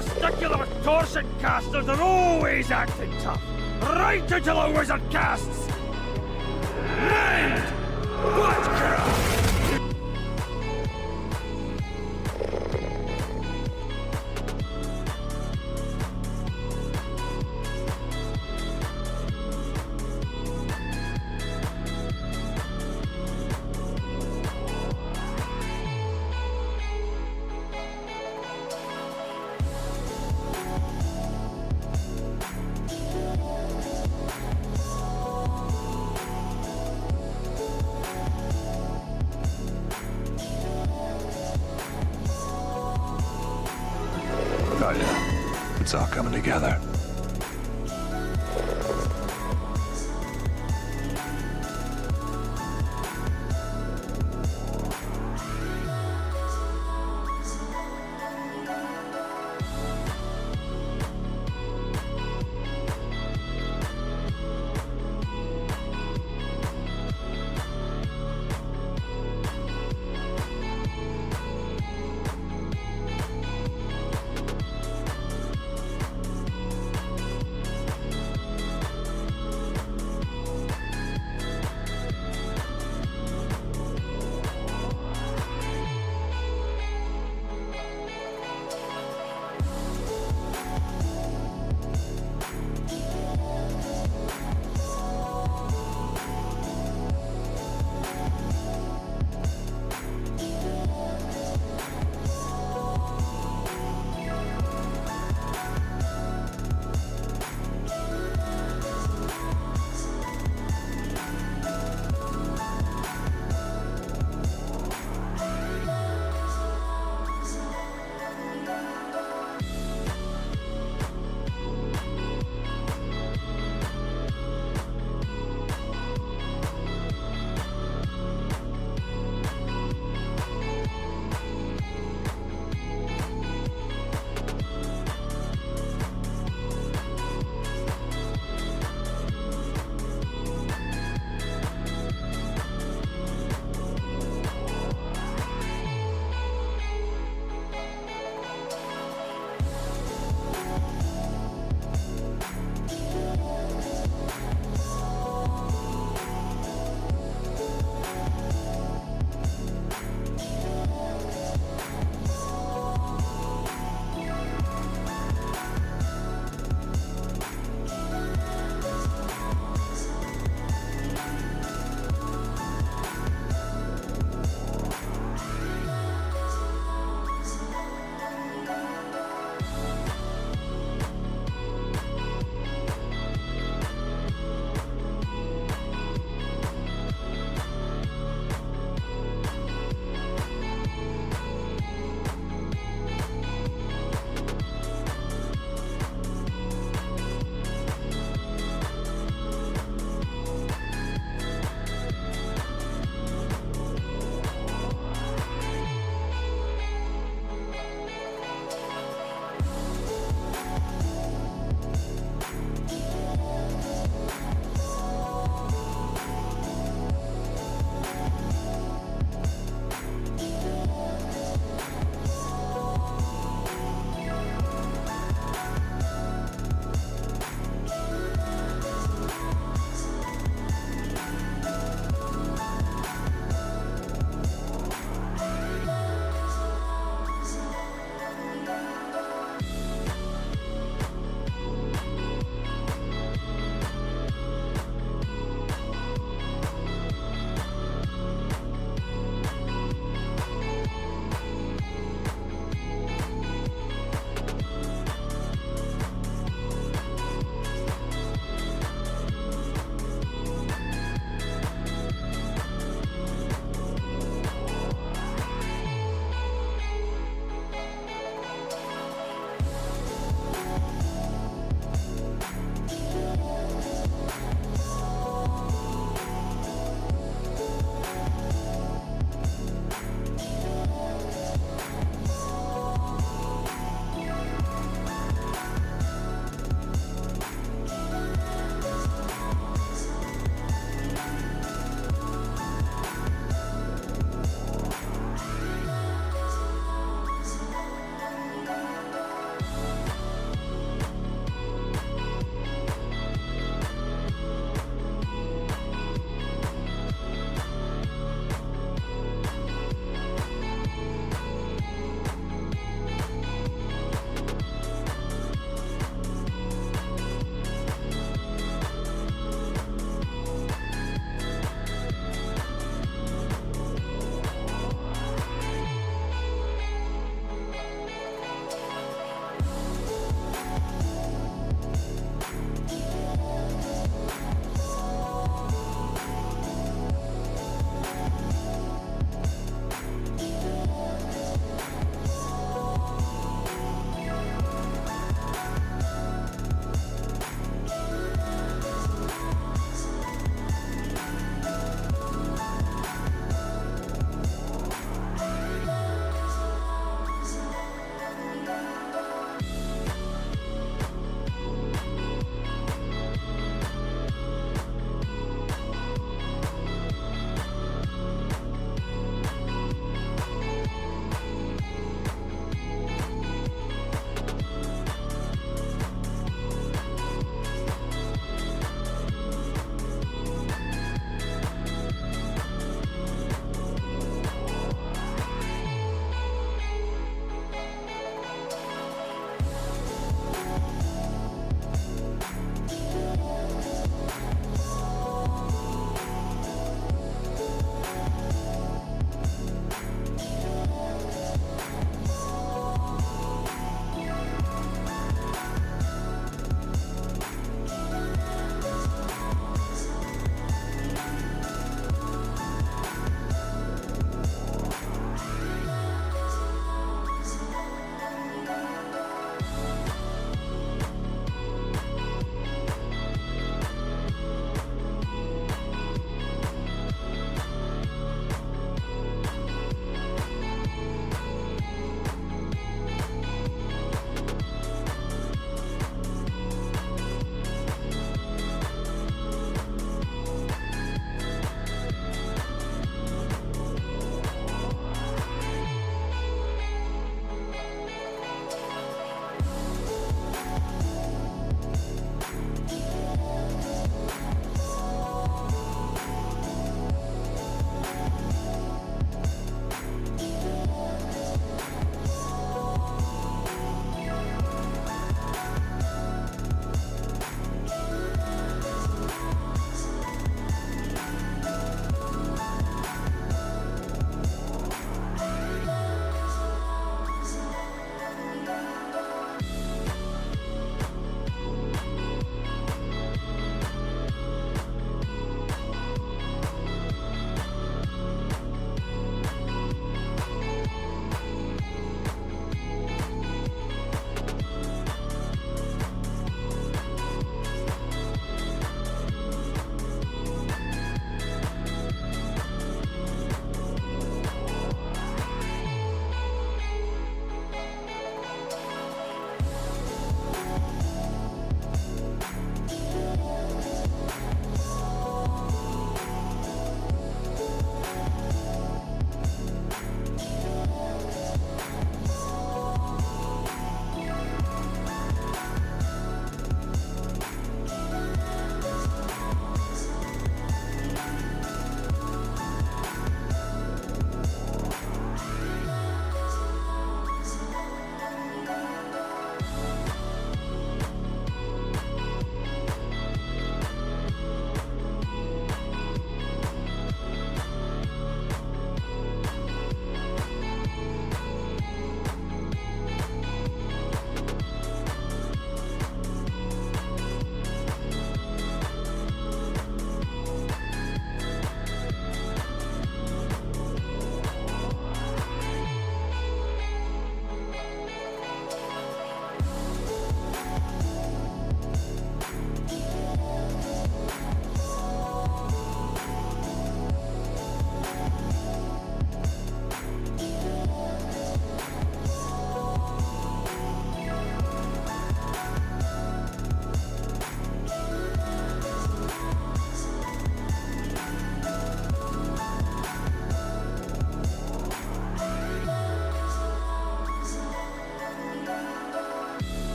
testicular torsion casters are always acting tough, right until a wizard casts Mind Witchcraft! Oh yeah, it's all coming together.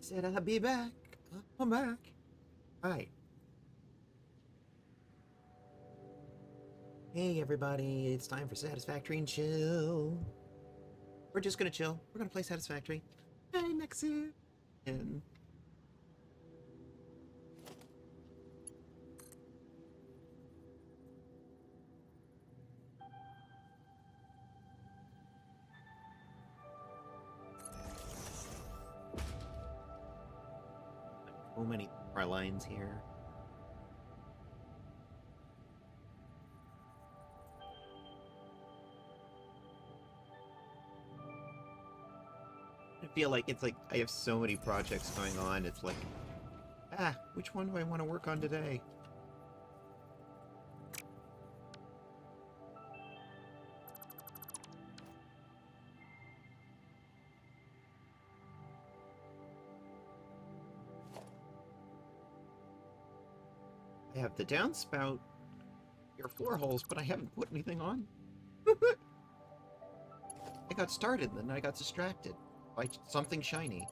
Said I'd be back. I'm back. Alright. Hey everybody, it's time for Satisfactory and chill. We're just gonna chill. We're gonna play Satisfactory. Hey, Nexu. And so many power lines here. I feel like it's like I have so many projects going on. It's like, which one do I want to work on today? I have the downspout, your floor holes, but I haven't put anything on. I got started, then I got distracted by something shiny.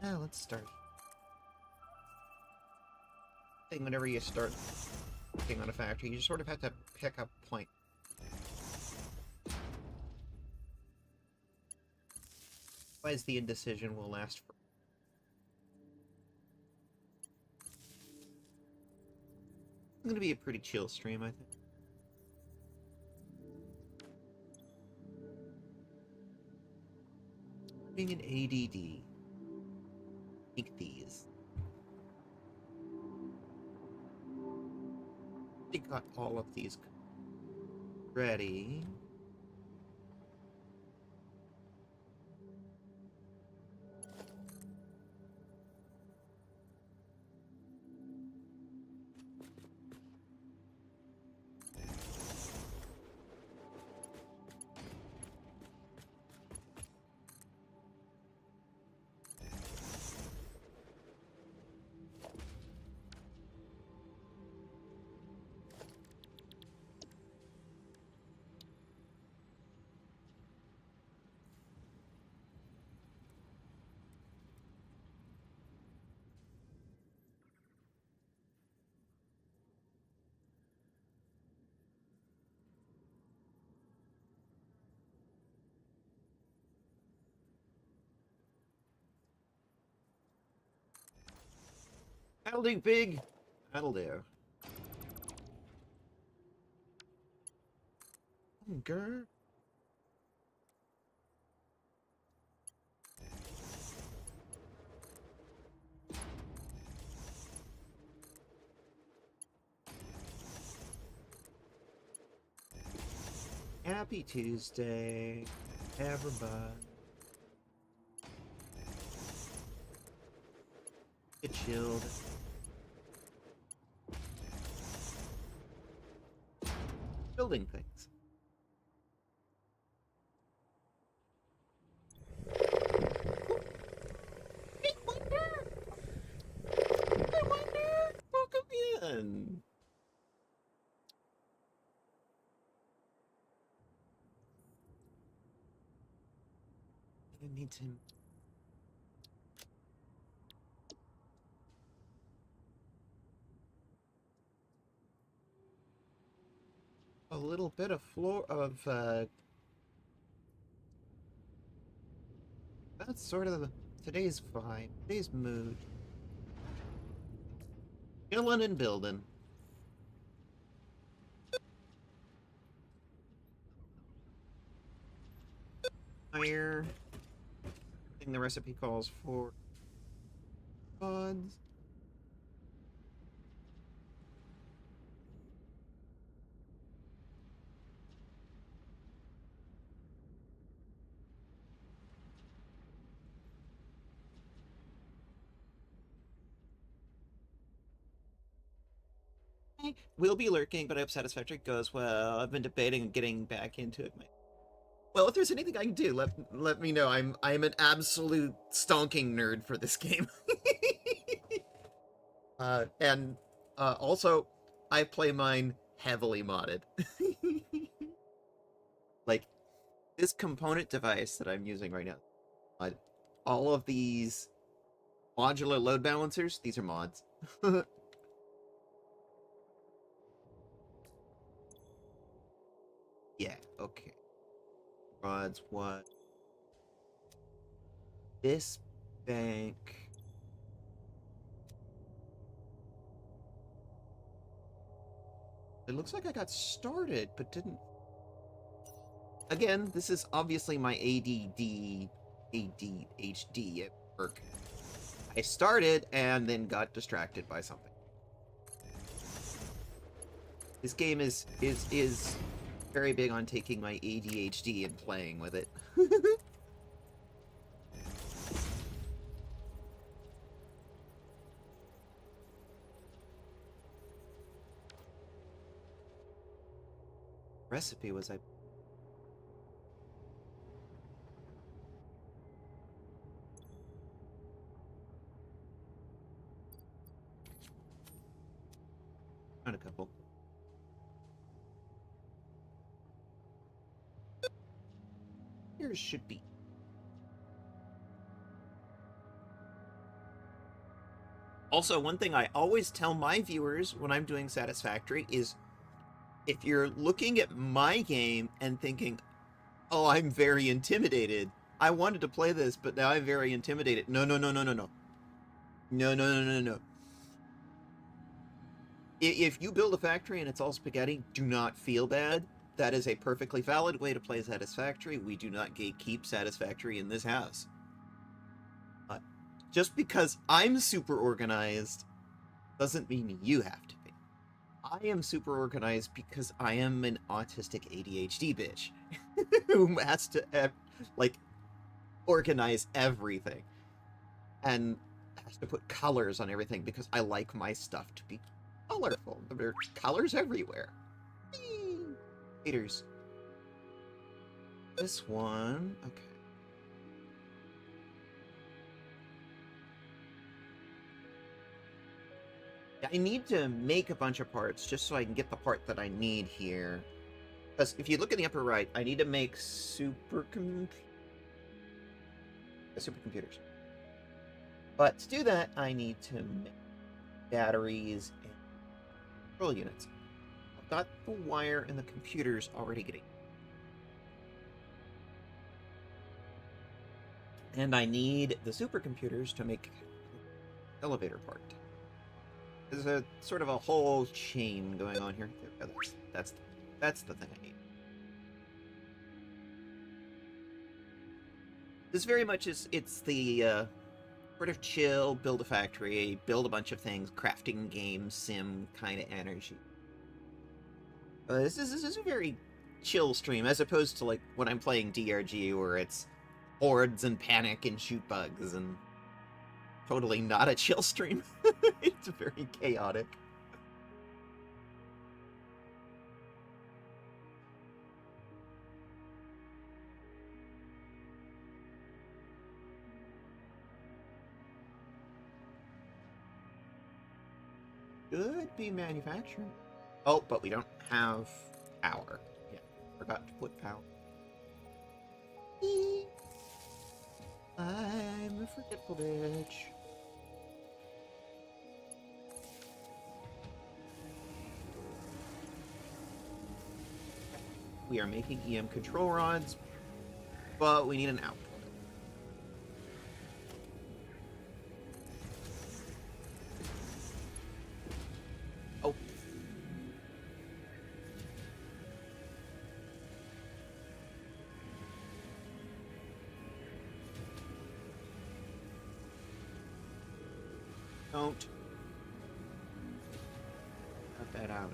Now let's start. I think whenever you start working on a factory, you just sort of have to pick a point. Otherwise, the indecision will last for. It's gonna be a pretty chill stream, I think. Being an ADD. Take these. I got all of these ready. That'll do, pig. That'll do. Grr. Happy Tuesday, everybody. Get chilled. Building things. Big Wonder! Big Wonder! Welcome in! I need to... a little bit of floor of that's sort of today's vibe, today's mood. Chillin' and building. Fire. I think the recipe calls for pods. Will be lurking, but I hope Satisfactory goes well. I've been debating getting back into it. Well, if there's anything I can do, let me know. I'm an absolute stonking nerd for this game. And also, I play mine heavily modded. Like, this component device that I'm using right now, all of these modular load balancers, these are mods. Yeah, okay. Rods, what? This bank. It looks like I got started, but didn't. Again, this is obviously my ADHD at work. I started and then got distracted by something. This game is very big on taking my ADHD and playing with it. Recipe was I... Found a couple. Here should be. Also, one thing I always tell my viewers when I'm doing Satisfactory is, if you're looking at my game and thinking, oh, I'm very intimidated, I wanted to play this, but now I'm very intimidated. No, no, no, no, no, no. No, no, no, no, no. If you build a factory and it's all spaghetti, do not feel bad. That is a perfectly valid way to play Satisfactory. We do not gatekeep Satisfactory in this house. Just because I'm super organized doesn't mean you have to be. I am super organized because I am an autistic ADHD bitch who has to, like, organize everything. And has to put colors on everything because I like my stuff to be colorful. There are colors everywhere. Haters. This one, okay. I need to make a bunch of parts just so I can get the part that I need here. Because if you look in the upper right, I need to make supercomputers. But to do that, I need to make batteries and control units. I've got the wire and the computers already getting. And I need the supercomputers to make elevator part. There's a sort of a whole chain going on here. That's the thing I need. This very much is, it's the sort of chill, build a factory, build a bunch of things, crafting game, sim kind of energy. This is a very chill stream, as opposed to like when I'm playing DRG, where it's hordes and panic and shoot bugs, and totally not a chill stream. It's very chaotic. Could be manufacturing. Oh, but we don't have power. Yeah, forgot to put power. I'm a forgetful bitch. We are making EM control rods, but we need an output. Oh. Don't cut that out.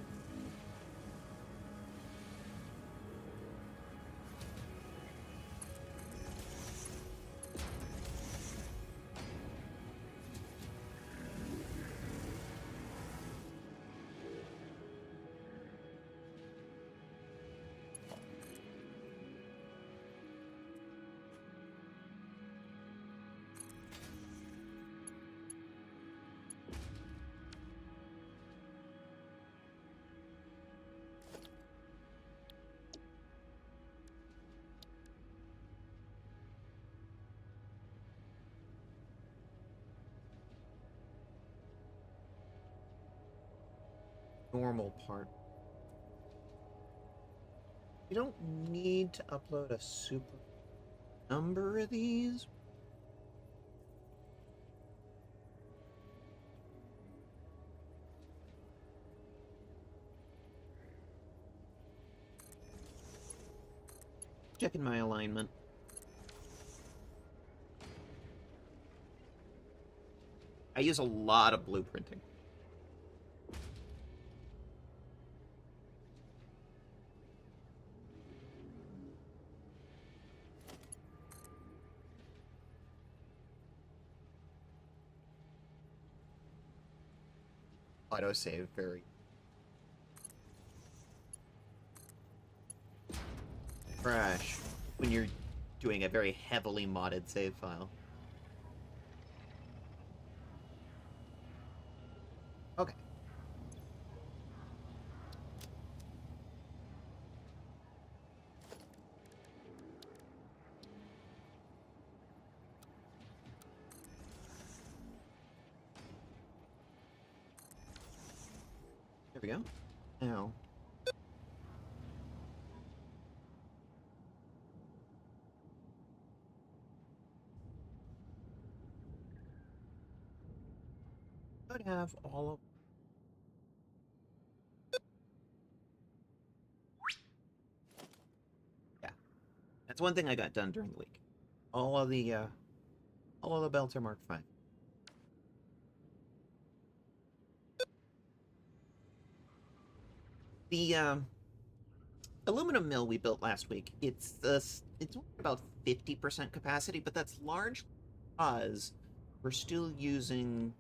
normal part. You don't need to upload a super number of these. Checking my alignment. I use a lot of blueprinting. Autosave very crash when you're doing a very heavily modded save file. Okay. There we go. Now. Could have all of. Yeah. That's one thing I got done during the week. All of the belts are Mark 5. The aluminum mill we built last week, it's about 50% capacity, but that's largely because we're still using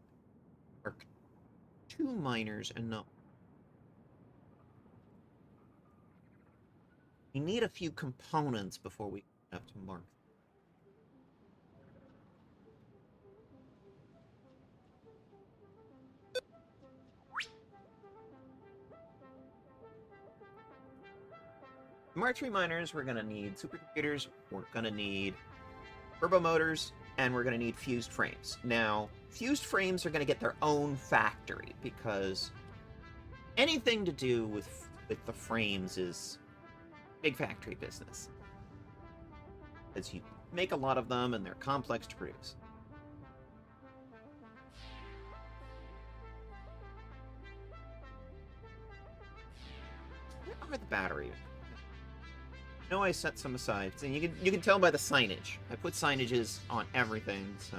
Mark 2 miners and not. We need a few components before we get up to Mark. Mark 3 miners, we're going to need supercomputers, we're going to need turbo motors, and we're going to need fused frames. Now, fused frames are going to get their own factory, because anything to do with the frames is big factory business. As you make a lot of them, and they're complex to produce. Where are the batteries? No, I set some aside. And you can tell by the signage. I put signages on everything, so.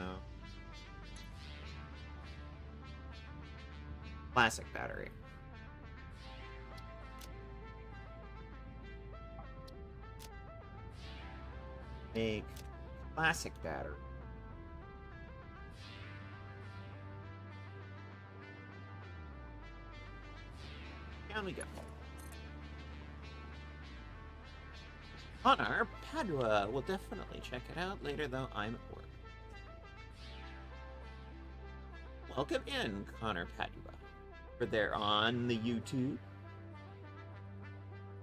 Classic battery. Make classic battery. Down we go. Connor Padua will definitely check it out later, though I'm at work. Welcome in, Connor Padua. We're there on the YouTube.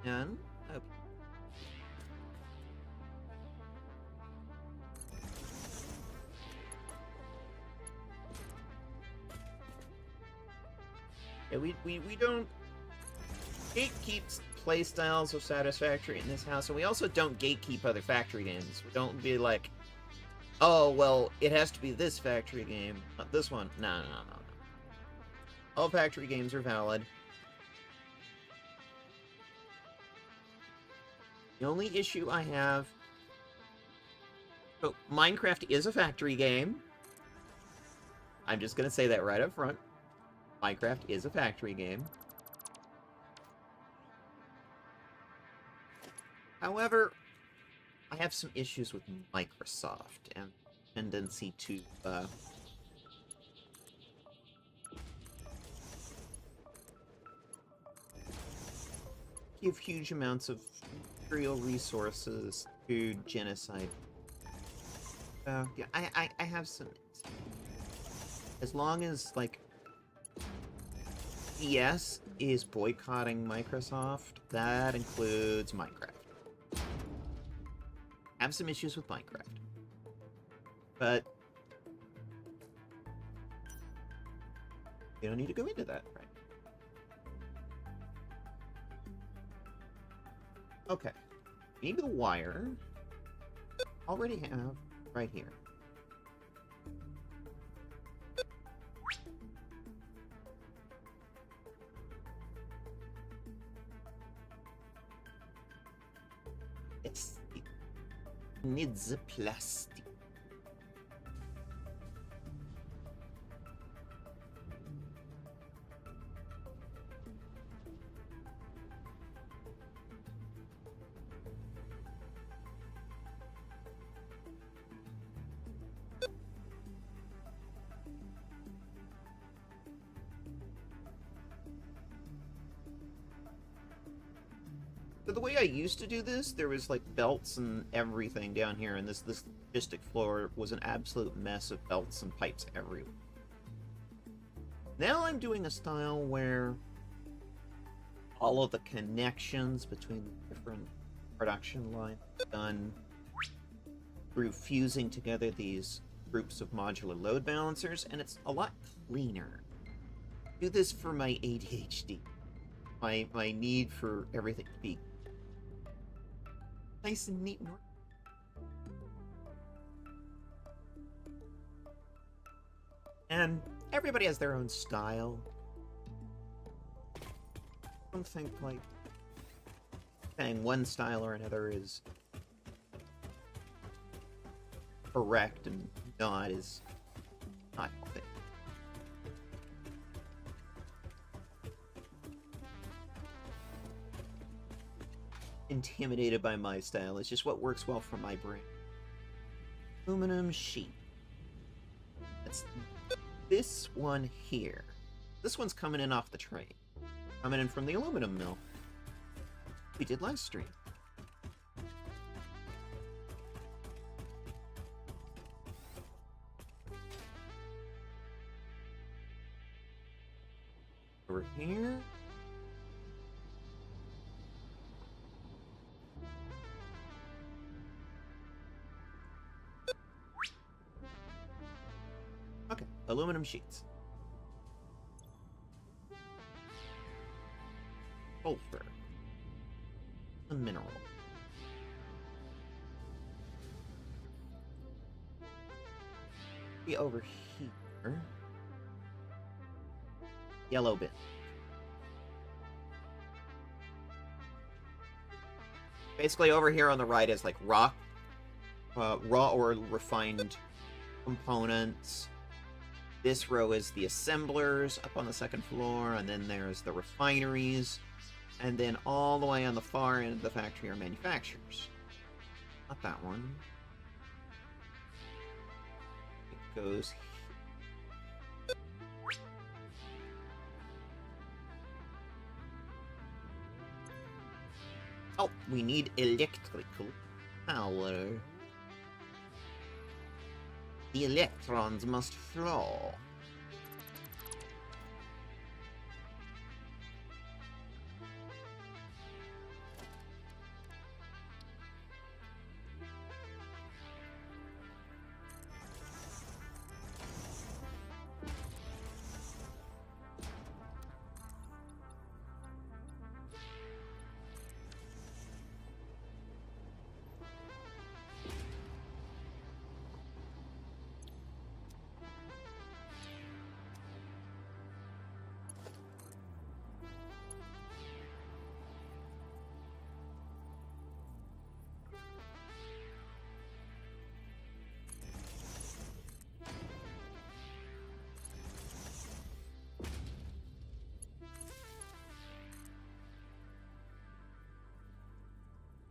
And yeah, we don't gatekeep playstyles of Satisfactory in this house, and we also don't gatekeep other factory games. We don't be like, oh, well, it has to be this factory game, not this one. No. All factory games are valid. The only issue I have... So, Minecraft is a factory game. I'm just going to say that right up front. Minecraft is a factory game. However, I have some issues with Microsoft and tendency to give huge amounts of material resources to genocide. Yeah, I have some. As long as, like, ES is boycotting Microsoft, that includes Minecraft. I have some issues with Minecraft. But you don't need to go into that, right? Okay. Maybe the wire. Already have right here. It's needs a plastic. So the way I used to do this, there was like belts and everything down here, and this logistic floor was an absolute mess of belts and pipes everywhere. Now I'm doing a style where all of the connections between the different production lines are done through fusing together these groups of modular load balancers, and it's a lot cleaner. I do this for my ADHD. My need for everything to be nice and neat and and everybody has their own style. I don't think like saying one style or another is correct and not is not healthy. Intimidated by my style. It's just what works well for my brain. Aluminum sheet. That's this one here. This one's coming in off the train. Coming in from the aluminum mill. We did last stream. Over here. Okay, aluminum sheets. Sulfur. A mineral. Be over here. Yellow bin. Basically over here on the right is like raw or refined components. This row is the assemblers up on the second floor, and then there's the refineries, and then all the way on the far end of the factory are manufacturers. Not that one. It goes here. Oh, we need electrical power. The electrons must flow.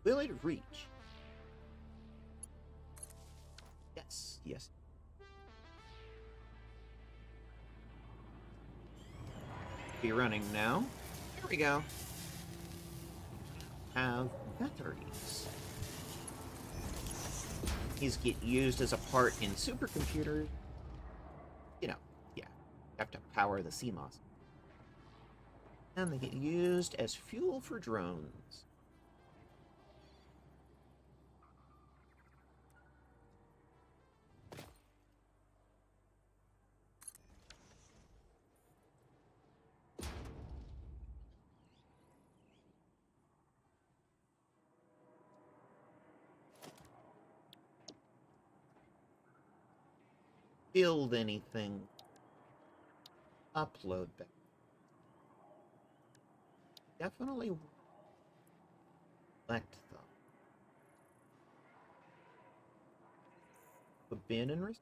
Ability to reach. Yes, yes. Be running now. There we go. Have batteries. These get used as a part in supercomputers. You know, yeah. You have to power the CMOS. And they get used as fuel for drones. build anything. Upload back. Definitely select them. The bin and receipt.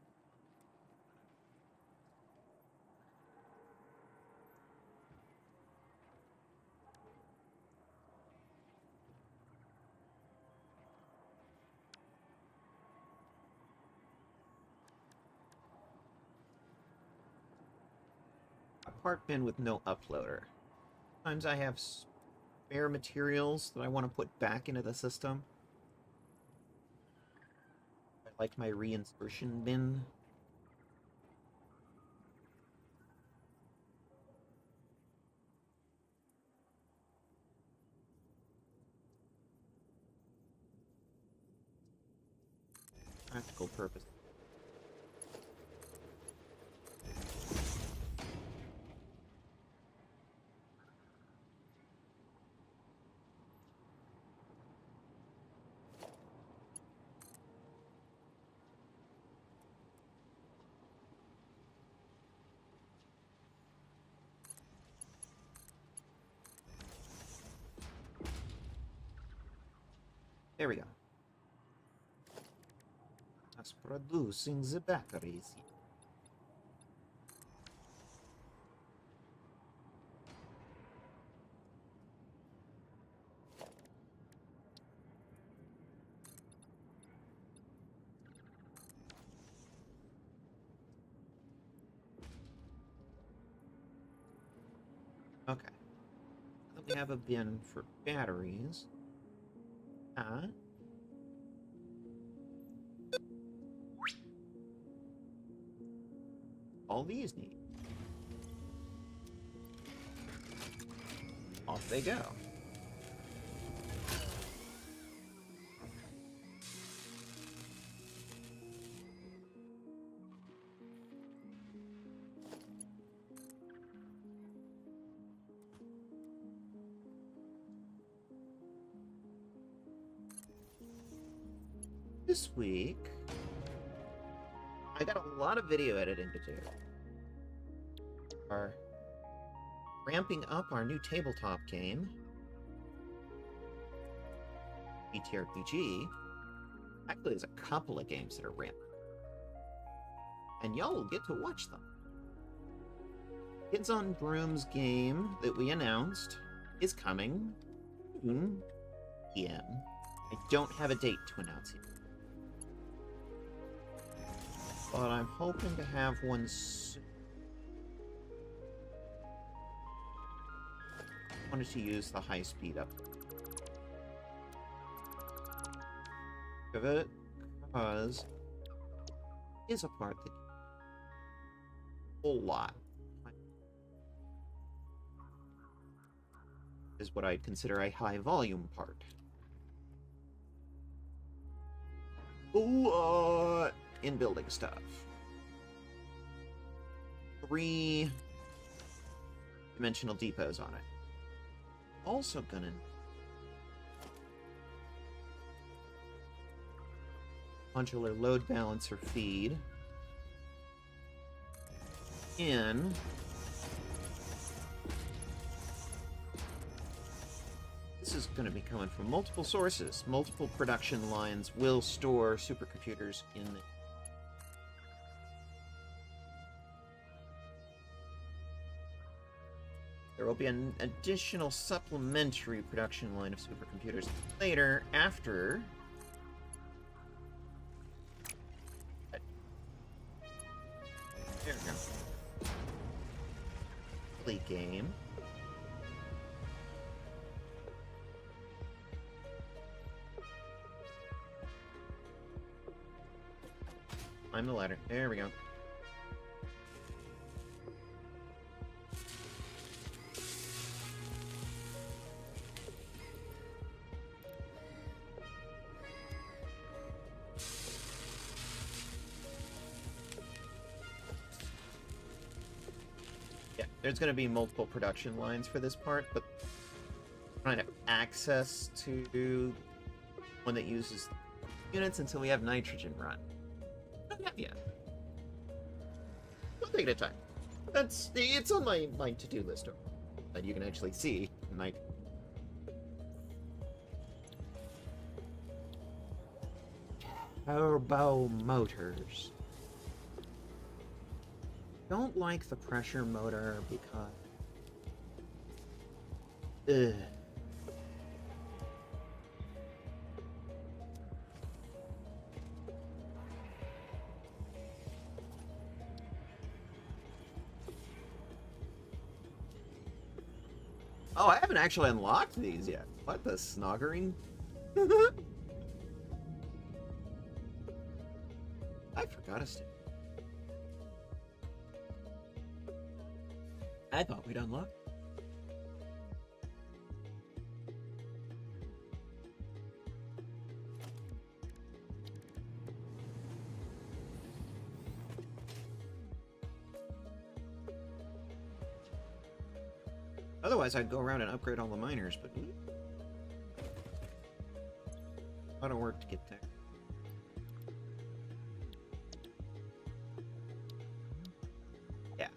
A part bin with no uploader. Sometimes I have spare materials that I want to put back into the system. I like my reinsertion bin. Practical purpose. There we go. That's producing the batteries. Okay. Then we have a bin for batteries. All these need. Off they go. This week, I got a lot of video editing to do. We're ramping up our new tabletop game, BTRPG. Actually, there's a couple of games that are ramping. And y'all will get to watch them. Kids on Brooms game that we announced is coming soon. PM. I don't have a date to announce yet. But I'm hoping to have one soon. I wanted to use the high speed up of it because it is a part that a whole lot is what I'd consider a high volume part. In building stuff. 3 dimensional depots on it. Also gonna modular load balancer feed in this is going to be coming from multiple sources. Multiple production lines will store supercomputers in the There will be an additional supplementary production line of supercomputers later after there we go. Play game. Climb the ladder. There we go. There's going to be multiple production lines for this part, but I don't have access to one that uses units until we have nitrogen run. I don't have yet. take it at a time. It's on my to-do list that you can actually see. Like, turbo motors. Don't like the pressure motor because oh, I haven't actually unlocked these yet. What the snoggering? I forgot a step. I thought we'd unlock. Otherwise, I'd go around and upgrade all the miners, but a lot of work to get there. Yeah.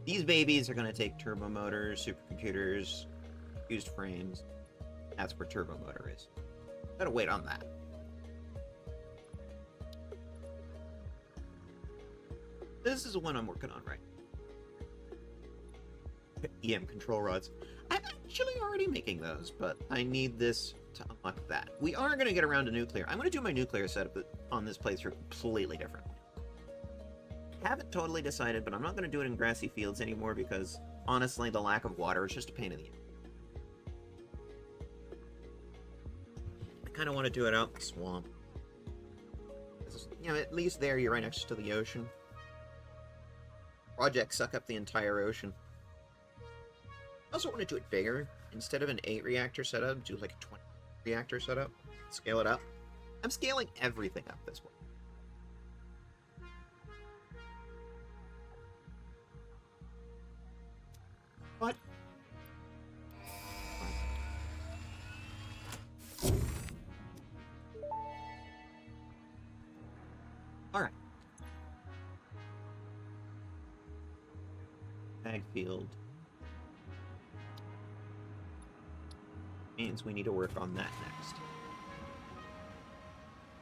These babies are going to take turbo motors, supercomputers, fused frames. That's where turbo motor is. Gotta wait on that. This is the one I'm working on right now. EM control rods. I'm actually already making those, but I need this to unlock that. We are going to get around to nuclear. I'm going to do my nuclear setup on this playthrough completely different. Haven't totally decided, but I'm not going to do it in grassy fields anymore because, honestly, the lack of water is just a pain in the ass. I kind of want to do it out in the swamp. You know, at least there you're right next to the ocean. Projects suck up the entire ocean. I also want to do it bigger. Instead of an 8-reactor setup, do like a 20-reactor setup. Scale it up. I'm scaling everything up this way. What? Alright. Ag field. Means we need to work on that next.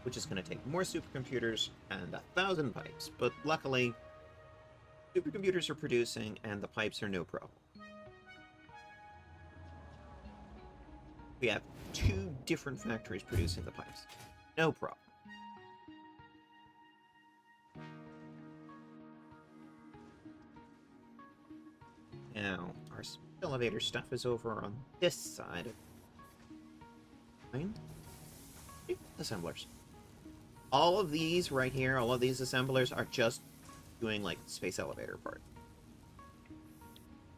Which is going to take more supercomputers and 1,000 pipes, but luckily, supercomputers are producing and the pipes are no problem. We have 2 different factories producing the pipes. No problem. Now, our elevator stuff is over on this side. Assemblers. All of these right here, all of these assemblers are just doing like space elevator part.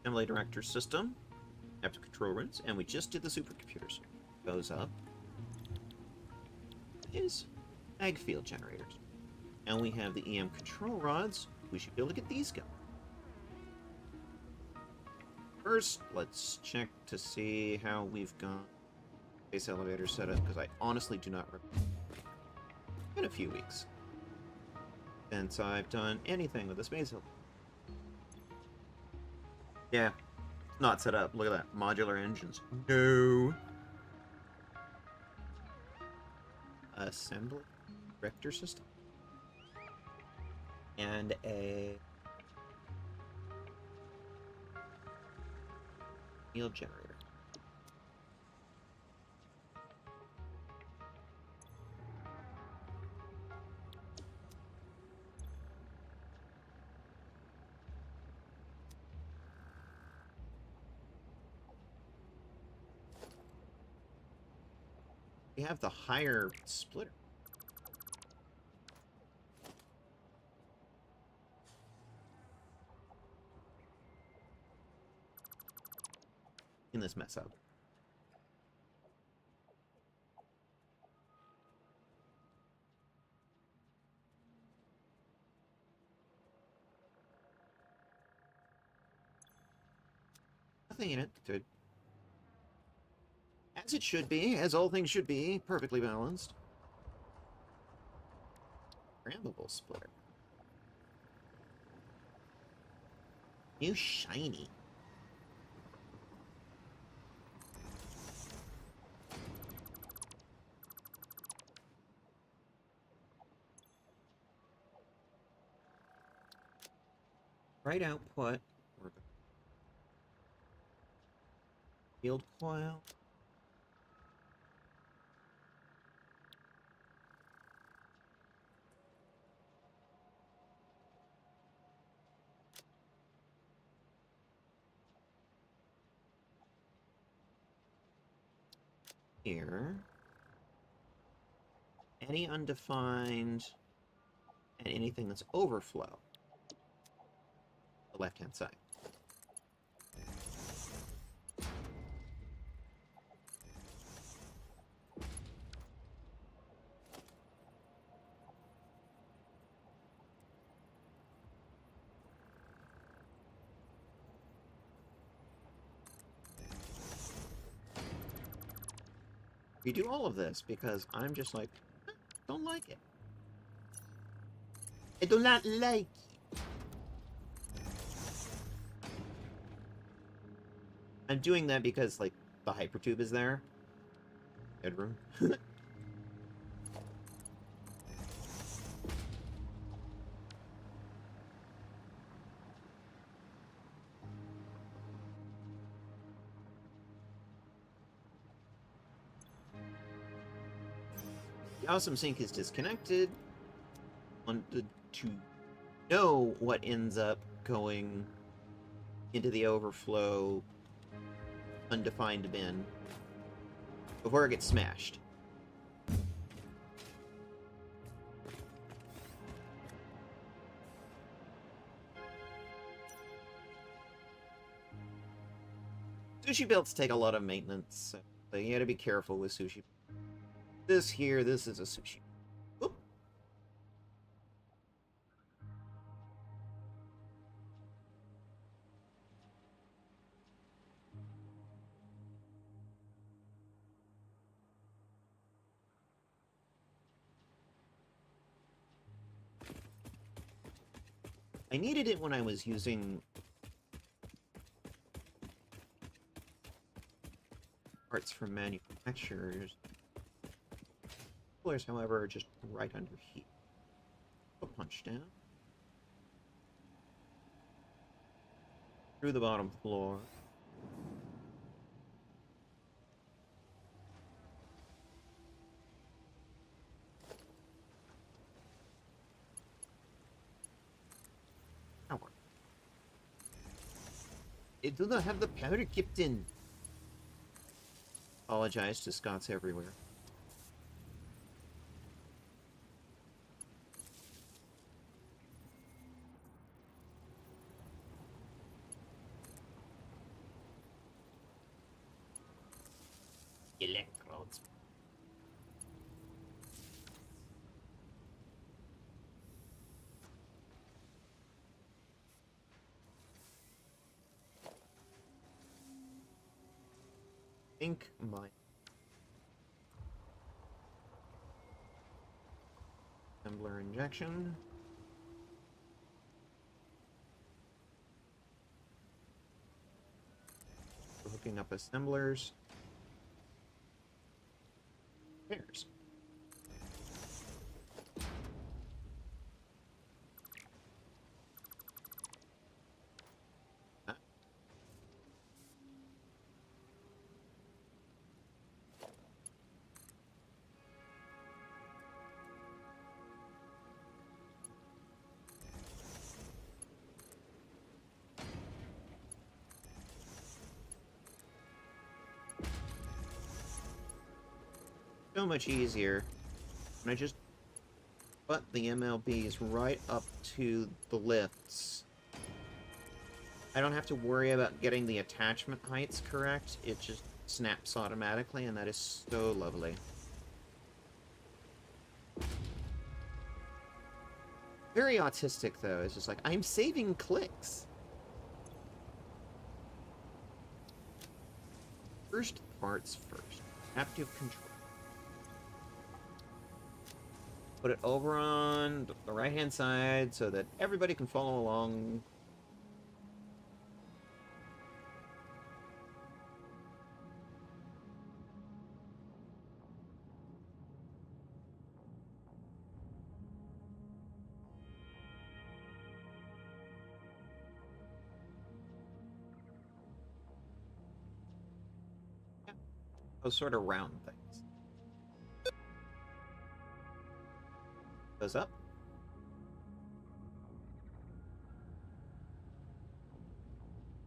Assembly director system, after control rooms, and we just did the supercomputers. Goes up is ag field generators. And we have the EM control rods. We should be able to get these going. First, let's check to see how we've got space elevator set up, because I honestly do not remember. It's been a few weeks since I've done anything with a space elevator. Yeah, not set up. Look at that. Modular engines. No. Assembly director system. And a field generator. We have the higher splitter. In this mess up. Nothing in it. Good. As it should be, as all things should be, perfectly balanced. Programmable splitter. New shiny. Right output. Field coil. Here. Any undefined and anything that's overflow. The left-hand side. We do all of this because I'm just like, don't like it. I do not like it. I'm doing that because, like, the hypertube is there. Headroom. The awesome sink is disconnected. Wanted to know what ends up going into the overflow undefined bin before it gets smashed. Sushi belts take a lot of maintenance, so you gotta be careful with sushi. This is a sushi. Oop. I needed it when I was using parts from manufacturers. Coolers, however, are just right under heat. A punch down. Through the bottom floor. Power. They do not have the powder kept in. Apologize to Scots everywhere. Electrodes. Think my assembler injection. We're hooking up assemblers. Pairs. So much easier when I just put the MLBs right up to the lifts. I don't have to worry about getting the attachment heights correct. It just snaps automatically, and that is so lovely. Very autistic, though. It's just like, I'm saving clicks. First parts first. Adaptive control. Put it over on the right-hand side so that everybody can follow along. Those sort of round things. Goes up.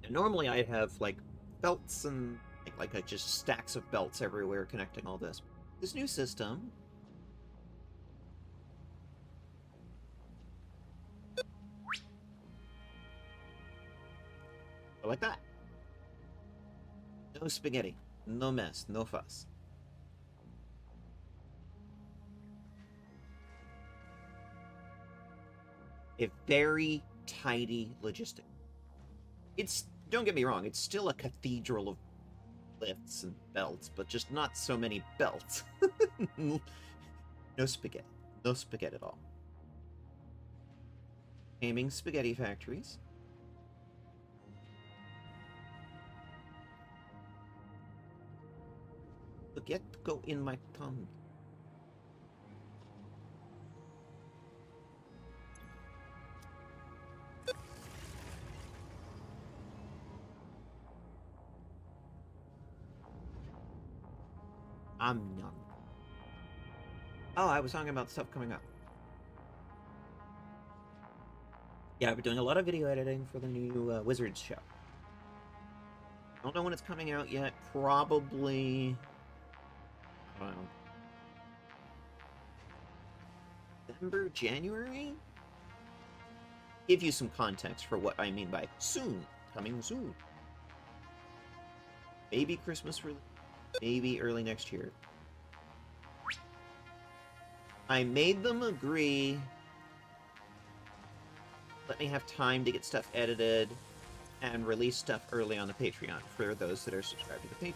And normally I'd have like belts and just stacks of belts everywhere connecting all this. This new system. Like that. No spaghetti, no mess, no fuss. A very tidy logistic. It's, don't get me wrong, it's still a cathedral of lifts and belts, but just not so many belts. No spaghetti. No spaghetti at all. Naming spaghetti factories. Spaghetti go in my tongue. I'm young. Oh, I was talking about stuff coming up. Yeah, I've been doing a lot of video editing for the new Wizards show. Don't know when it's coming out yet. Probably... I don't know. December, January? Give you some context for what I mean by soon. Coming soon. Maybe Christmas release. Maybe early next year. I made them agree. Let me have time to get stuff edited and release stuff early on the Patreon for those that are subscribed to the Patreon.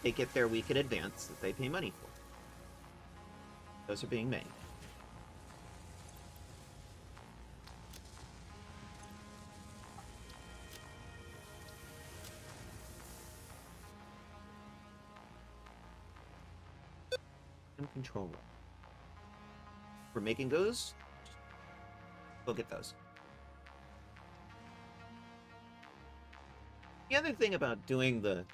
They get their week in advance that they pay money for. Those are being made. Control room. We're making those. We'll get those. The other thing about doing the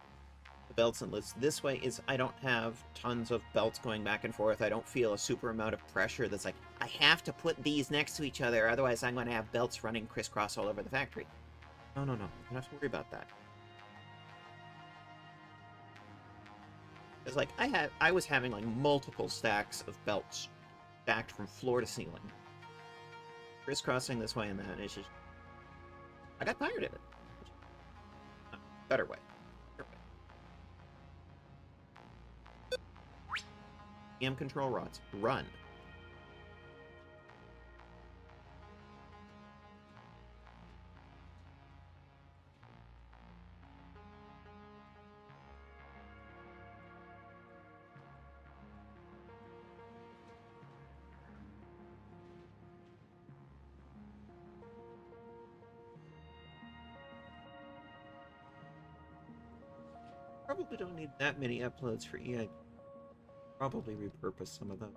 belts and lists this way is I don't have tons of belts going back and forth. I don't feel a super amount of pressure that's like, I have to put these next to each other, otherwise I'm going to have belts running crisscross all over the factory. No. You don't have to worry about that. It's like, I was having like multiple stacks of belts stacked from floor to ceiling. Crisscrossing this way and that, and it's just... I got tired of it. Better way. EM control rods. Run. Probably don't need that many uploads for EI. Probably repurpose some of them.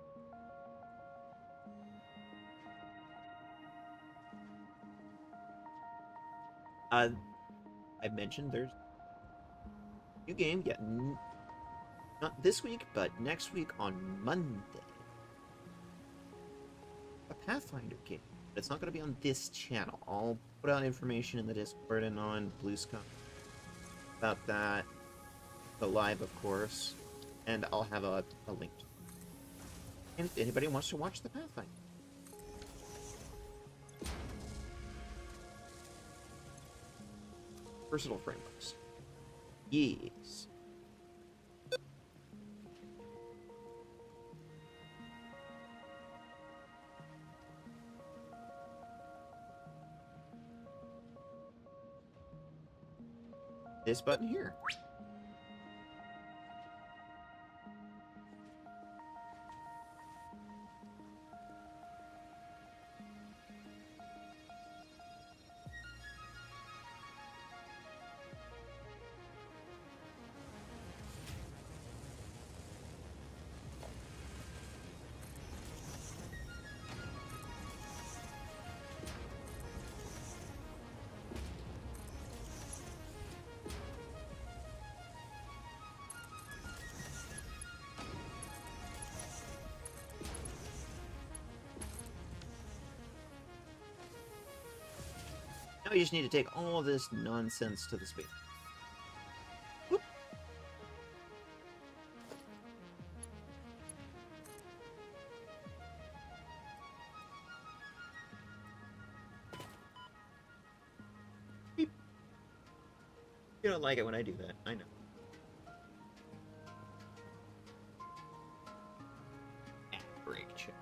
I mentioned there's a new game, yeah, not this week, but next week on Monday. A Pathfinder game. It's not going to be on this channel. I'll put out information in the Discord and on Blue Sky about that. The live, of course, and I'll have a link. And if anybody wants to watch the Pathfinder. Versatile frameworks. Yes. This button here. Now we just need to take all this nonsense to the space. Whoop. Beep. You don't like it when I do that, I know. Break check.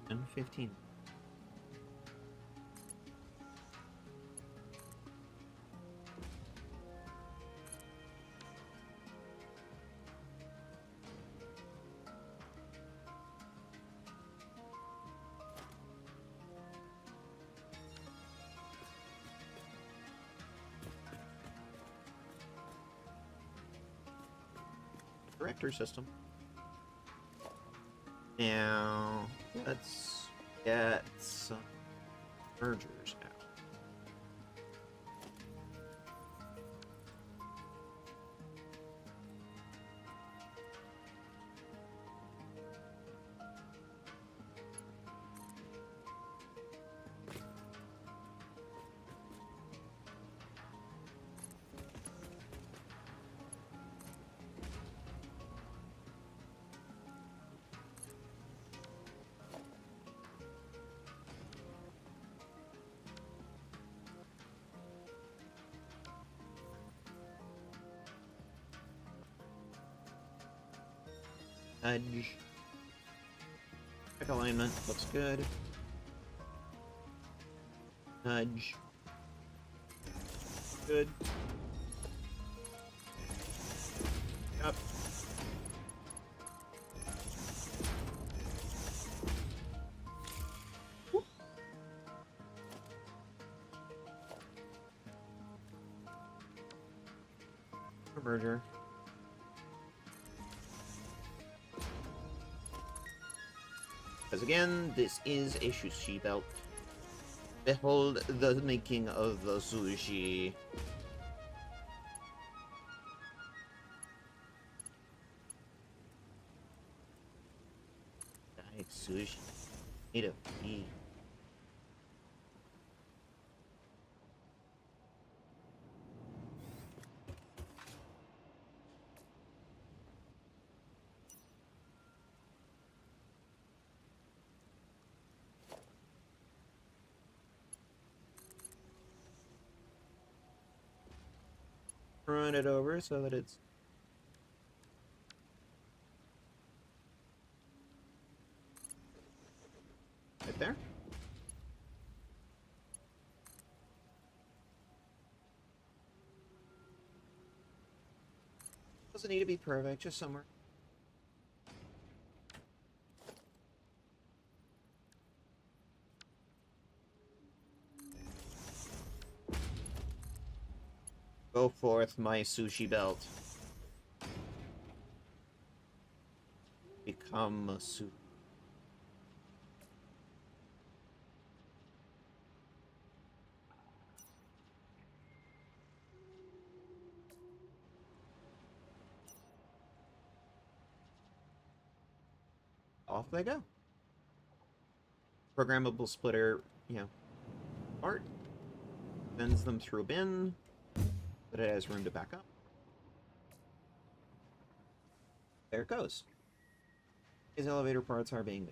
10:15. Director system. Now, let's get some mergers out. Nudge. Check alignment, looks good. Nudge. Good. Up. Whoop. Merger. Because again, this is a sushi belt. Behold the making of the sushi. Diet sushi. MithaVT. Run it over so that it's right there. Doesn't need to be perfect, just somewhere. Go forth, my sushi belt. Become a sushi. Off they go. Programmable splitter, part. Sends them through a bin, but it has room to back up. There it goes. These elevator parts are being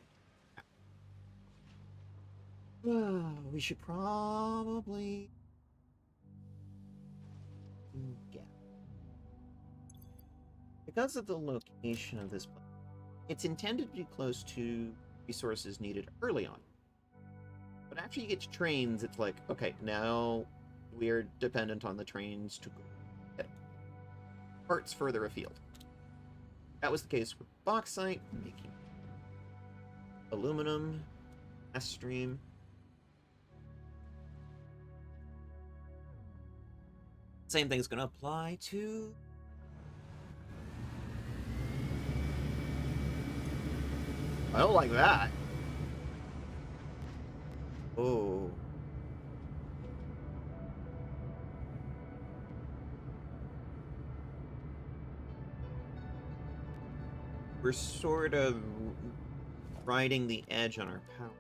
made. We should probably get, because of the location of this place, it's intended to be close to resources needed early on. But after you get to trains, it's like, okay, now we're dependent on the trains to get parts further afield. That was the case with bauxite, making aluminum, gas stream. Same thing's going to apply to I don't like that. Oh. We're sort of riding the edge on our power.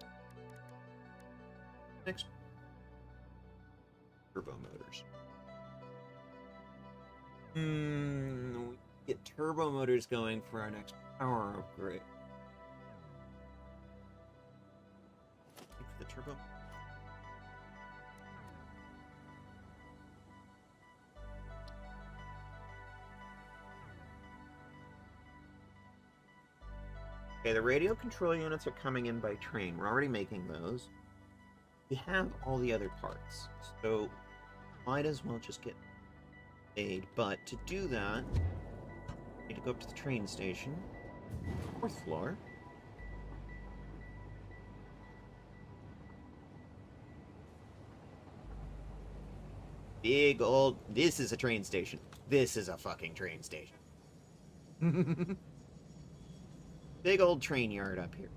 Next. turbo motors. We get turbo motors going for our next power upgrade. The turbo. Okay, the radio control units are coming in by train. We're already making those. We have all the other parts, so might as well just get made. But to do that, we need to go up to the train station, 4th floor. Big old... This is a train station. This is a fucking train station. Big old train yard up here.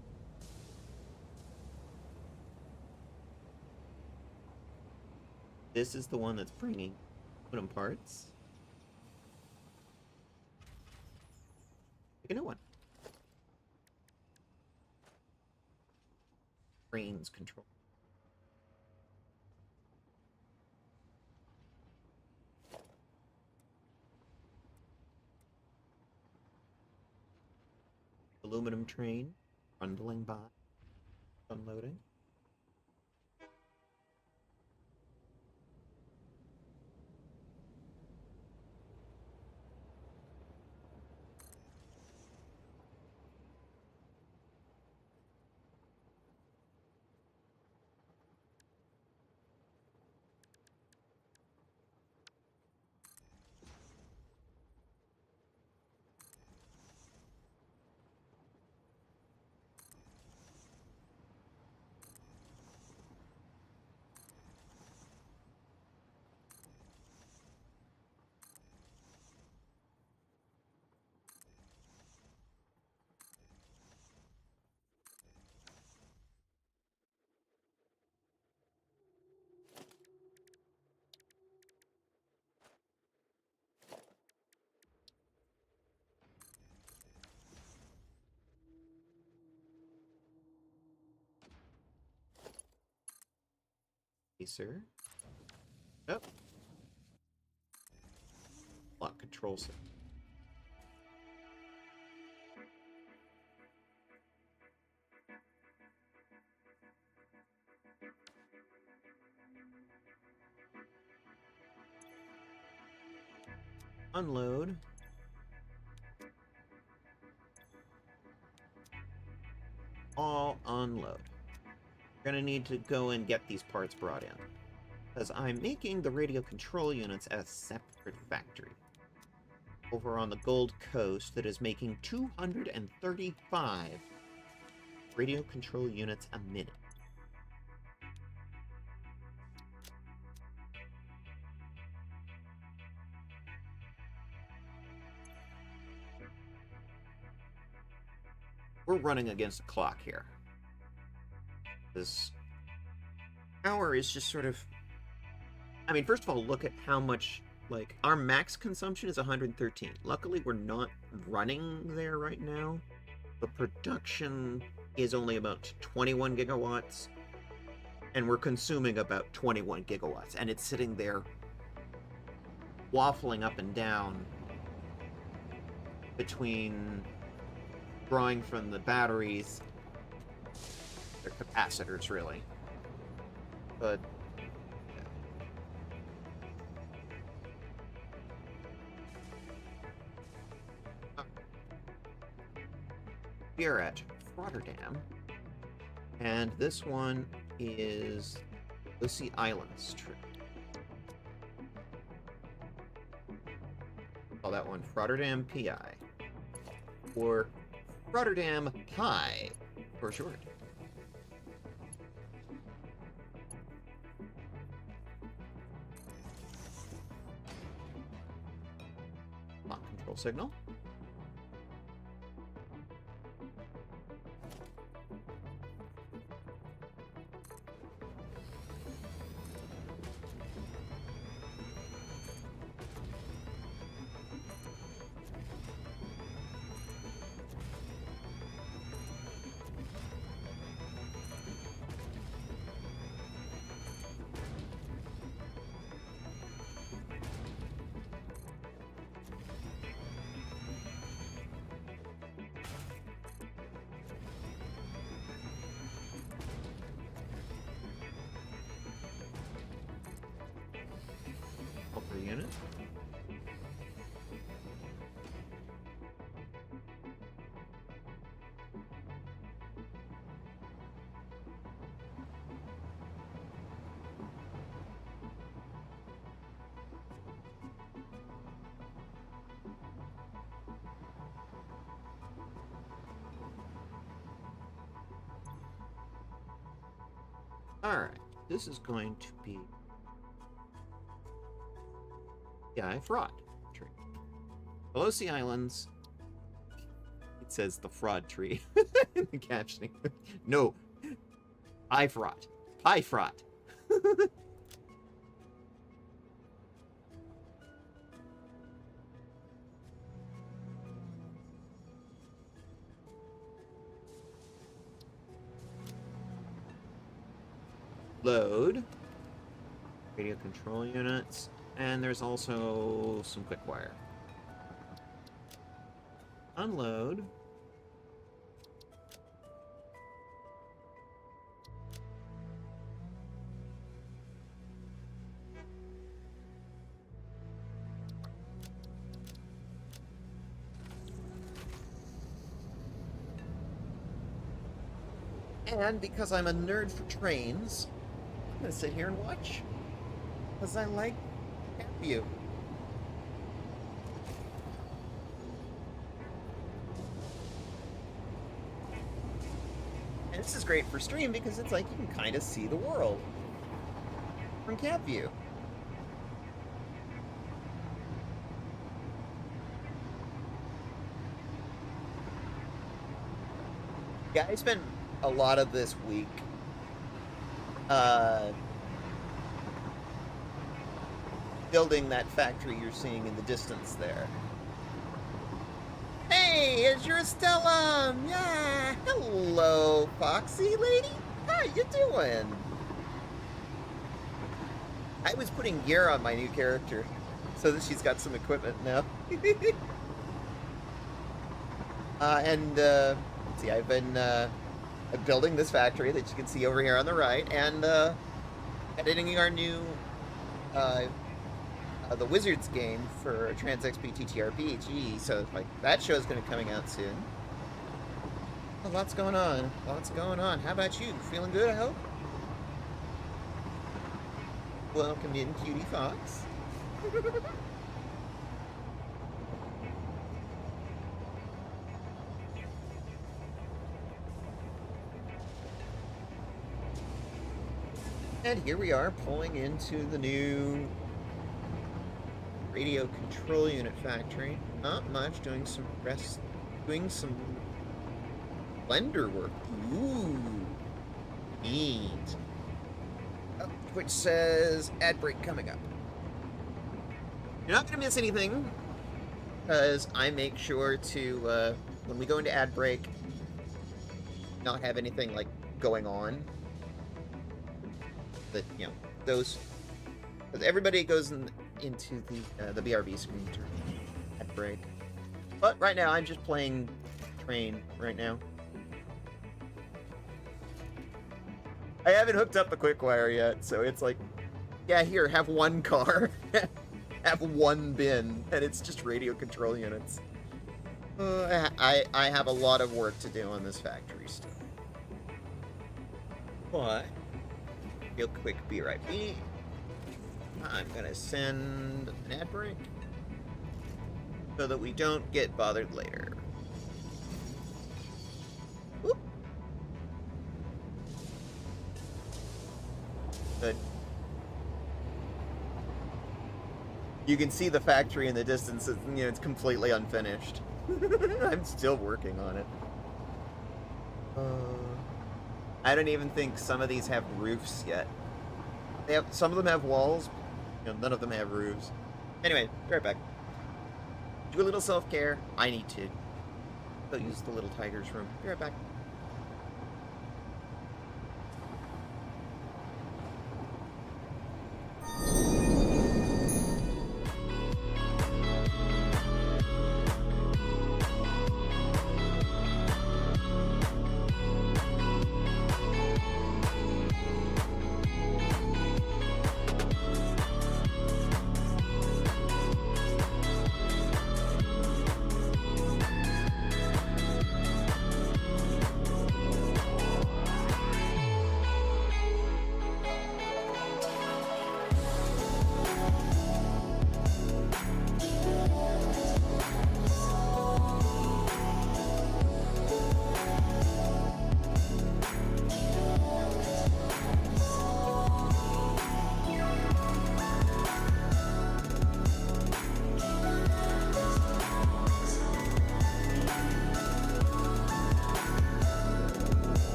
This is the one that's bringing aluminum parts. Pick a new one. Trains control. Aluminum train, bundling by, unloading. Sir. Oh. Lock control set. Unload. All unload. We're gonna need to go and get these parts brought in, because I'm making the radio control units at a separate factory over on the Gold Coast that is making 235 radio control units a minute. We're running against the clock here. This power is just sort of... I mean, first of all, look at how much, like, our max consumption is 113. Luckily, we're not running there right now. The production is only about 21 gigawatts, and we're consuming about 21 gigawatts, and it's sitting there waffling up and down between drawing from the batteries. They're capacitors, really. But we are at Rotterdam, and this one is Lucy Islands trip. Call that one Rotterdam PI, or Rotterdam Pi for short. Lock control signal. unit. Alright, this is going to be the fraud tree. Below Sea Islands, it says the fraud tree in the captioning. No, pie fraud. Pie fraud. Load. Radio control units. And there's also some quick wire. Unload. And because I'm a nerd for trains, I'm gonna sit here and watch. Because I like view. And this is great for stream because it's like you can kind of see the world from cap view. Yeah, I spent a lot of this week building that factory you're seeing in the distance there. Hey, it's your Stella! Yeah! Hello, Foxy lady! How you doing? I was putting gear on my new character so that she's got some equipment now. Let's see, I've been building this factory that you can see over here on the right, and editing our new the Wizards game for TransXP TTRPG, so like that show's gonna be coming out soon. Well, lots going on. Lots going on. How about you? Feeling good, I hope? Welcome in, Cutie Fox. And here we are pulling into the new radio control unit factory. Not much, doing some blender work. Ooh, neat. Oh, which says ad break coming up. You're not gonna miss anything because I make sure to when we go into ad break, not have anything like going on. That those, because everybody goes into the BRB screen to ad break. But right now I'm just playing train right now. I haven't hooked up the quick wire yet, so it's like, yeah, here, have one car, have one bin, and it's just radio control units. I have a lot of work to do on this factory still. But real quick, be right back. I'm gonna send an ad break so that we don't get bothered later. Whoop. Good. You can see the factory in the distance. It's completely unfinished. I'm still working on it. I don't even think some of these have roofs yet. Some of them have walls. None of them have roofs. Anyway, be right back. Do a little self-care. I need to. Go use the little tiger's room. Be right back.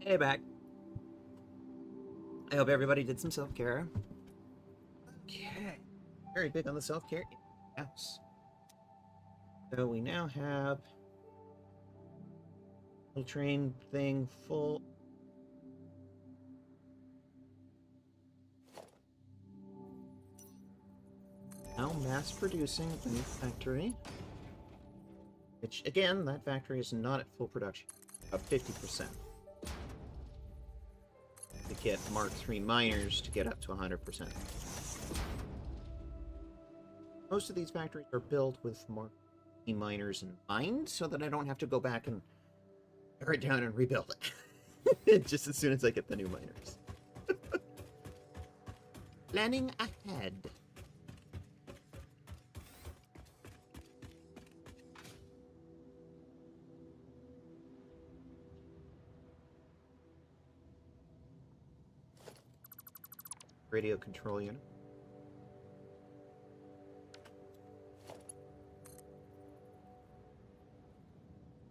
Hey, back. I hope everybody did some self-care. Okay. Very big on the self-care in the house. So we now have the train thing full. Now mass producing a new factory. Which, again, that factory is not at full production. About 50%. To get Mark III miners to get up to 100%. Most of these factories are built with Mark III miners in mind, so that I don't have to go back and tear it down and rebuild it. Just as soon as I get the new miners. Planning ahead. Radio control unit.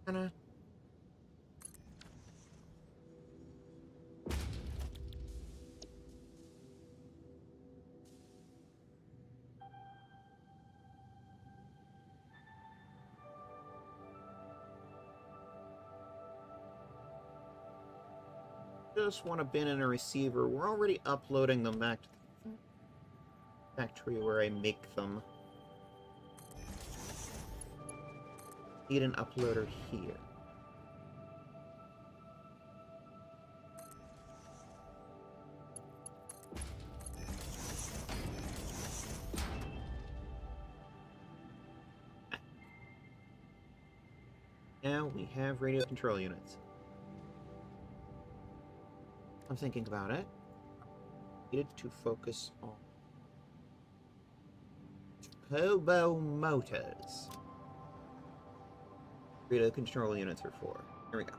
Kinda. Just want a bin and a receiver. We're already uploading them back to the factory where I make them. Need an uploader here. Now we have radio control units. I'm thinking about it. Needed to focus on turbo motors. Radio control units are for. Here we go.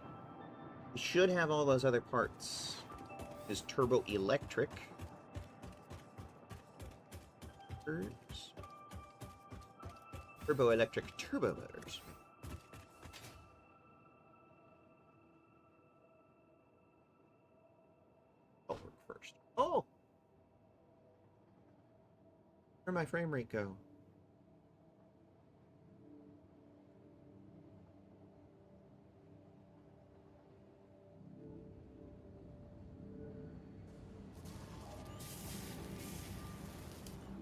We should have all those other parts. Is turbo electric. Turbo electric turbo motors. I'll work first. Oh! Where'd my frame rate go?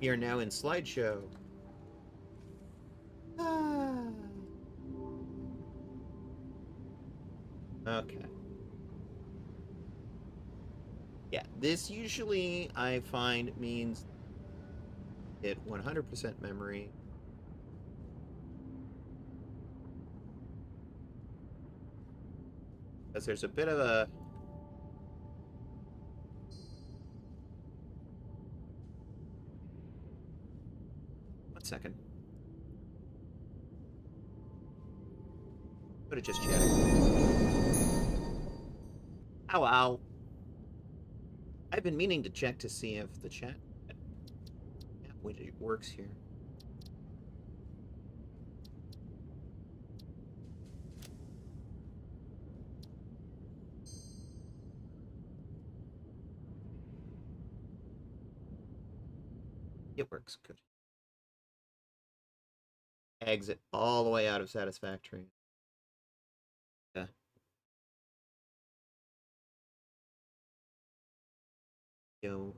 We are now in slideshow. Okay. Yeah, this usually I find means it 100% memory. Because there's a bit of a... One second. Could have just chatted. Ow, ow. I've been meaning to check to see if the chat widget works here. It works good. Exit all the way out of Satisfactory. Yeah. Yo.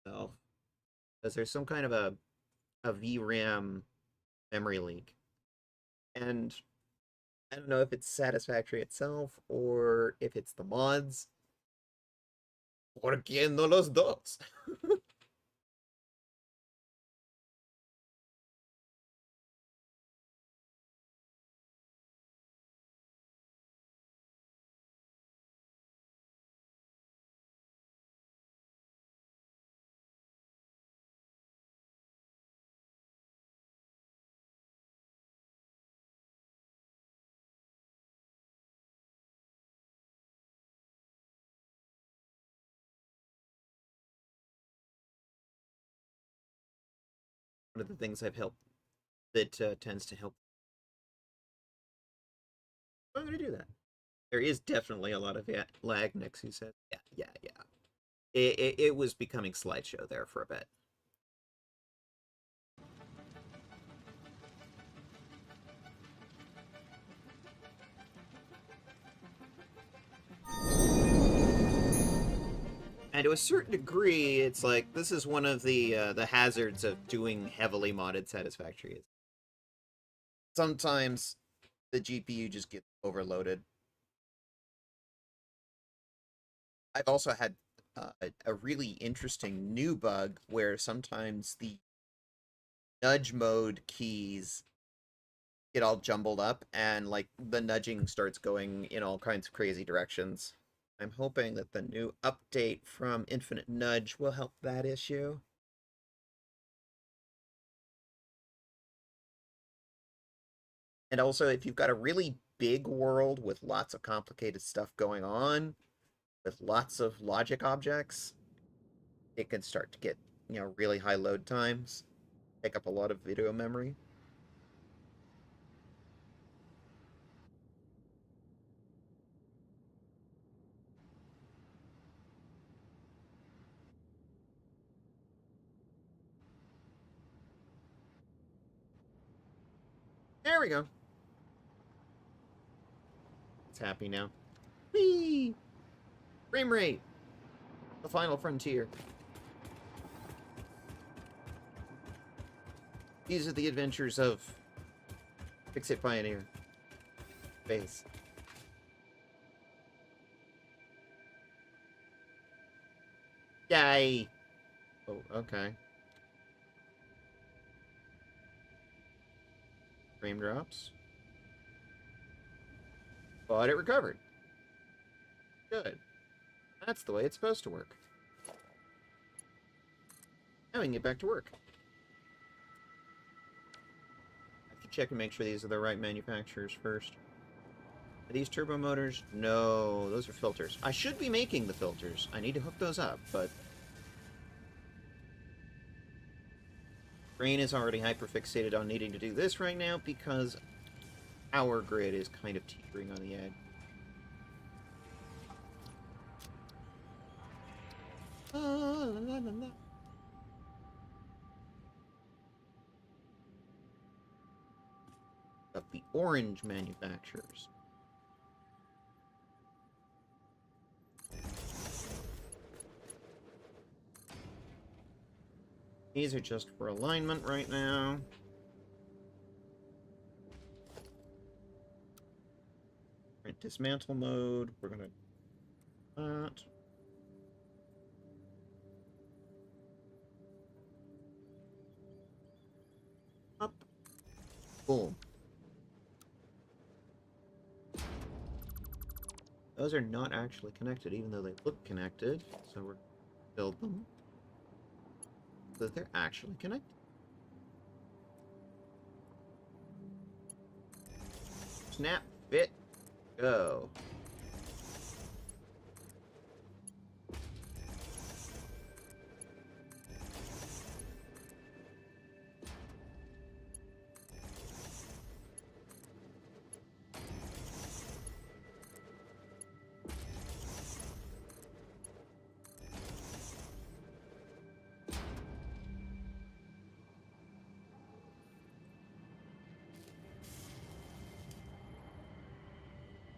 Self. Because there's some kind of a VRAM memory leak. And I don't know if it's Satisfactory itself or if it's the mods. ¿Por qué no los dos? One of the things I've helped that tends to help I'm going to do that. There is definitely a lot of lag, Nixie said. Yeah. It was becoming slideshow there for a bit. And to a certain degree, it's like, this is one of the hazards of doing heavily modded Satisfactory. Sometimes the GPU just gets overloaded. I've also had a really interesting new bug where sometimes the nudge mode keys get all jumbled up and like the nudging starts going in all kinds of crazy directions. I'm hoping that the new update from Infinite Nudge will help that issue. And also, if you've got a really big world with lots of complicated stuff going on, with lots of logic objects, it can start to get, really high load times, take up a lot of video memory. There we go. It's happy now. Whee! Frame rate! The final frontier. These are the adventures of Fix-It Pioneer. Base. Yay! Oh, okay. Frame drops. But it recovered. Good. That's the way it's supposed to work. Now we can get back to work. I have to check and make sure these are the right manufacturers first. Are these turbo motors? No, those are filters. I should be making the filters. I need to hook those up, but... Brain is already hyperfixated on needing to do this right now because our grid is kind of teetering on the edge. Of the orange manufacturers. These are just for alignment right now. Right, dismantle mode. We're gonna that. Up. Boom. Those are not actually connected, even though they look connected. So we're build them so that they're actually connected. Snap, fit, go.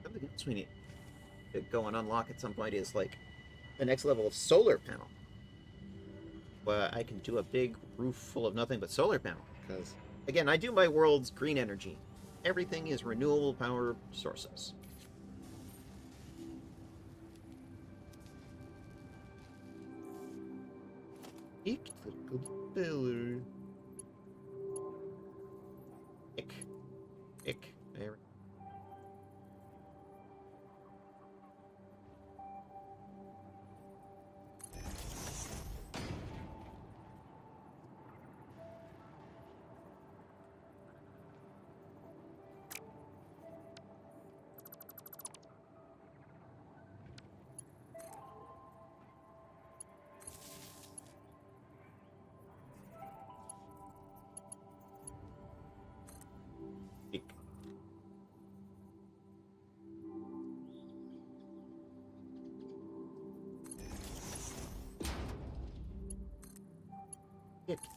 Something else we need to go and unlock at some point is like the next level of solar panel. Where I can do a big roof full of nothing but solar panel. Because, again, I do my world's green energy. Everything is renewable power sources. Ick. There.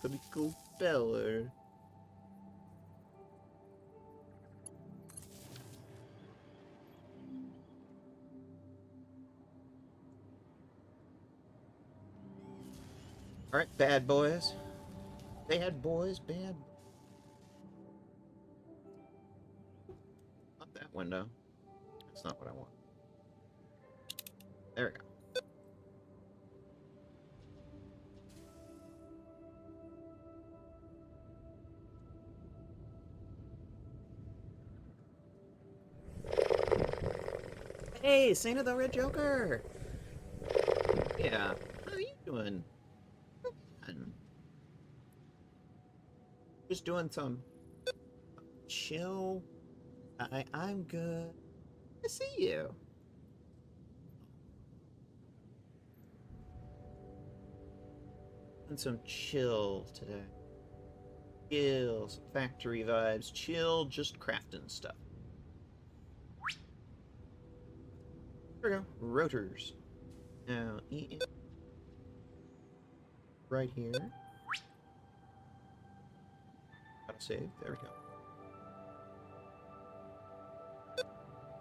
Electrical power. Alright, bad boys. Bad boys, bad. Not that window. That's not what I want. There we go. Hey, Saint of the Red Joker! Yeah, how are you doing? Just doing some chill. I'm good. I see you. Doing some chill today. Chill, some factory vibes. Chill, just crafting stuff. There we go. Rotors. Now, right here. Gotta save. There we go.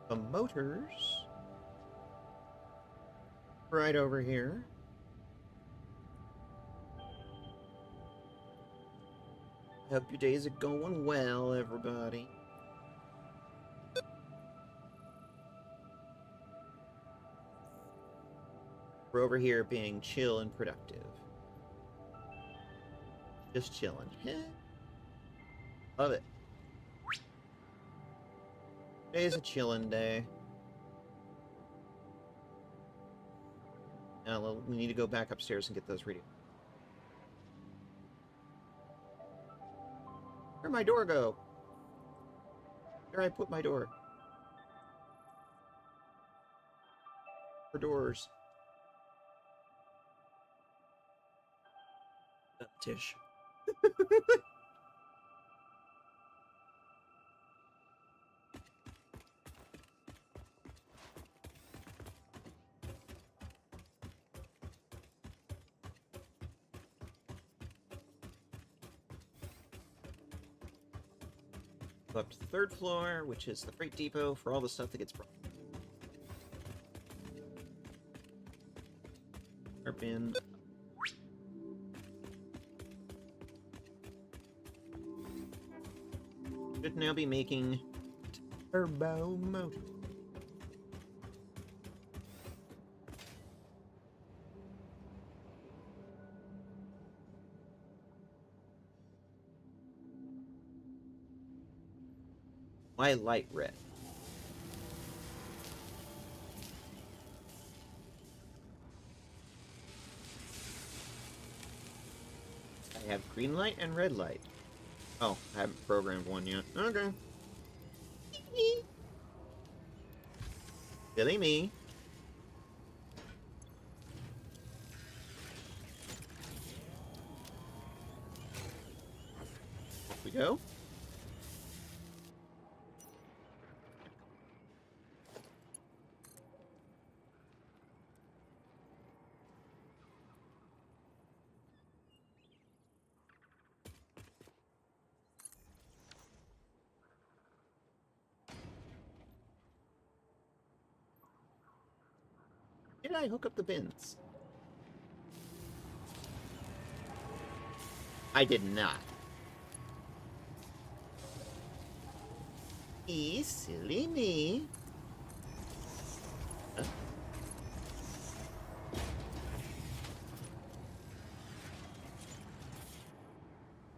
The motors. Right over here. Hope your days are going well, everybody. We're over here being chill and productive. Just chilling. Love it. Today's a chillin' day. Now we need to go back upstairs and get those readings. Where'd my door go? Where I put my door? For doors. Tish. Go up to the third floor, which is the freight depot for all the stuff that gets brought. Our bin. Should now be making turbo motor. Why light red? I have green light and red light. Oh, I haven't programmed one yet. Okay. Silly me. Off we go. Did I hook up the bins? I did not. Silly me. Huh?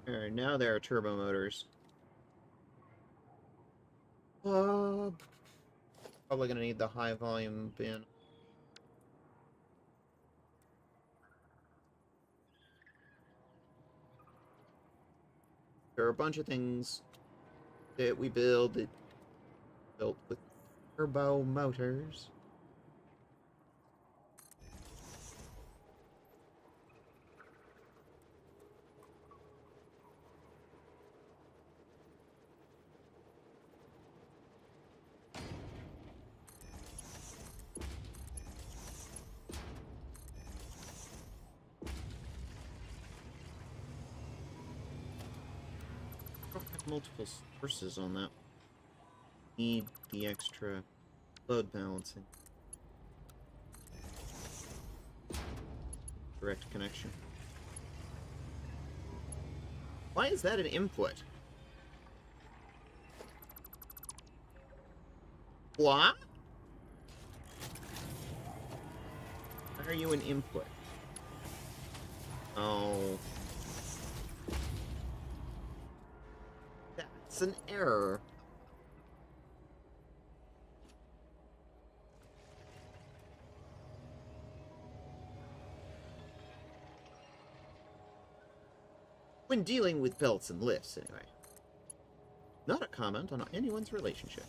Alright, now there are turbo motors. Probably gonna need the high volume bin. There are a bunch of things that we built with turbo motors. multiple sources on that. Need the extra load balancing. Direct connection. Why is that an input? What? Why are you an input? Oh. That's an error. When dealing with belts and lifts, anyway. Not a comment on anyone's relationship.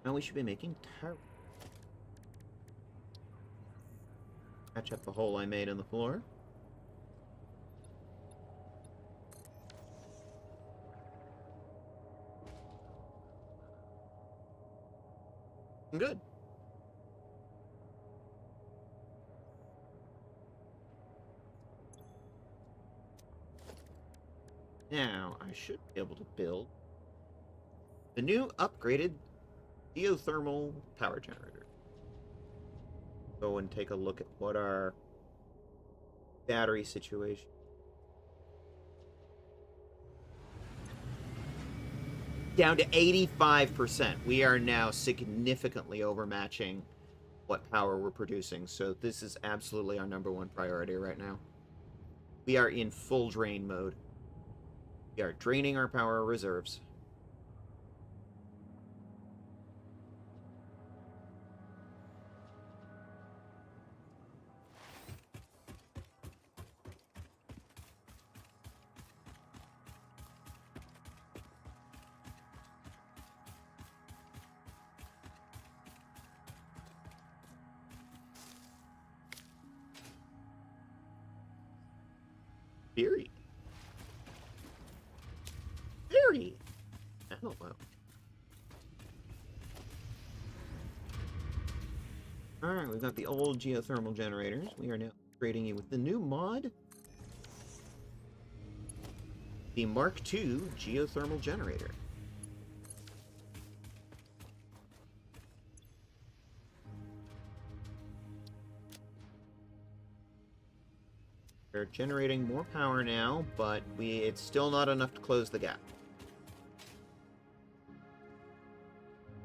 Now we should be making towers. Patch up the hole I made in the floor. Good. Now, I should be able to build the new upgraded geothermal power generator. Go and take a look at what our battery situation. Down to 85%. We are now significantly overmatching what power we're producing, so this is absolutely our #1 priority right now. We are in full drain mode. We are draining our power reserves. Very. Very. I don't know. Alright, we've got the old geothermal generators. We are now upgrading you with the new mod. The Mark II geothermal generator. We're generating more power now, but it's still not enough to close the gap.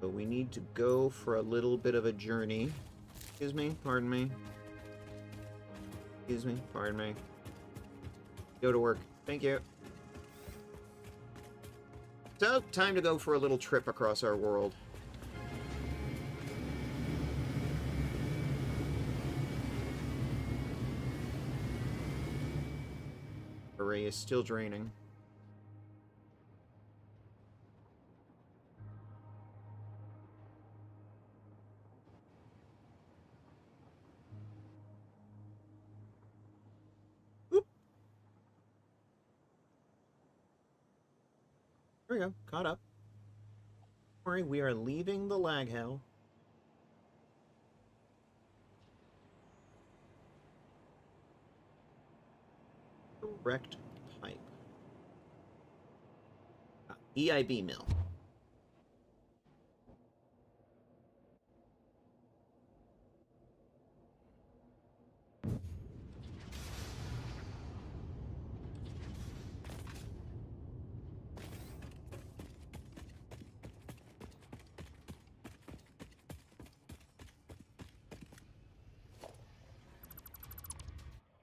So we need to go for a little bit of a journey. Excuse me, pardon me. Excuse me, pardon me. Go to work. Thank you. So, time to go for a little trip across our world. Array is still draining. Oop. There we go. Caught up. Don't worry, we are leaving the lag hell. Direct pipe. EIB mill.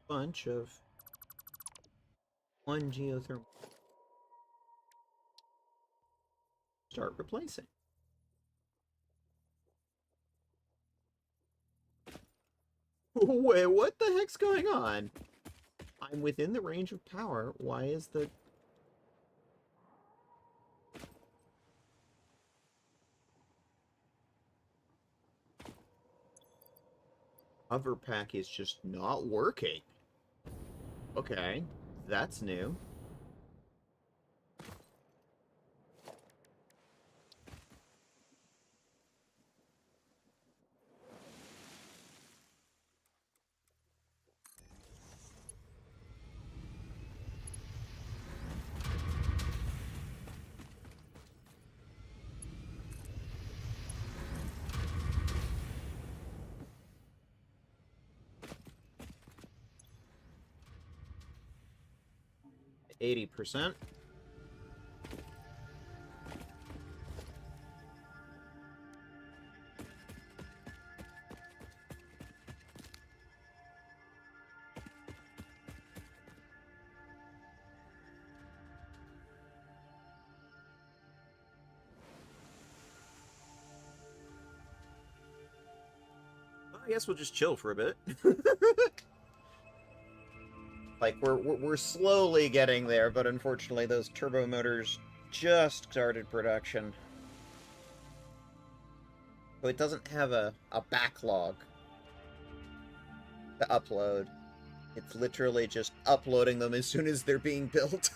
Bunch of one geothermal. Start replacing. Wait, what the heck's going on? I'm within the range of power. Why is the... hover pack is just not working. okay. That's new. %. I guess we'll just chill for a bit. Like, we're slowly getting there, but unfortunately those turbo motors just started production. So it doesn't have a backlog to upload. It's literally just uploading them as soon as they're being built.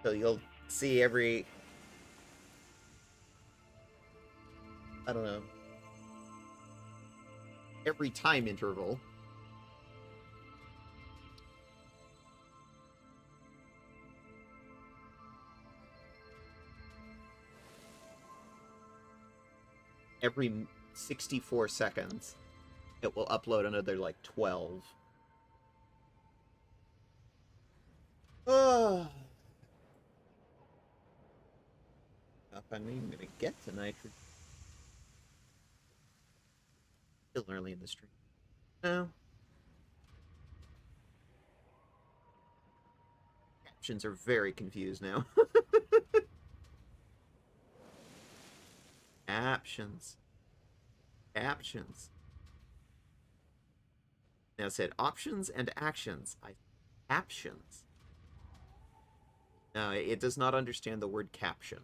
So you'll see every... I don't know. Every time interval. Every 64 seconds, it will upload another, like, 12. Oh. If I'm even gonna get to nitrogen. Still early in the stream. No. Captions are very confused now. Captions. Captions. Now it said options and actions. Captions. No, it does not understand the word caption.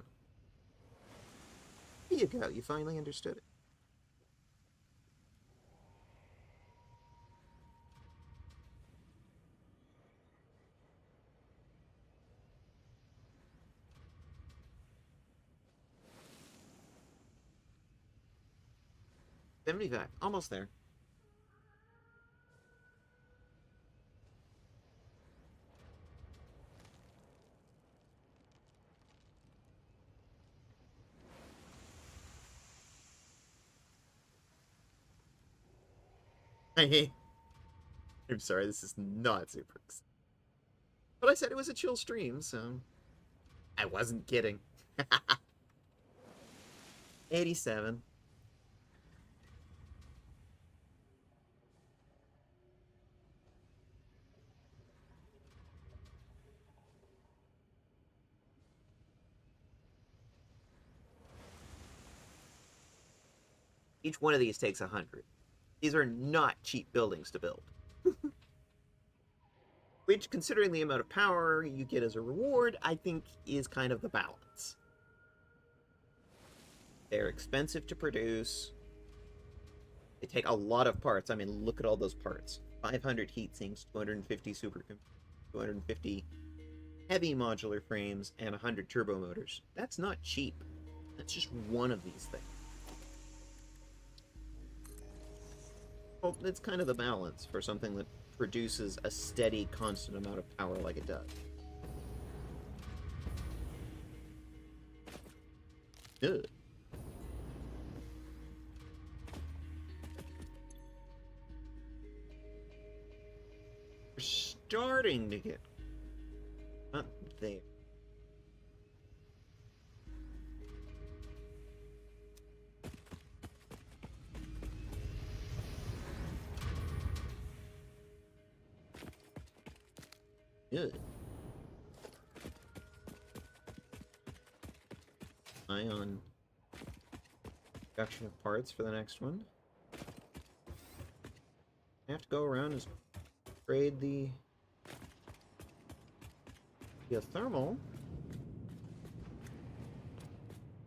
There you go. You finally understood it. $75. Almost there. I'm sorry, this is not super exciting. But I said it was a chill stream, so... I wasn't kidding. 87. Each one of these takes 100. These are not cheap buildings to build. Which, considering the amount of power you get as a reward, I think is kind of the balance. They're expensive to produce. They take a lot of parts. I mean, look at all those parts. 500 heat sinks, 250 supercomputers, 250 heavy modular frames, and 100 turbo motors. That's not cheap. That's just one of these things. Well, it's kind of the balance for something that produces a steady, constant amount of power like it does. Good. We're starting to get up there. Good. Eye on production of parts for the next one. I have to go around and upgrade the geothermal.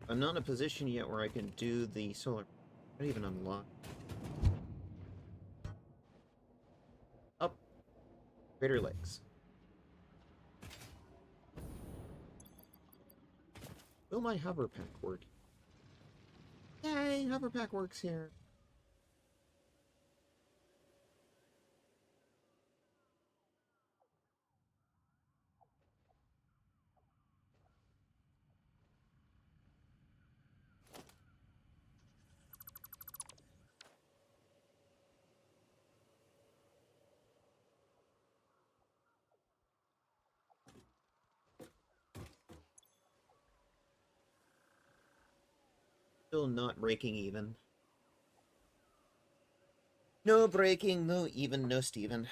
I'm not in a position yet where I can do the solar. Not even unlock. Up Crater Lakes. Will my hover pack work? Yay, hover pack works here. Still not breaking even. No breaking, no even, no Steven.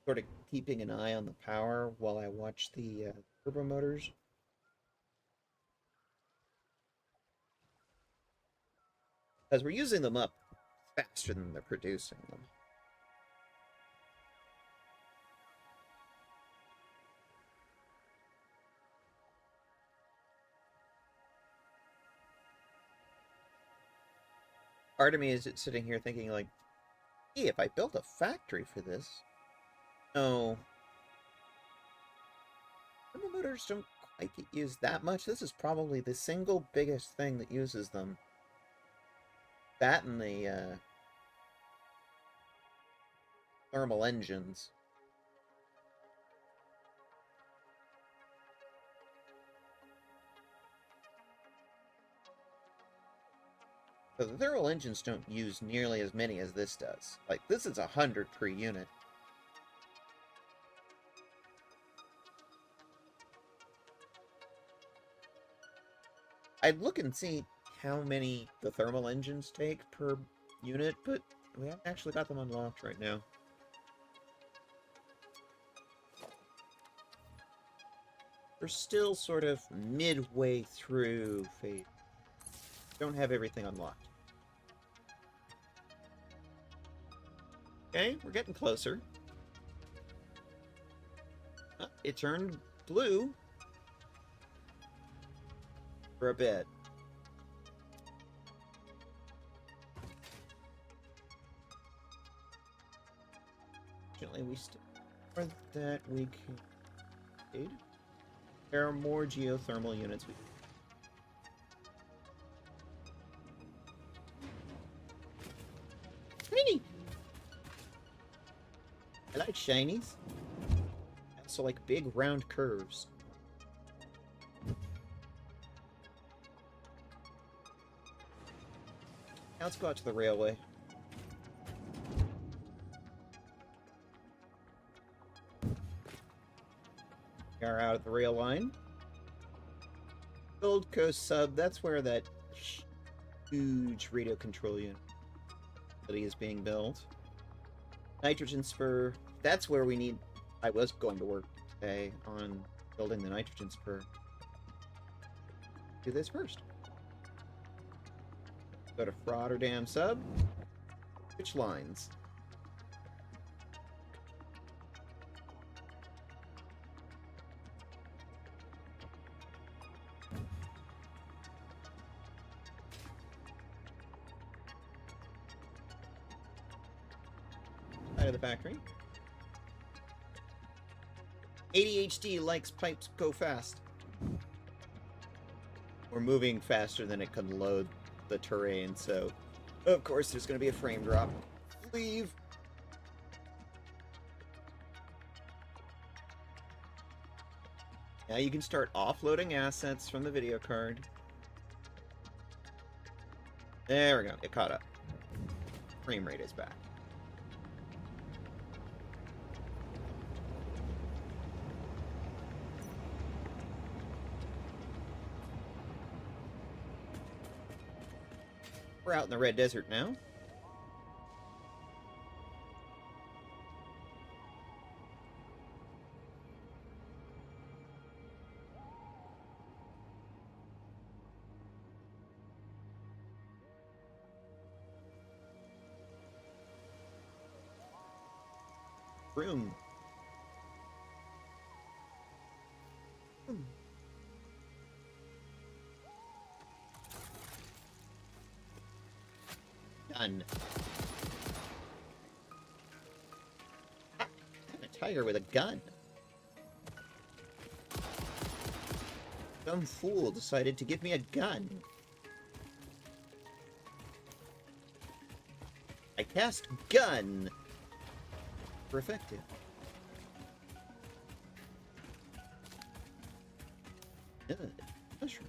Sort of keeping an eye on the power while I watch the turbo motors. Because we're using them up faster than they're producing them. Part of me is sitting here thinking like, hey, if I built a factory for this... No. Turbo motors don't quite get used that much. This is probably the single biggest thing that uses them. That and the thermal engines. So the thermal engines don't use nearly as many as this does. Like, this is 100 per unit. I'd look and see how many the thermal engines take per unit, but we haven't actually got them unlocked right now. We're still sort of midway through phase. Don't have everything unlocked. Okay, we're getting closer. It turned blue for a bit. Fortunately, we still for that we can. There are more geothermal units. Shiny! I like shinies. I also like big round curves. Now let's go out to the railway. We are out at the rail line. Gold Coast sub, that's where that huge radio control unit is being built. Nitrogen spur, that's where we need... I was going to work today on building the nitrogen spur. Do this first. Go to Rotterdam sub. Switch lines. Out of the factory. ADHD likes pipes go fast. We're moving faster than it can load the terrain, so of course there's going to be a frame drop. Leave. Now you can start offloading assets from the video card. There we go. It caught up. Frame rate is back. We're out in the red desert now. room. Done. Ah, I'm a tiger with a gun. Some fool decided to give me a gun. I cast gun. Perfected. Good. Mushroom.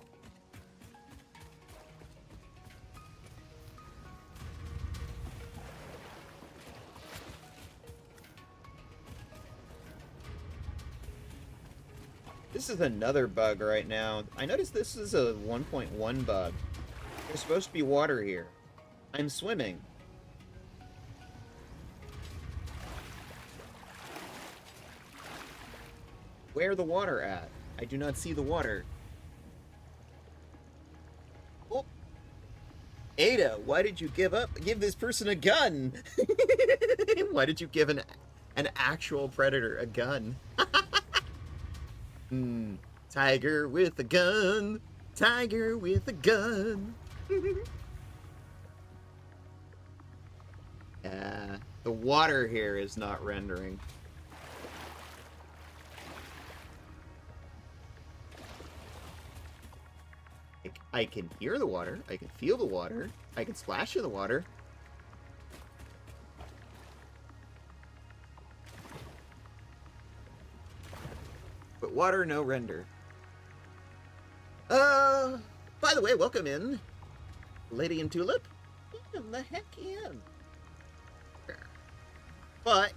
This is another bug right now. I noticed this is a 1.1 bug. There's supposed to be water here. I'm swimming. Where the water at? I do not see the water. Oh. Ada, why did you give this person a gun? Why did you give an actual predator a gun? Tiger with a gun. Tiger with a gun. Yeah, the water here is not rendering. I can hear the water. I can feel the water. I can splash in the water. But water, no render. By the way, welcome in, Lady and Tulip. Welcome the heck in. But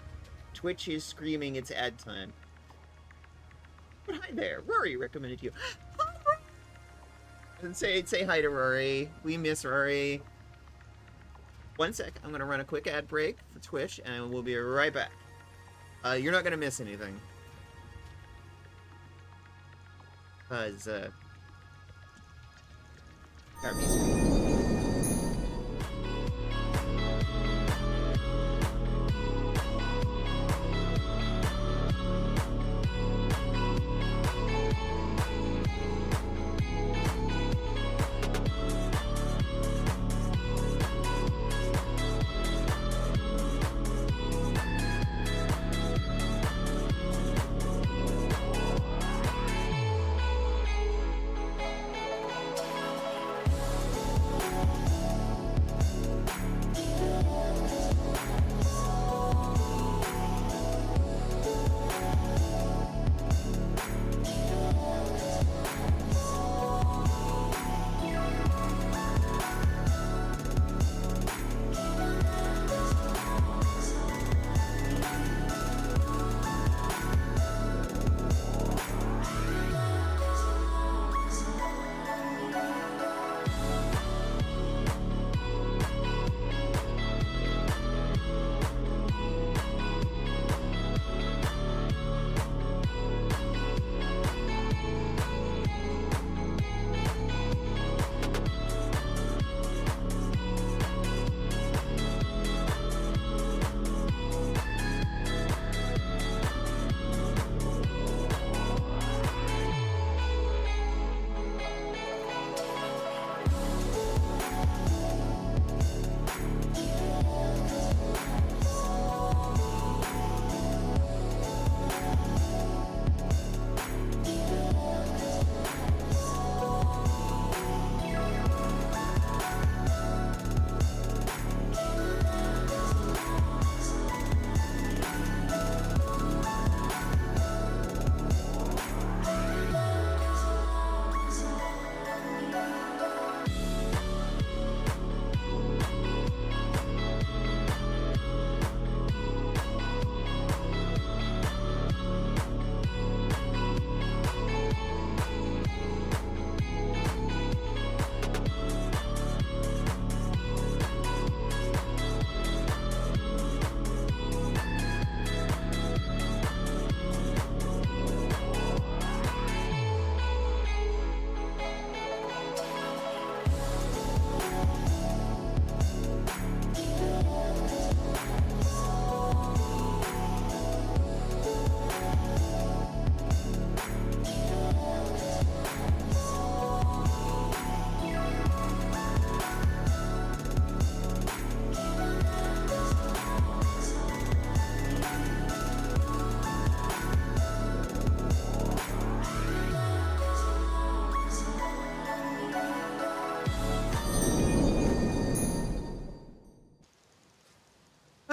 Twitch is screaming it's ad time. But hi there, Rory recommended you. And say hi to Rory. We miss Rory. One sec, I'm gonna run a quick ad break for Twitch, and we'll be right back. You're not gonna miss anything. Cause, our music.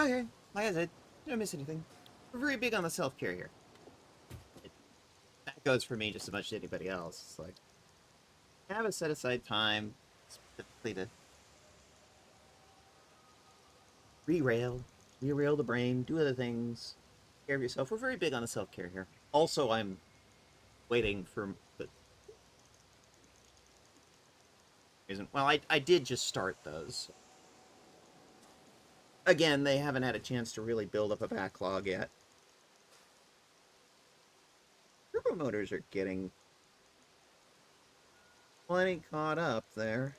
Okay, like I said, don't miss anything. We're very big on the self-care here. That goes for me just as much as anybody else. It's like, have a set-aside time specifically to re-rail the brain, do other things, take care of yourself. We're very big on the self-care here. Also, I'm waiting for the reason. Well, I did just start those. Again, they haven't had a chance to really build up a backlog yet. Turbo motors are getting plenty caught up there.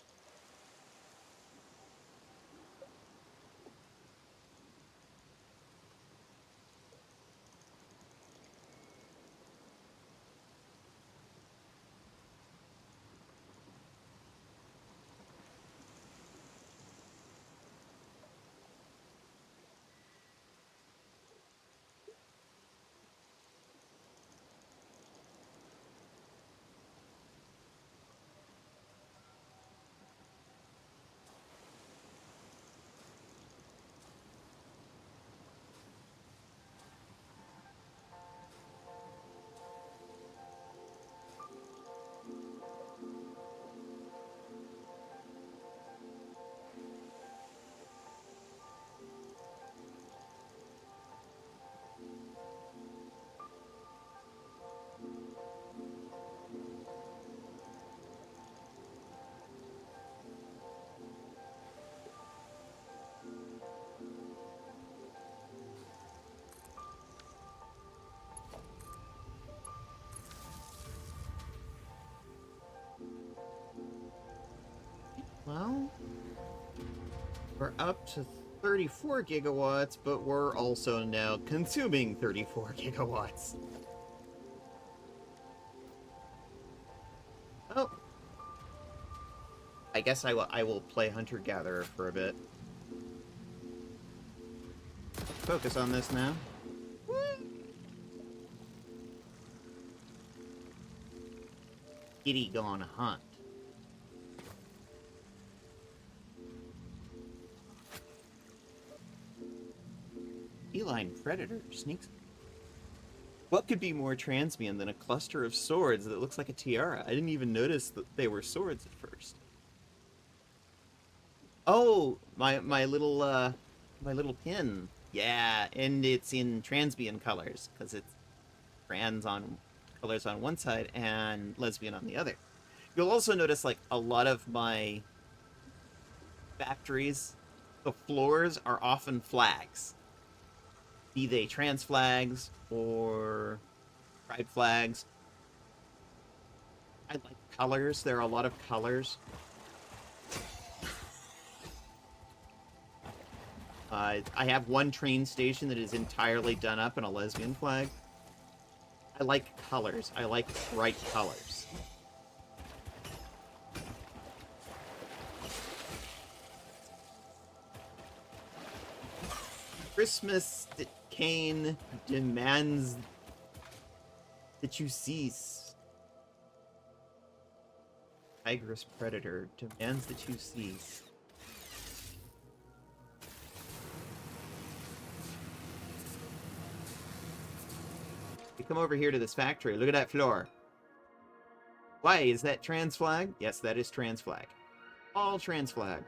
Well, we're up to 34 gigawatts, but we're also now consuming 34 gigawatts. Oh. I guess I will play Hunter-Gatherer for a bit. Focus on this now. Kitty gone hunt. Feline predator sneaks. What could be more transmian than a cluster of swords that looks like a tiara? I didn't even notice that they were swords at first. Oh, my little pin. Yeah, and it's in transbian colors because it's trans on colors on one side and lesbian on the other. You'll also notice like a lot of my factories, the floors are often flags. Be they trans flags or pride flags. I like colors. There are a lot of colors. I have one train station that is entirely done up in a lesbian flag. I like colors. I like bright colors. Christmas Kane demands that you cease. Tigress Predator demands that you cease. You come over here to this factory. Look at that floor. Why, is that trans flag? Yes, that is trans flag. All trans flag.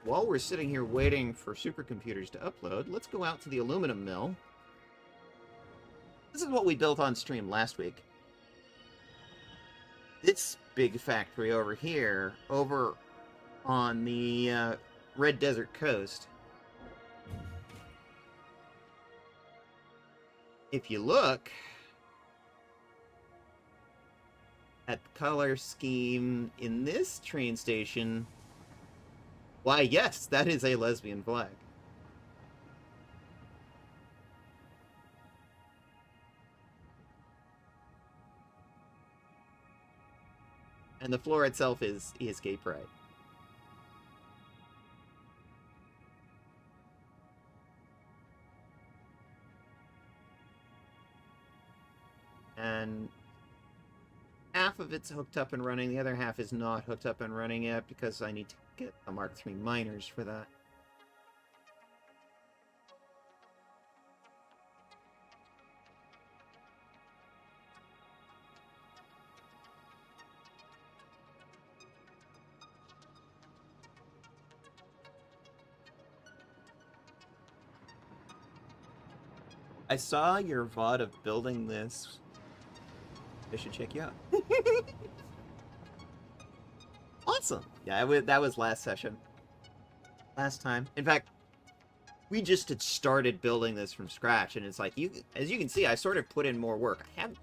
While we're sitting here waiting for supercomputers to upload, let's go out to the aluminum mill. This is what we built on stream last week. This big factory over here, over on the Red Desert Coast. If you look at the color scheme in this train station, why, yes, that is a lesbian flag. And the floor itself is gay pride. and half of it's hooked up and running. The other half is not hooked up and running yet because I need to get the Mark III miners for that. I saw your VOD of building this. I should check you out. Awesome. Yeah, that was last session. Last time. In fact, we just had started building this from scratch, and it's like, as you can see, I sort of put in more work. I haven't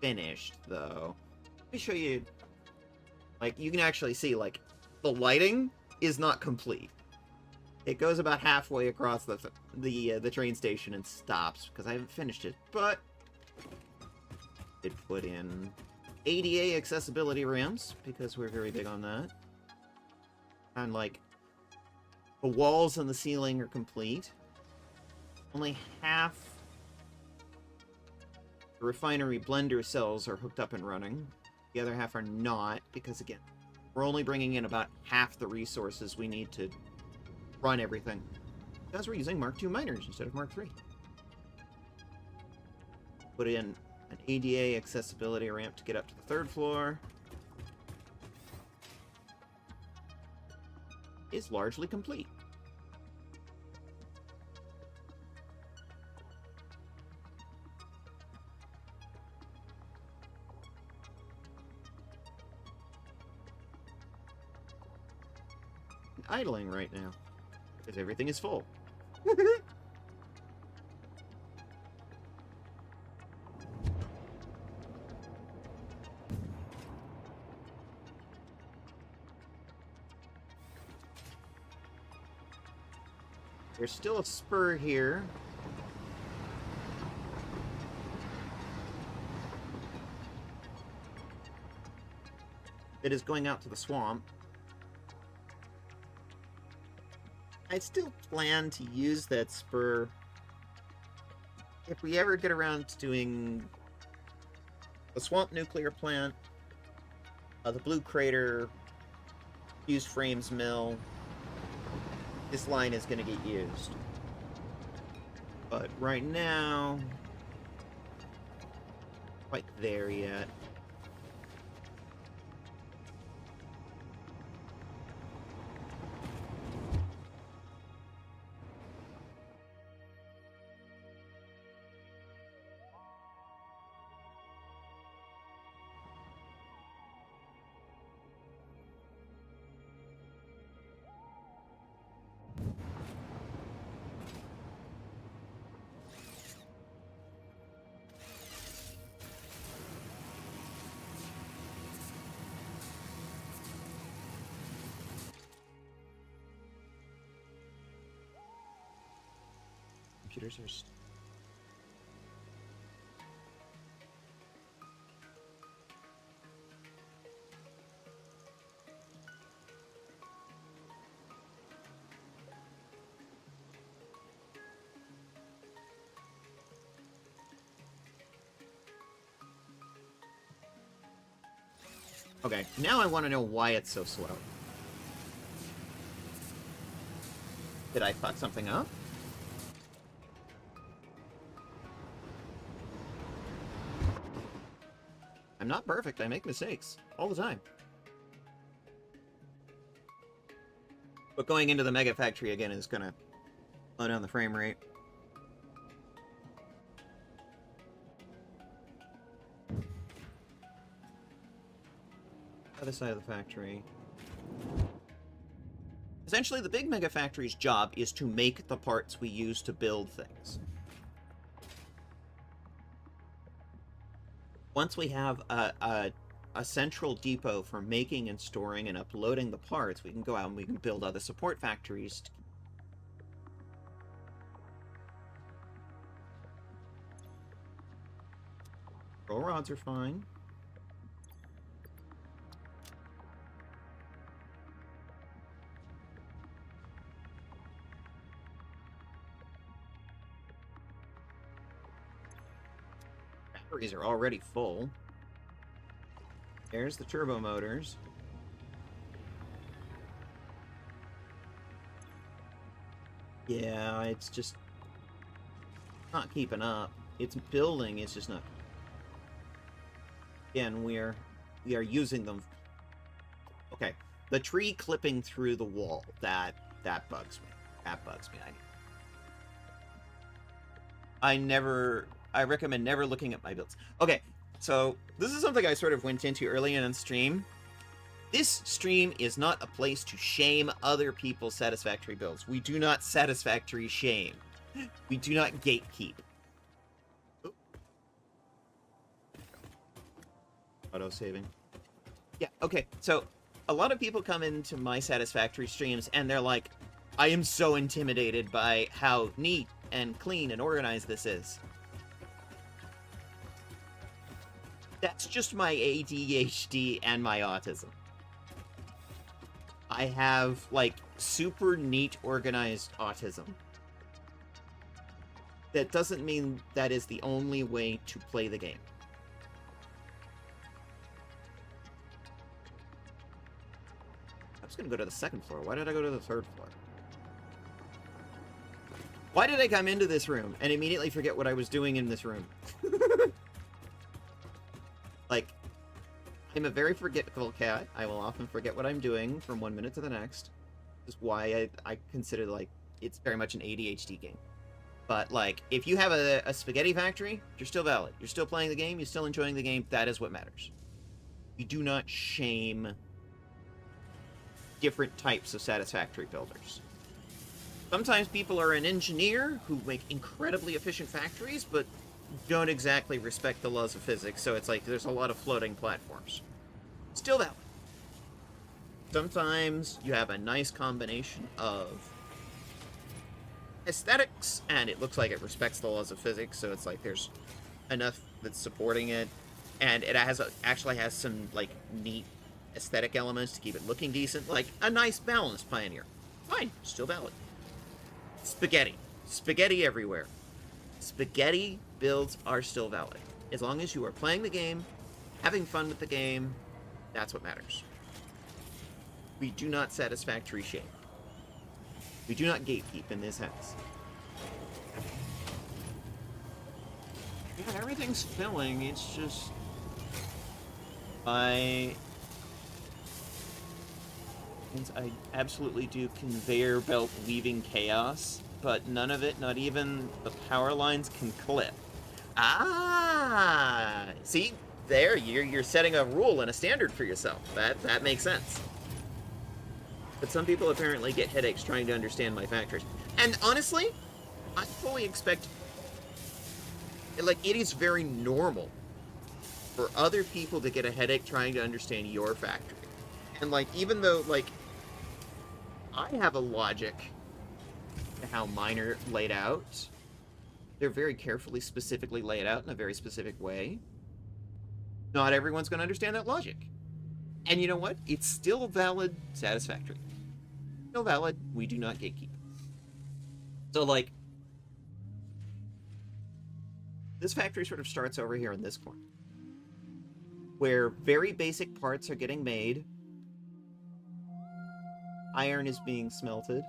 finished, though. Let me show you. Like, you can actually see, like, the lighting is not complete. It goes about halfway across the train station and stops because I haven't finished it. But it put in ADA accessibility ramps because we're very big on that. And like the walls and the ceiling are complete. Only half the refinery blender cells are hooked up and running. The other half are not because again, we're only bringing in about half the resources we need to run everything. Because we're using Mark II miners instead of Mark III. Put in an ADA accessibility ramp to get up to the 3rd floor. Is largely complete. Idling right now. Because everything is full. There's still a spur here. It is going out to the swamp. I still plan to use that spur if we ever get around to doing the swamp nuclear plant, the blue crater, fused frames mill. This line is going to get used. But right now, quite there yet. Computers are... Okay, now I want to know why it's so slow. Did I fuck something up? I'm not perfect, I make mistakes. All the time. But going into the Mega Factory again is gonna slow down the frame rate. Other side of the factory. Essentially, the big Mega Factory's job is to make the parts we use to build things. Once we have a central depot for making and storing and uploading the parts, we can go out and we can build other support factories. Roll rods are fine. batteries are already full. There's the turbo motors. Yeah, it's just not keeping up. It's building, it's just not. Again, we are using them. Okay, the tree clipping through the wall, that bugs me. That bugs me. I recommend never looking at my builds. Okay, so this is something I sort of went into early in the stream. This stream is not a place to shame other people's Satisfactory builds. We do not Satisfactory shame. We do not gatekeep. Auto-saving. Yeah, okay, so a lot of people come into my Satisfactory streams and they're like, I am so intimidated by how neat and clean and organized this is. That's just my ADHD and my autism. I have, like, super neat organized autism. That doesn't mean that is the only way to play the game. I was gonna go to the second floor. Why did I go to the third floor? Why did I come into this room and immediately forget what I was doing in this room? Like, I'm a very forgetful cat. I will often forget what I'm doing from 1 minute to the next. This is why I consider, like, it's very much an ADHD game. But, like, if you have a spaghetti factory, you're still valid. You're still playing the game. You're still enjoying the game. That is what matters. We do not shame different types of Satisfactory builders. Sometimes people are an engineer who make incredibly efficient factories, but don't exactly respect the laws of physics, so it's like there's a lot of floating platforms. Still valid. Sometimes you have a nice combination of aesthetics, and it looks like it respects the laws of physics, so it's like there's enough that's supporting it, and it actually has some, like, neat aesthetic elements to keep it looking decent, like a nice balanced Pioneer. Fine, still valid. Spaghetti. Spaghetti everywhere. Spaghetti builds are still valid. As long as you are playing the game, having fun with the game, that's what matters. We do not Satisfactory shame. We do not gatekeep in this house. Yeah, everything's filling, it's just... I absolutely do conveyor belt weaving chaos, but none of it, not even the power lines, can clip. Ah! See? There, you're setting a rule and a standard for yourself. That makes sense. But some people apparently get headaches trying to understand my factories. And honestly, I fully expect... Like, it is very normal for other people to get a headache trying to understand your factory. And, like, even though, like, I have a logic to how mine are laid out, they're very carefully, specifically laid out in a very specific way. Not everyone's going to understand that logic. And you know what? It's still valid, Satisfactory. Still valid, we do not gatekeep. So, like, this factory sort of starts over here in this corner, where very basic parts are getting made. Iron is being smelted,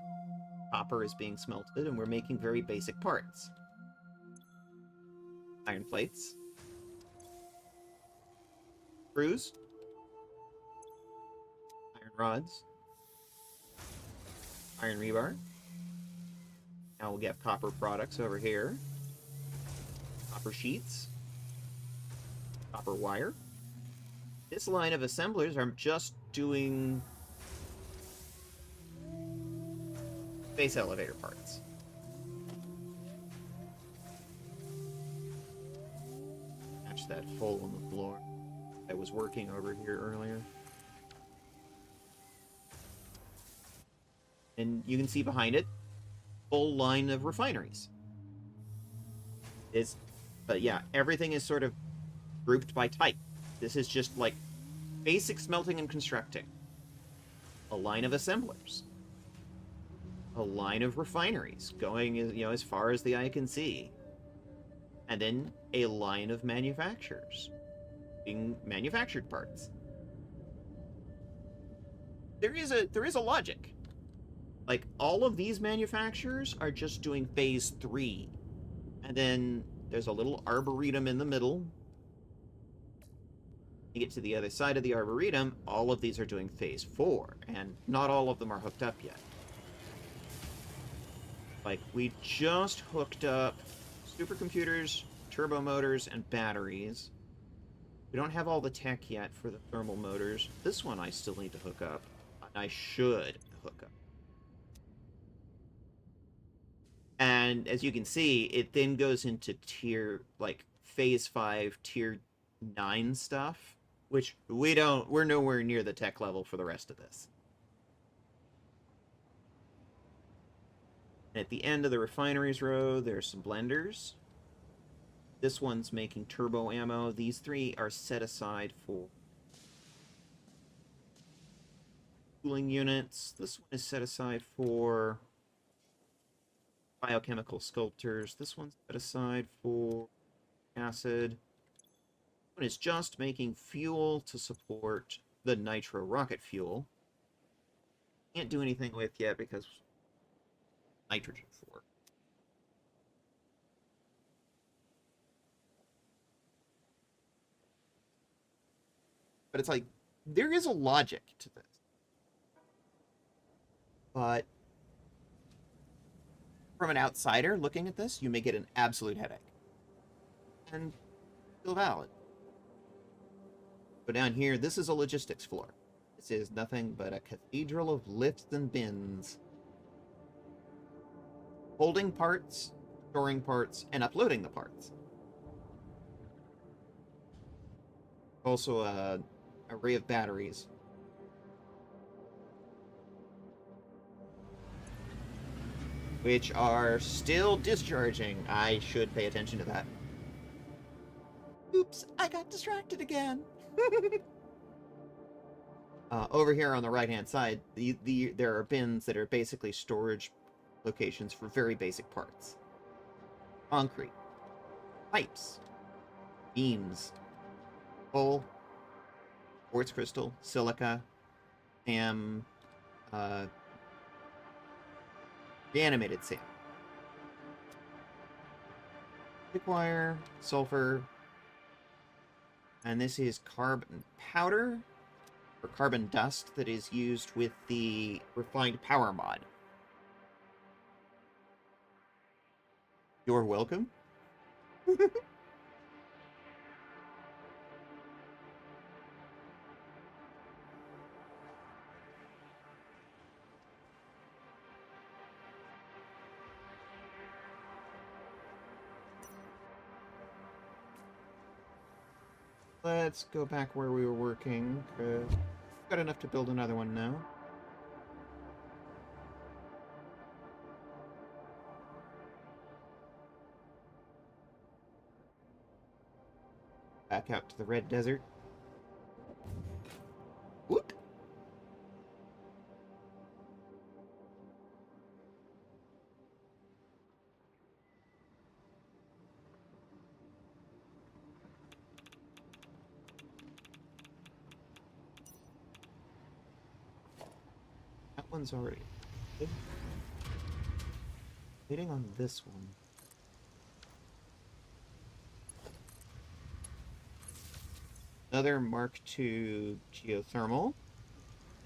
copper is being smelted, and we're making very basic parts. Iron plates. Screws. Iron rods. Iron rebar. Now we'll get copper products over here. Copper sheets. Copper wire. This line of assemblers are just doing space elevator parts. Match that hole on the floor that was working over here earlier. And you can see behind it, full line of refineries. But yeah, everything is sort of grouped by type. This is just like basic smelting and constructing. A line of assemblers. A line of refineries going, you know, as far as the eye can see. and then a line of manufacturers being manufactured parts. There is a logic. Like, all of these manufacturers are just doing phase 3. And then there's a little arboretum in the middle. You get to the other side of the arboretum, all of these are doing phase 4, and not all of them are hooked up yet. Like, we just hooked up supercomputers, turbo motors, and batteries. We don't have all the tech yet for the thermal motors. This one I still need to hook up. I should hook up. And as you can see, it then goes into tier, like, phase 5, tier 9 stuff, which we're nowhere near the tech level for the rest of this. At the end of the refineries row, there's some blenders. This one's making turbo ammo. These 3 are set aside for cooling units. This one is set aside for biochemical sculptors. This one's set aside for acid. This one is just making fuel to support the nitro rocket fuel. Can't do anything with yet because nitrogen for. But it's like, there is a logic to this. But from an outsider looking at this, you may get an absolute headache. And still valid. But down here, this is a logistics floor. This is nothing but a cathedral of lifts and bins. Holding parts, storing parts, and uploading the parts. Also, an array of batteries. Which are still discharging. I should pay attention to that. Oops, I got distracted again. Over here on the right-hand side, there are bins that are basically storage locations for very basic parts. Concrete, pipes, beams, coal, quartz crystal, silica, SAM, reanimated SAM, thick wire, sulfur, and this is carbon powder, or carbon dust, that is used with the refined power mod. You're welcome. Let's go back where we were working. Got enough to build another one now. Back out to the red desert. Whoop! That one's already waiting on this one. Another Mark II geothermal.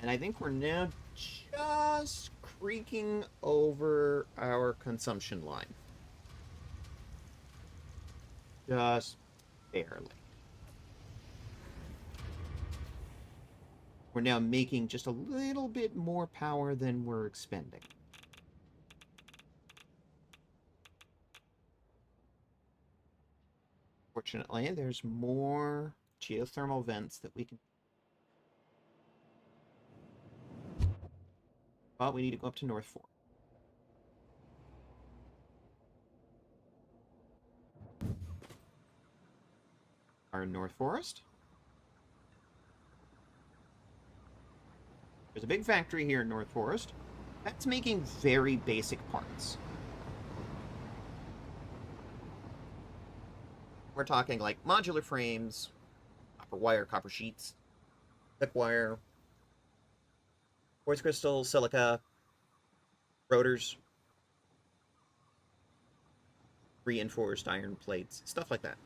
And I think we're now just creaking over our consumption line. Just barely. We're now making just a little bit more power than we're expending. Fortunately, there's more geothermal vents that we can... But we need to go up to North 4. Our North Forest. There's a big factory here in North Forest. That's making very basic parts. We're talking like modular frames, copper wire, copper sheets, thick wire, quartz crystal, silica, rotors, reinforced iron plates, stuff like that.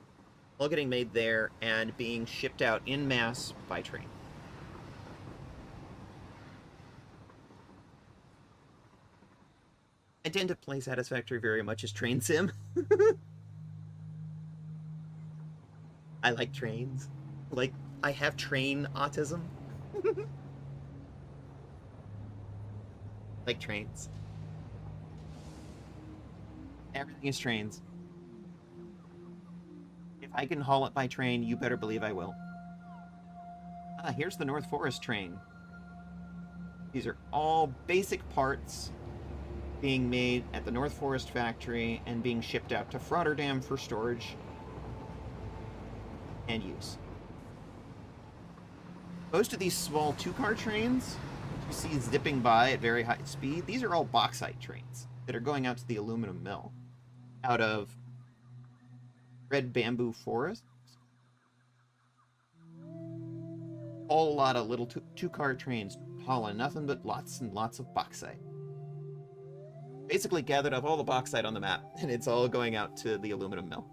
All getting made there and being shipped out in mass by train. I tend to play Satisfactory very much as train sim. I like trains. Like, I have train autism. Like trains. Everything is trains. If I can haul it by train, you better believe I will. Ah, here's the North Forest train. These are all basic parts being made at the North Forest factory and being shipped out to Rotterdam for storage and use. Most of these small two-car trains you see zipping by at very high speed, these are all bauxite trains that are going out to the aluminum mill out of red bamboo forests. Whole lot of little two-car trains hauling nothing but lots and lots of bauxite. Basically gathered up all the bauxite on the map, and it's all going out to the aluminum mill.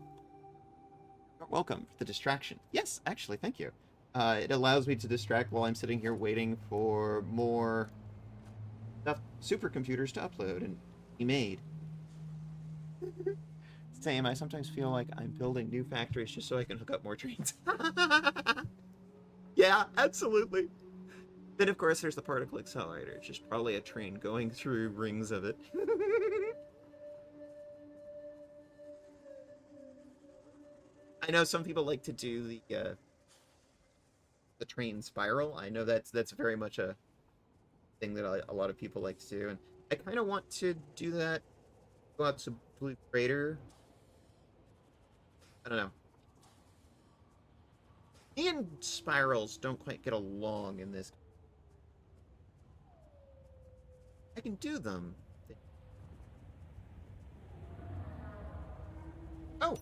You're welcome for the distraction. Yes, actually, thank you. It allows me to distract while I'm sitting here waiting for more stuff, supercomputers to upload and be made. Same, I sometimes feel like I'm building new factories just so I can hook up more trains. Yeah, absolutely. Then, of course, there's the particle accelerator. It's just probably a train going through rings of it. I know some people like to do the train spiral. I know that's very much a thing that a lot of people like to do, and I kind of want to do that. Go out to Blue Crater. I don't know. Me and spirals don't quite get along in this. I can do them. Oh!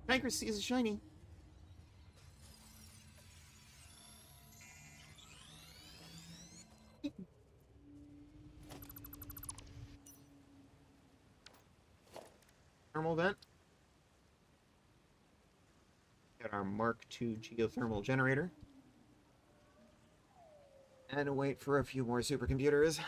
Tiger sees a shiny. Thermal vent. Got our Mark II geothermal generator. And wait for a few more supercomputers.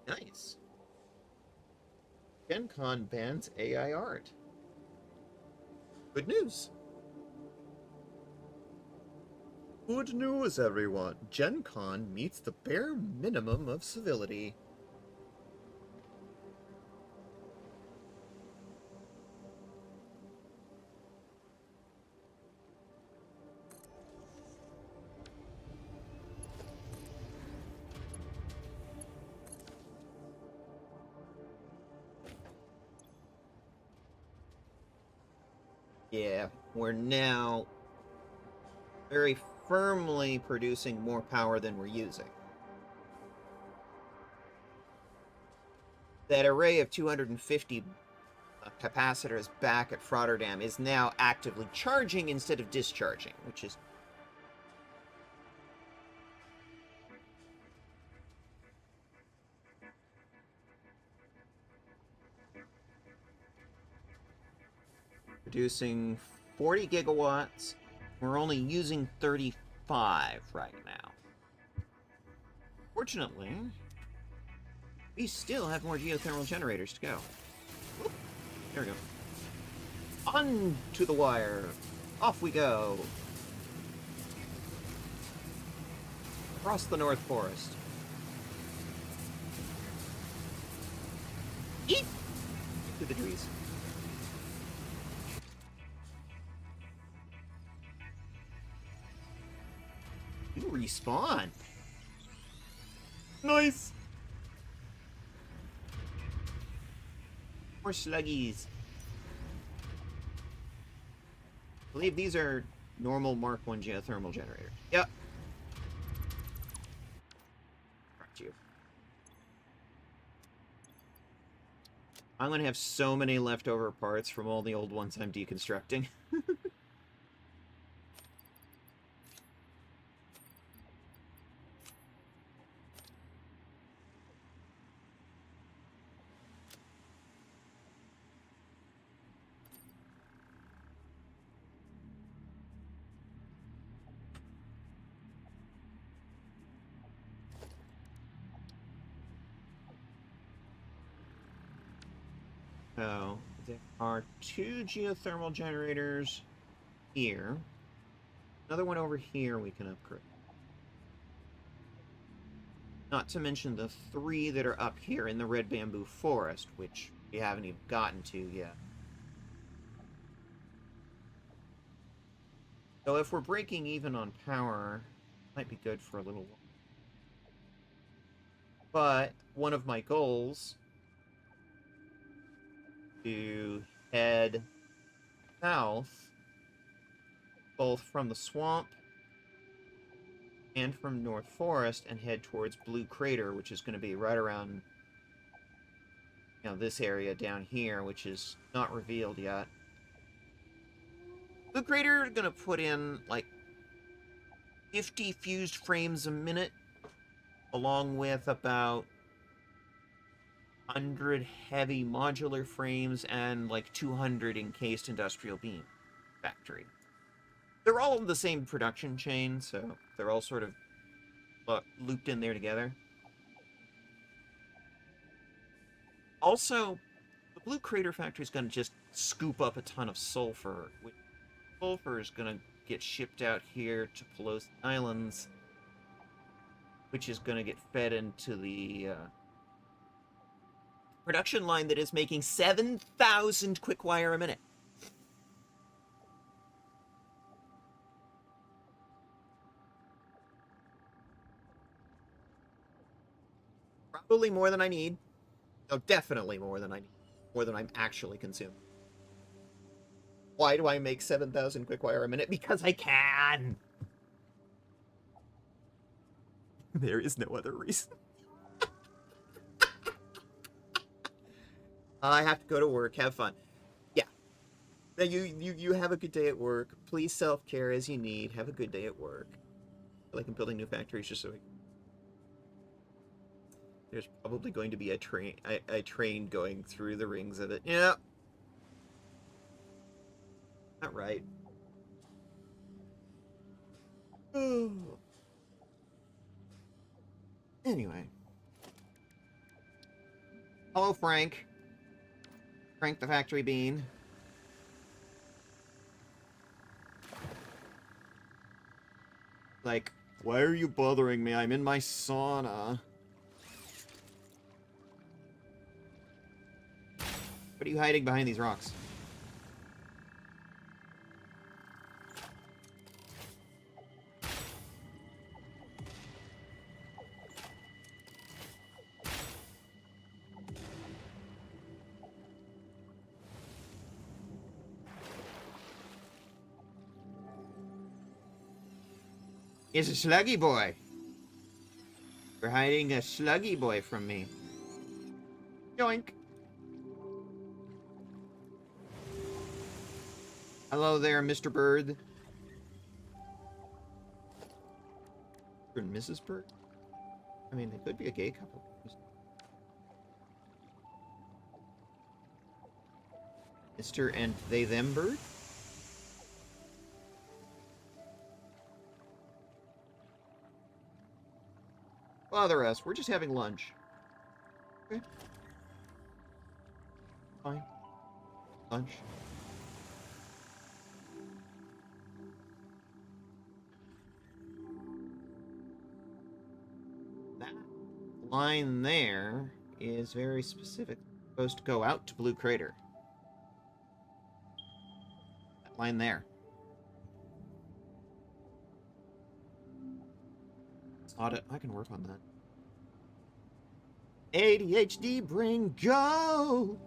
Nice. Gen Con bans AI art. Good news. Good news, everyone. Gen Con meets the bare minimum of civility. Yeah, we're now very firmly producing more power than we're using. That array of 250 capacitors back at Rotterdam is now actively charging instead of discharging, which is producing 40 gigawatts. We're only using 35 right now. Fortunately, we still have more geothermal generators to go. Oop. There we go. On to the wire. Off we go. Across the North Forest. Eat! To the trees. You respawn. Nice! More sluggies. I believe these are normal Mark 1 geothermal generators. Yep. Got you. I'm going to have so many leftover parts from all the old ones I'm deconstructing. So, there are 2 geothermal generators here. Another one over here we can upgrade. Not to mention the 3 that are up here in the red bamboo forest, which we haven't even gotten to yet. So if we're breaking even on power, might be good for a little while. But one of my goals to head south, both from the swamp and from North Forest, and head towards Blue Crater, which is going to be right around, you know, this area down here, which is not revealed yet. Blue Crater is going to put in like 50 fused frames a minute, along with about 100 heavy modular frames and like 200 encased industrial beam factory. They're all in the same production chain, so they're all sort of looped in there together. Also, the Blue Crater factory is going to just scoop up a ton of sulfur. Sulfur is going to get shipped out here to Pelosi Islands, which is going to get fed into the production line that is making 7,000 quick wire a minute. Probably more than I need. No, definitely more than I need. More than I'm actually consuming. Why do I make 7,000 quick wire a minute? Because I can! There is no other reason. I have to go to work. Have fun. Yeah. Now you have a good day at work. Please self-care as you need. Have a good day at work. I feel like I'm building new factories just so there's probably going to be a train going through the rings of it. Yeah. Not right. Anyway. Hello, Frank. Frank the Factory Bean. Like, why are you bothering me? I'm in my sauna. What are you hiding behind these rocks? It's a sluggy boy. You're hiding a sluggy boy from me. Yoink. Hello there, Mr. Bird. And Mrs. Bird? I mean, they could be a gay couple. Mr. and they them bird? Bother us. We're just having lunch. Okay. Fine. Punch. That line there is very specific. It's supposed to go out to Blue Crater. That line there. Audit. I can work on that. ADHD bring go!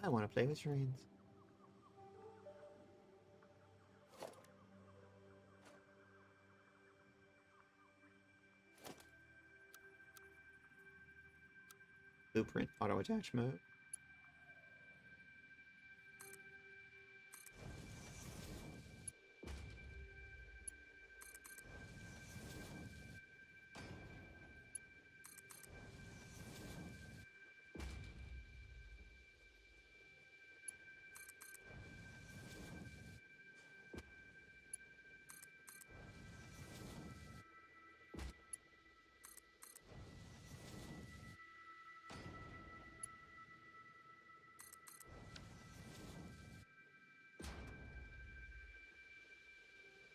I want to play with trains. Blueprint auto attach mode.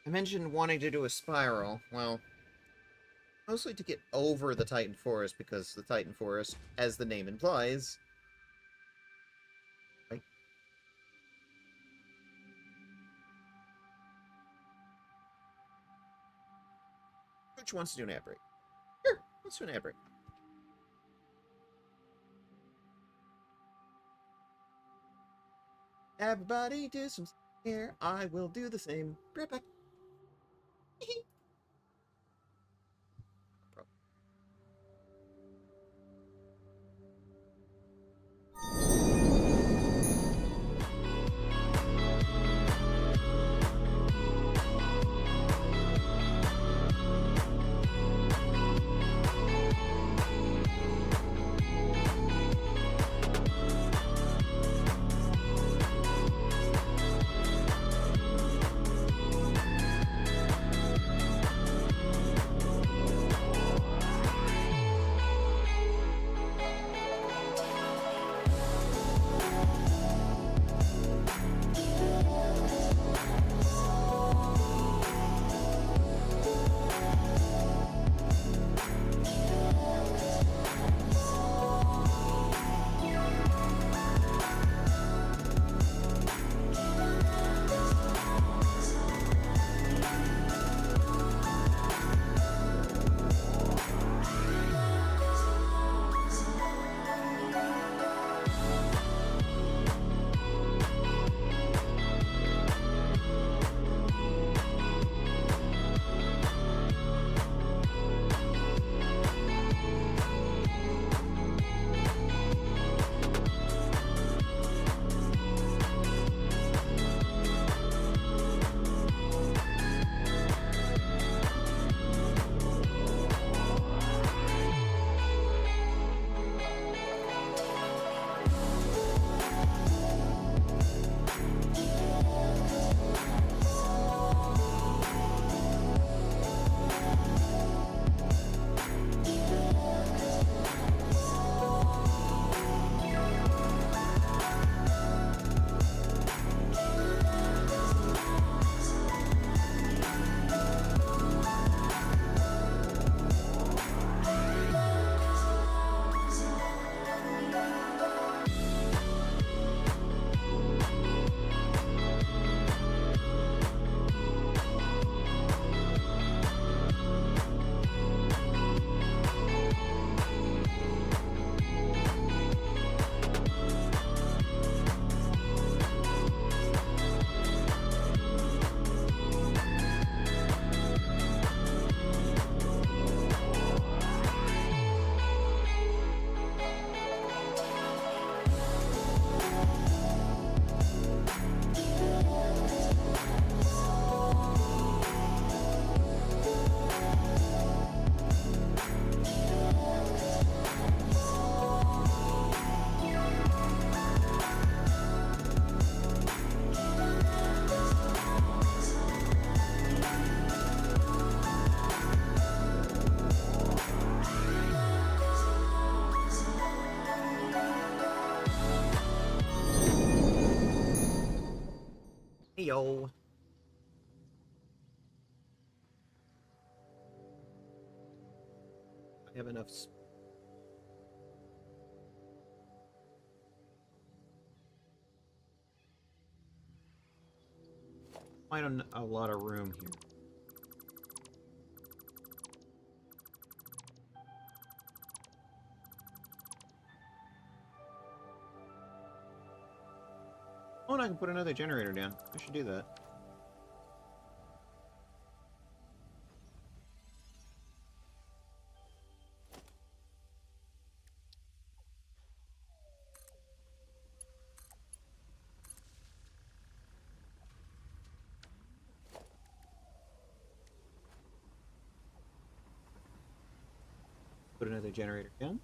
I mentioned wanting to do a spiral. Well, mostly to get over the Titan Forest, because the Titan Forest, as the name implies... Right? Which wants to do an ad break? Sure, let's do an ad break. Everybody do some here. I will do the same. Be right back. Yo. I have enough. Quite a lot of room here. Oh, and I can put another generator down. I should do that. Put another generator down.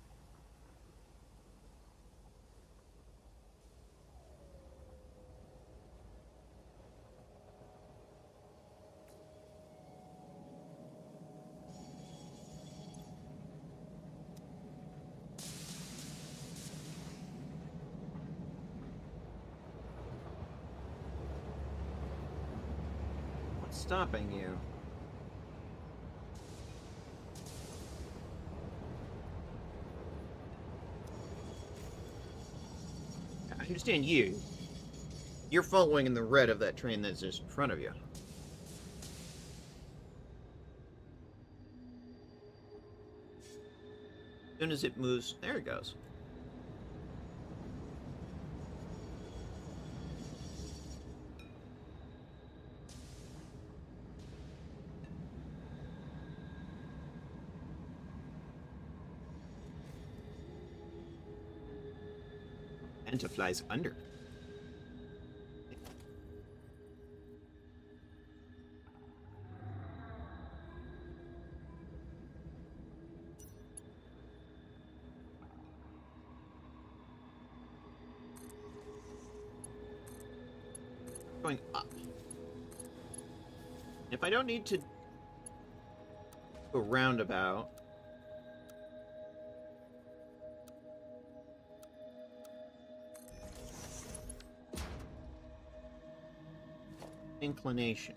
What's stopping you? I understand you. You're following in the red of that train that's just in front of you. As soon as it moves, there it goes. And it flies under. Going up. If I don't need to go roundabout, inclination.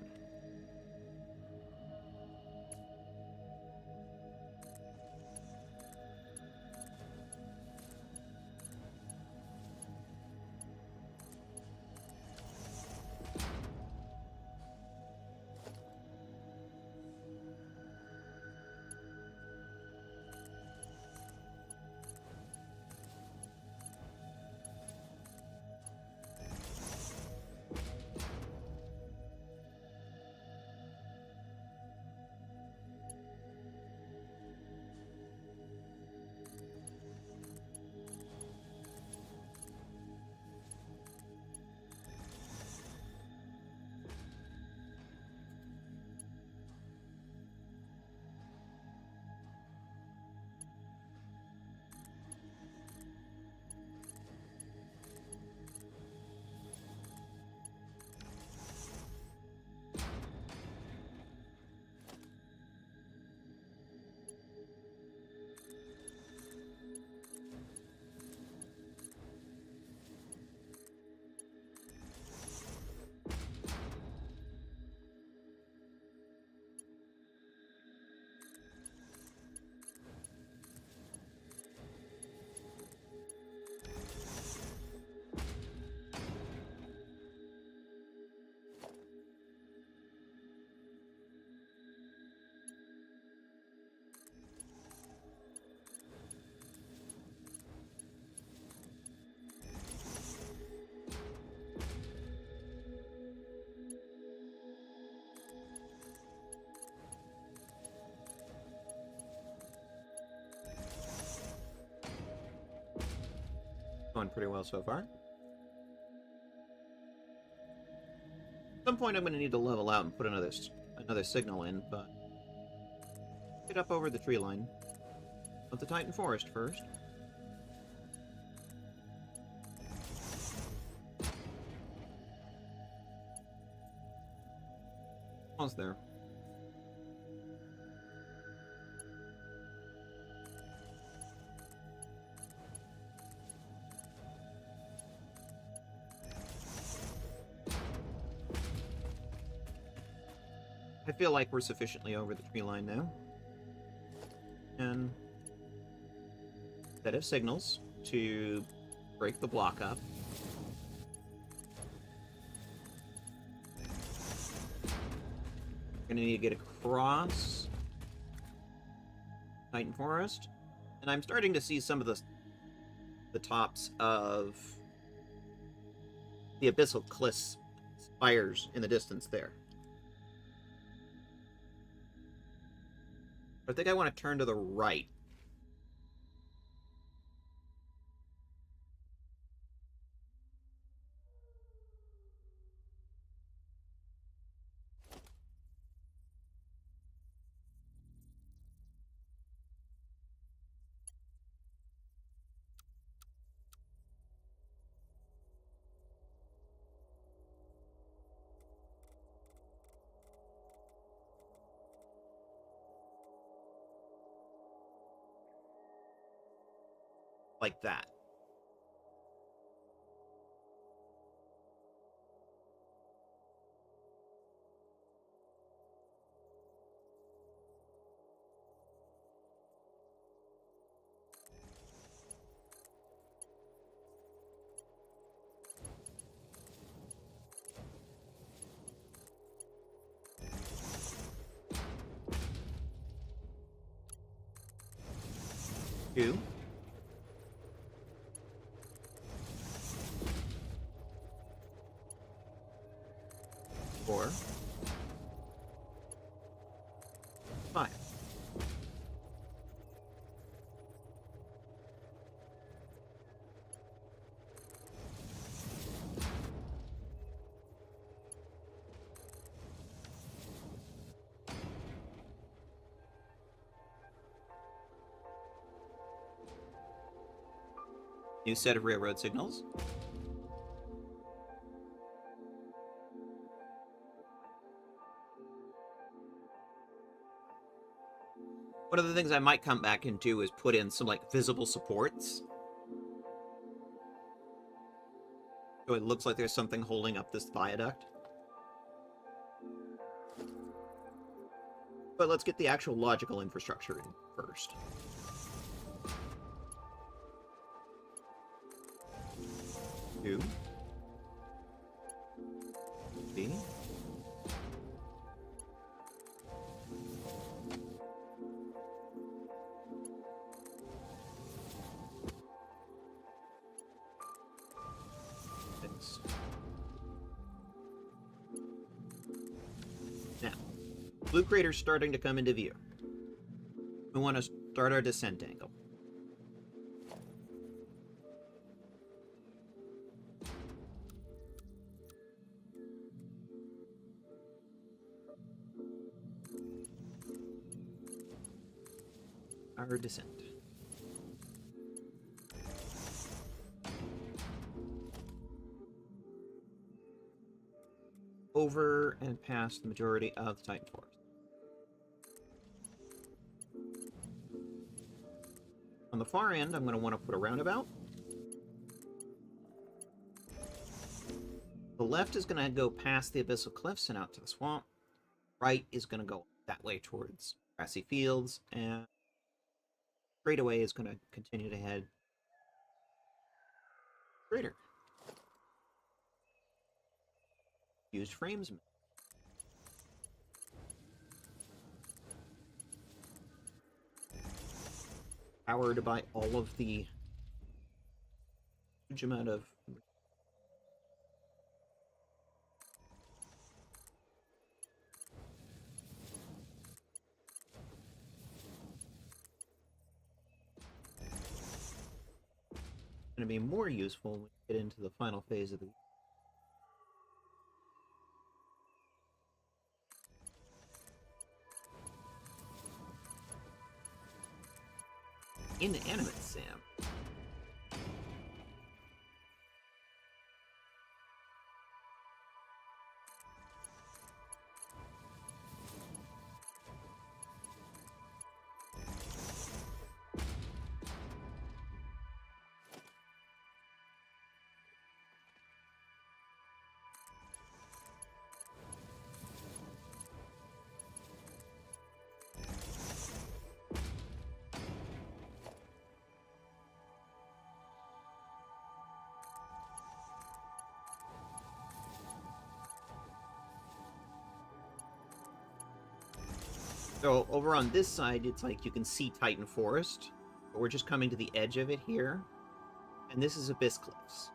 Going pretty well so far. At some point I'm going to need to level out and put another signal in, but get up over the tree line of the Titan Forest first. Almost there. feel like we're sufficiently over the tree line now. And set of signals to break the block up. We're gonna need to get across Titan Forest. And I'm starting to see some of the tops of the Abyssal Cliffs spires in the distance there. I think I want to turn to the right. Like that. Two. Four. Five. New set of railroad signals. One of the things I might come back and do is put in some, like, visible supports. So it looks like there's something holding up this viaduct. But let's get the actual logical infrastructure in first. Two. Three. Six. Now, blue crater's starting to come into view. We want to start our descent angle. Our descent. Over and past the majority of the Titan Forest. On the far end, I'm going to want to put a roundabout. The left is going to go past the Abyssal Cliffs and out to the swamp. Right is going to go that way towards grassy fields, and straight away is going to continue to head straighter. Use frames. Powered by all of the huge amount of going to be more useful when we get into the final phase of the inanimate Sam. So over on this side, it's like you can see Titan Forest, but we're just coming to the edge of it here. And this is Abyss Cliffs.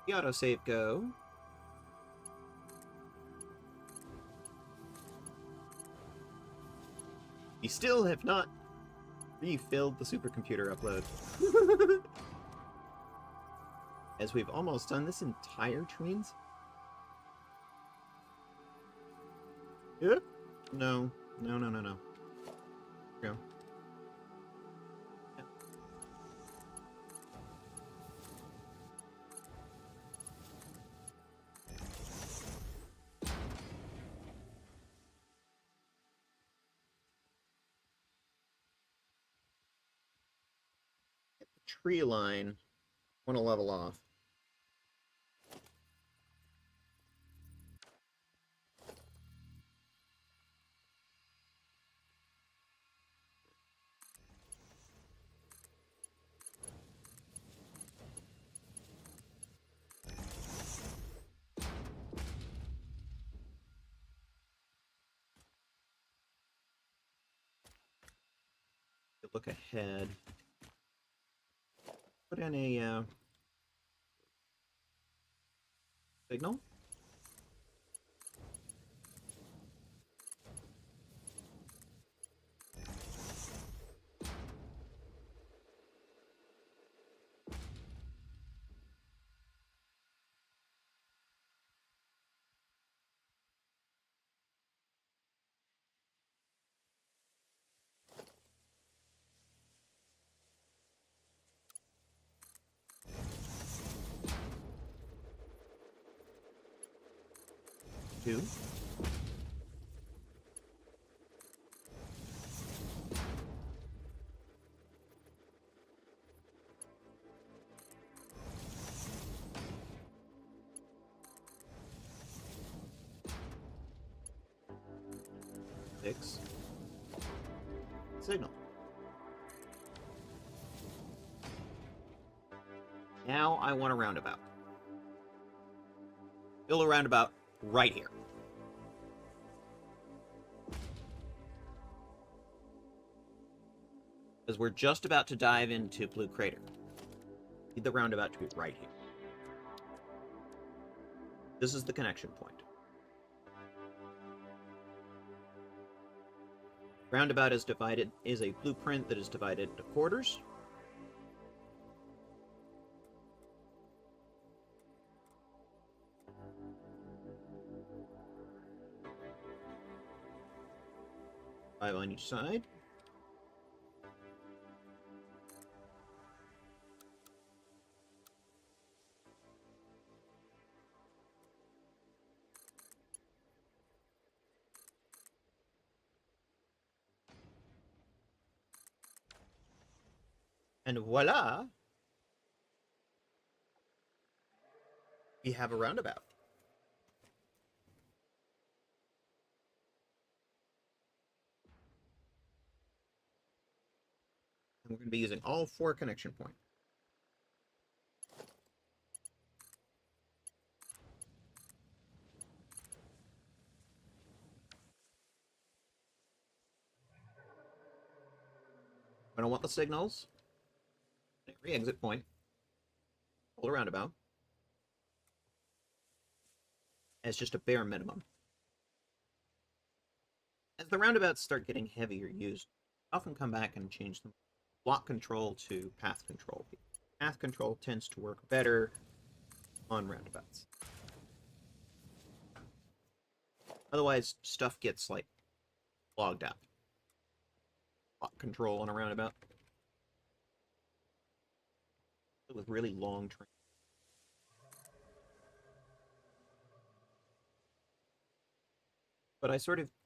The autosave go. We still have not refilled the supercomputer upload. As we've almost done this entire trains. Yep. No. No. Go. Tree line. Want to level off. Look ahead. Put in a signal. Two. Six. Signal. Now I want a roundabout. Build a roundabout right here. Because we're just about to dive into Blue Crater. Need the roundabout to be right here. This is the connection point. Roundabout is a blueprint that is divided into quarters. Five on each side. And voila! We have a roundabout. And we're going to be using all 4 connection points. I don't want the signals. Every exit point. Hold a roundabout. As just a bare minimum. As the roundabouts start getting heavier used, often come back and change them. Block control to path control. Path control tends to work better on roundabouts. Otherwise, stuff gets, like, clogged up. Block control on a roundabout. With really long trains. But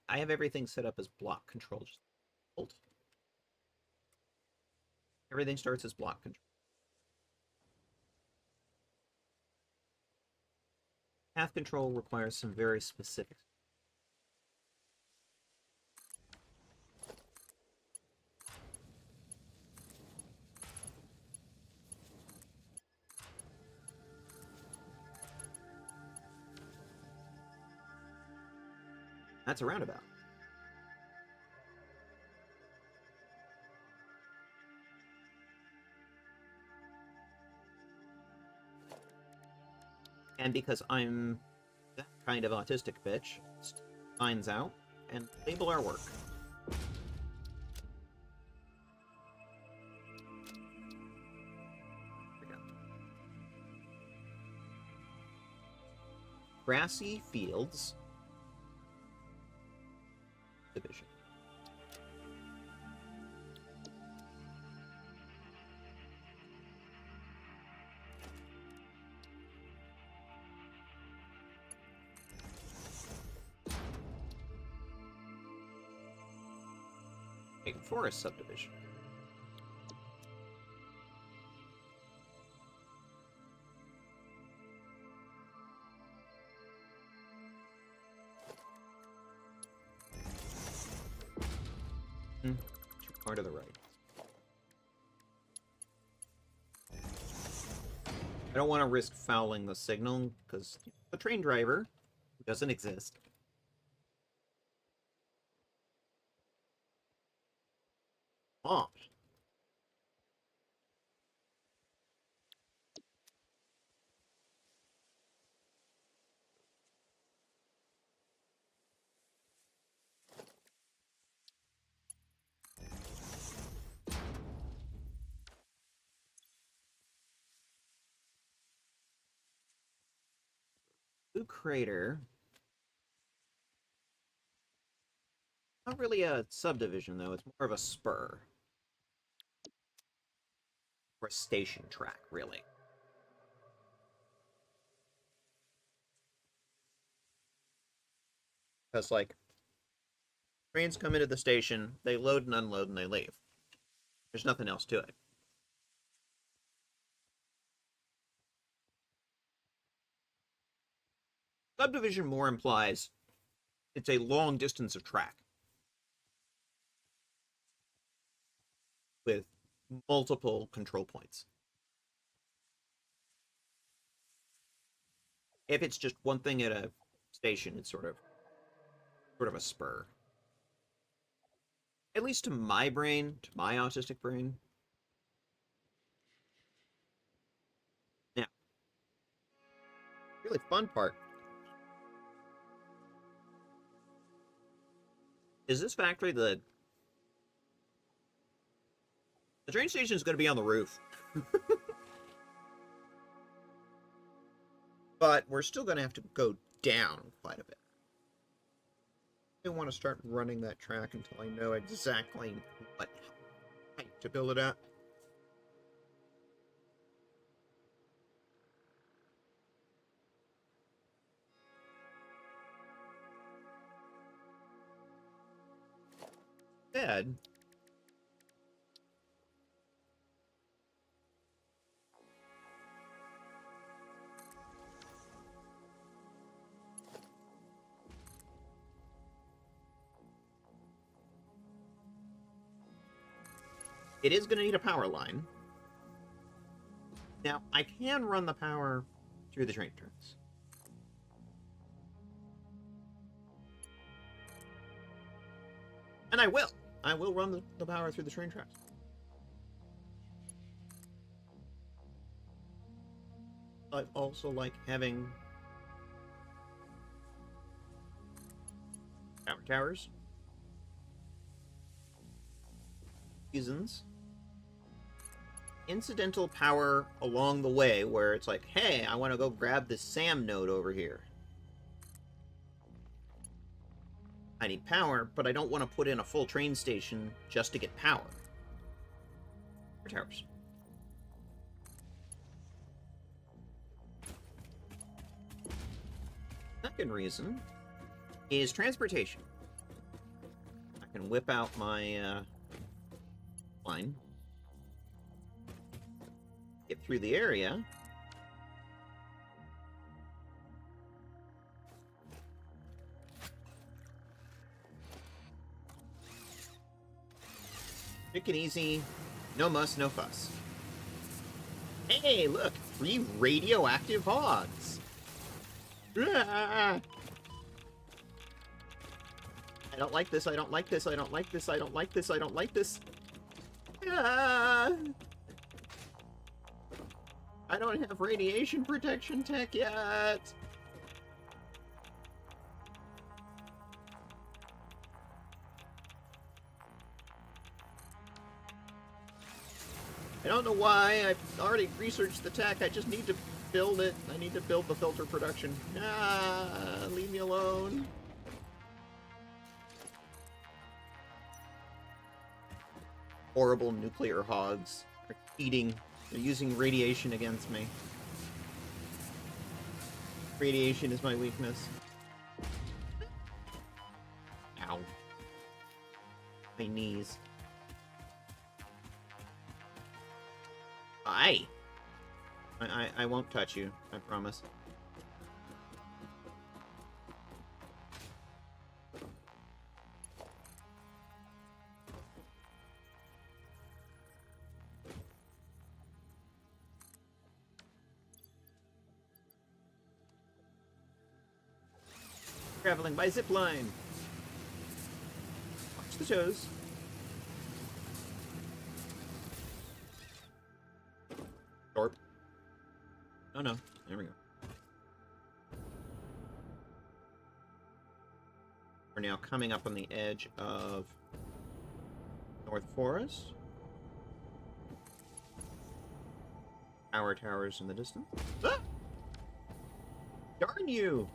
I have everything set up as block control. Just hold. Everything starts as block control. path control requires some very specific. That's a roundabout. And because I'm that kind of autistic bitch, finds out and label our work. There we go. Grassy fields. Division. Forest subdivision. Too far to the right. I don't want to risk fouling the signal because the train driver doesn't exist. Oh. Blue Crater. Not really a subdivision, though. It's more of a spur. Or a station track, really. Because, like, trains come into the station, they load and unload, and they leave. There's nothing else to it. Subdivision more implies it's a long distance of track. With multiple control points. If it's just one thing at a station, it's sort of a spur. At least to my brain, to my autistic brain. Now, really fun part is this factory the train station is going to be on the roof. But we're still going to have to go down quite a bit. I don't want to start running that track until I know exactly what height to build it at. Instead, it is going to need a power line. Now, I can run the power through the train tracks. And I will. I will run the power through the train tracks. I also like having power towers. Reasons. Incidental power along the way where it's like, hey, I want to go grab this SAM node over here. I need power, but I don't want to put in a full train station just to get power. Towers. Second reason is transportation. I can whip out my line, get through the area, Quick and easy. No muss, no fuss. Hey, look! 3 radioactive hogs! Ah! I don't like this, I don't like this, I don't like this, I don't like this, I don't like this. Ah! I don't have radiation protection tech yet! I don't know why. I've already researched the tech. I just need to build it. I need to build the filter production. Ah, leave me alone. Horrible nuclear hogs are eating. They're using radiation against me. Radiation is my weakness. Ow. My knees. I won't touch you, I promise. Traveling by zip line. Watch the toes. Torp. Oh no, there we go. We're now coming up on the edge of North Forest. Power towers in the distance. Ah! Darn you!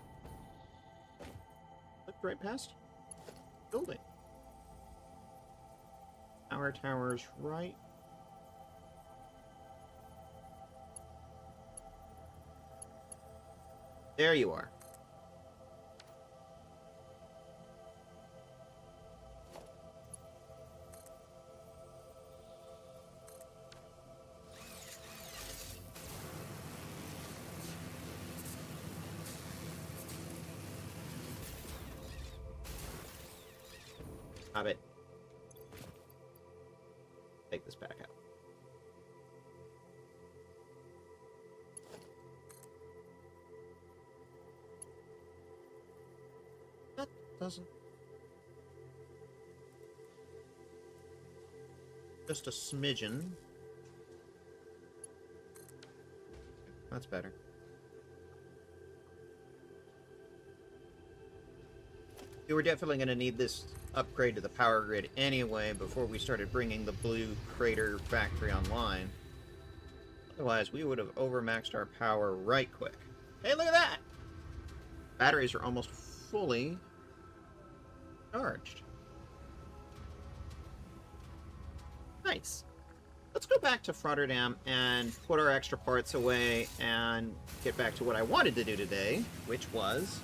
Looked right past building. Power towers right. There you are. Stop it. Take this back out. That doesn't. Just a smidgen. That's better. We were definitely going to need this upgrade to the power grid anyway before we started bringing the Blue Crater factory online. Otherwise, we would have overmaxed our power right quick. Hey, look at that! Batteries are almost fully charged. Nice. Let's go back to Rotterdam and put our extra parts away and get back to what I wanted to do today, which was...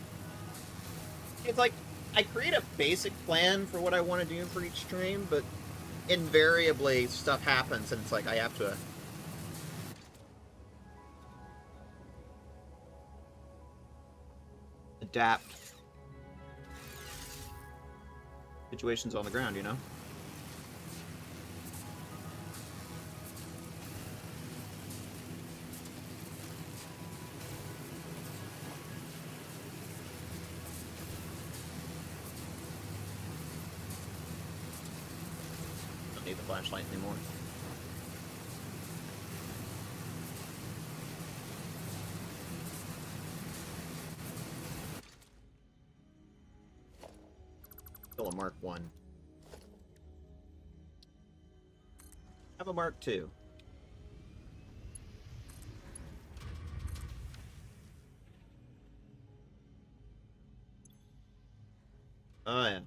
It's like, I create a basic plan for what I want to do for each stream, but invariably stuff happens and it's like I have to... adapt. Situations on the ground, you know? Don't need the flashlight anymore. Still a Mark 1. Have a Mark 2. Oh yeah.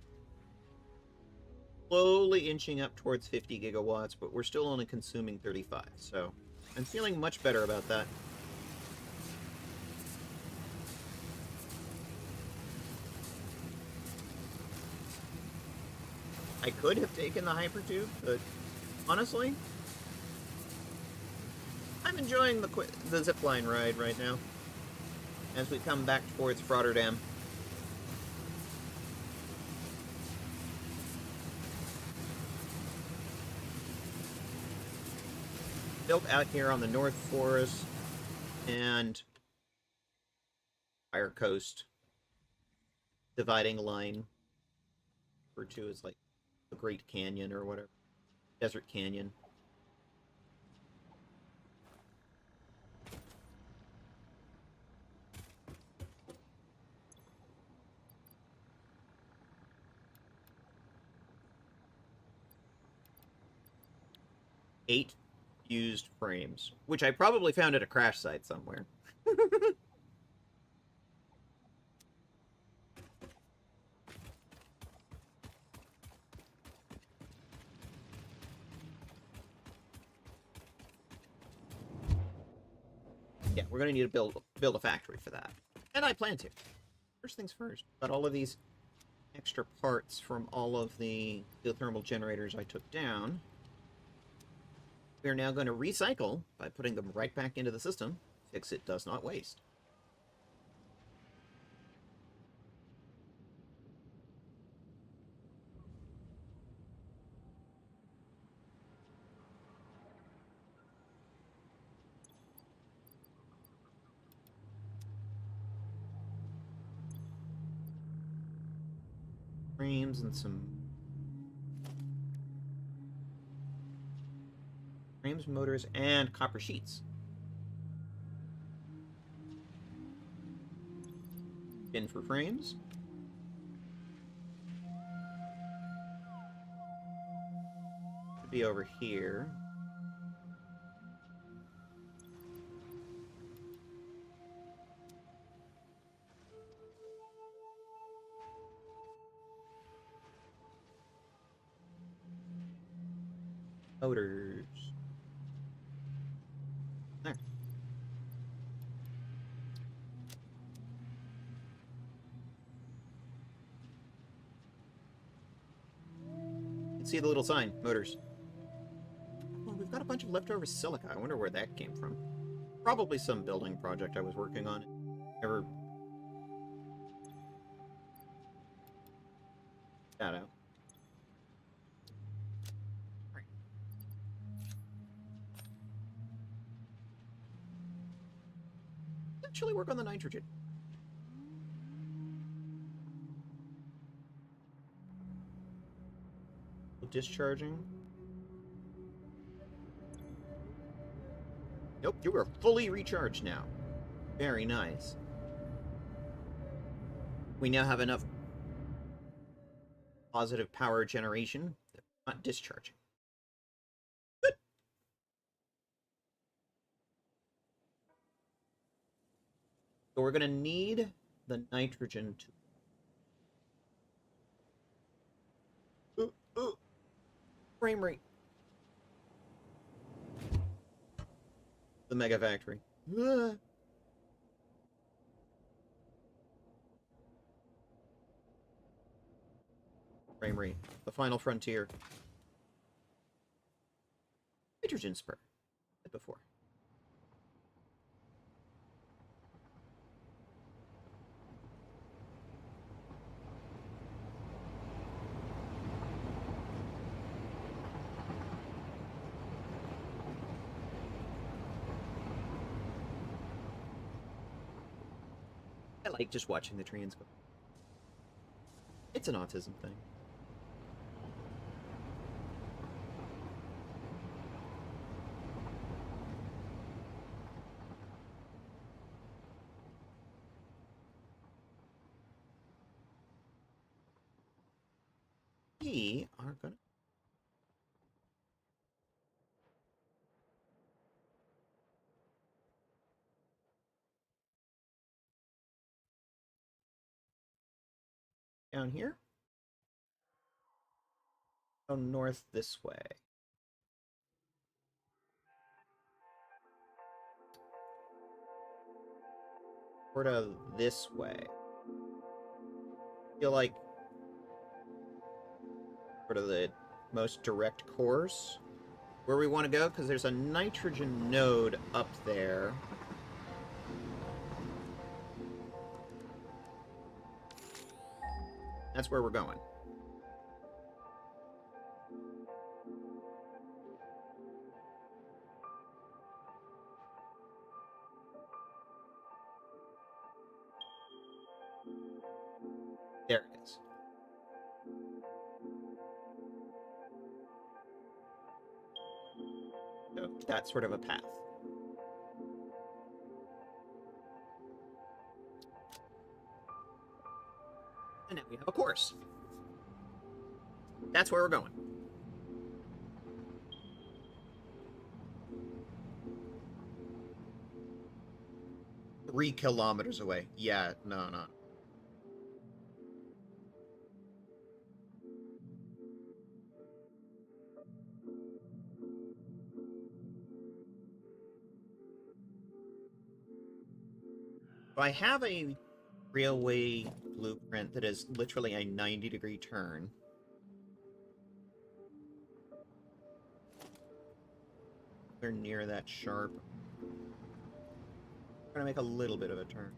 Slowly inching up towards 50 gigawatts, but we're still only consuming 35, so I'm feeling much better about that. I could have taken the hypertube, but honestly, I'm enjoying the zipline ride right now as we come back towards Rotterdam. built out here on the North Forest and Fire Coast dividing line, referred to as like the Great Canyon or whatever, Desert Canyon. Eight used frames, which I probably found at a crash site somewhere. Yeah, we're gonna need to build a factory for that, and I plan to. First things first. Got all of these extra parts from all of the geothermal generators I took down. We are now going to recycle by putting them right back into the system. Fix it does not waste. Frames and some frames, motors, and copper sheets. Bin for frames. Should be over here. Motors. There. You can see the little sign, motors. Well, we've got a bunch of leftover silica. I wonder where that came from. Probably some building project I was working on. Never got out. Right. Actually work on the nitrogen. Discharging. Nope, you are fully recharged now. Very nice. We now have enough positive power generation that we're not discharging. Good. So we're going to need the nitrogen to... Frame rate. The mega factory. Frame rate. The final frontier. Nitrogen spur. Before. I like just watching the trains go. It's an autism thing. We are gonna... down here? Go north this way. Sort of this way. Feel like sort of the most direct course where we want to go, because there's a nitrogen node up there. That's where we're going. There it is. So that's sort of a path. And now we have a course. That's where we're going. Three kilometers away. Yeah, no. I have a railway blueprint that is literally a 90-degree turn. They're near that sharp. I'm gonna make a little bit of a turn.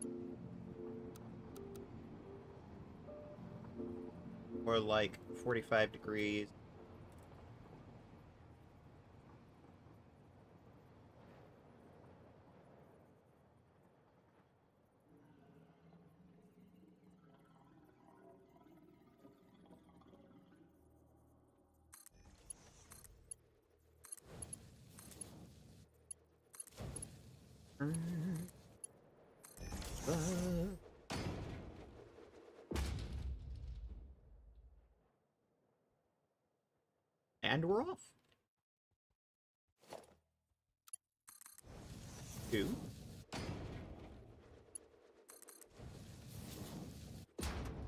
Or like 45 degrees. And we're off. 2.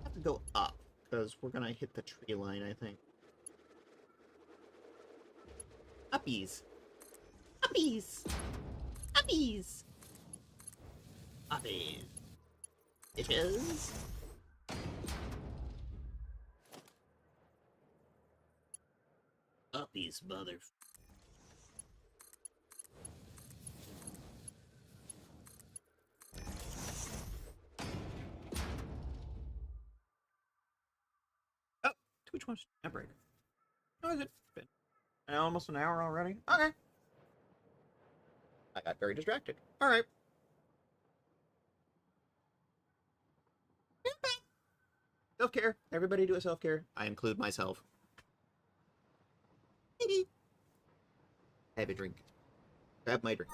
Have to go up because we're gonna hit the tree line, I think. Uppies. Uppies. Uppies. Uppies. Bitches. Uppies, mother. Oh, which one's that break? Oh, is it? Been almost an hour already? Okay. I got very distracted. All right. Self-care. Everybody do a self-care. I include myself. Have a drink. Grab my drink.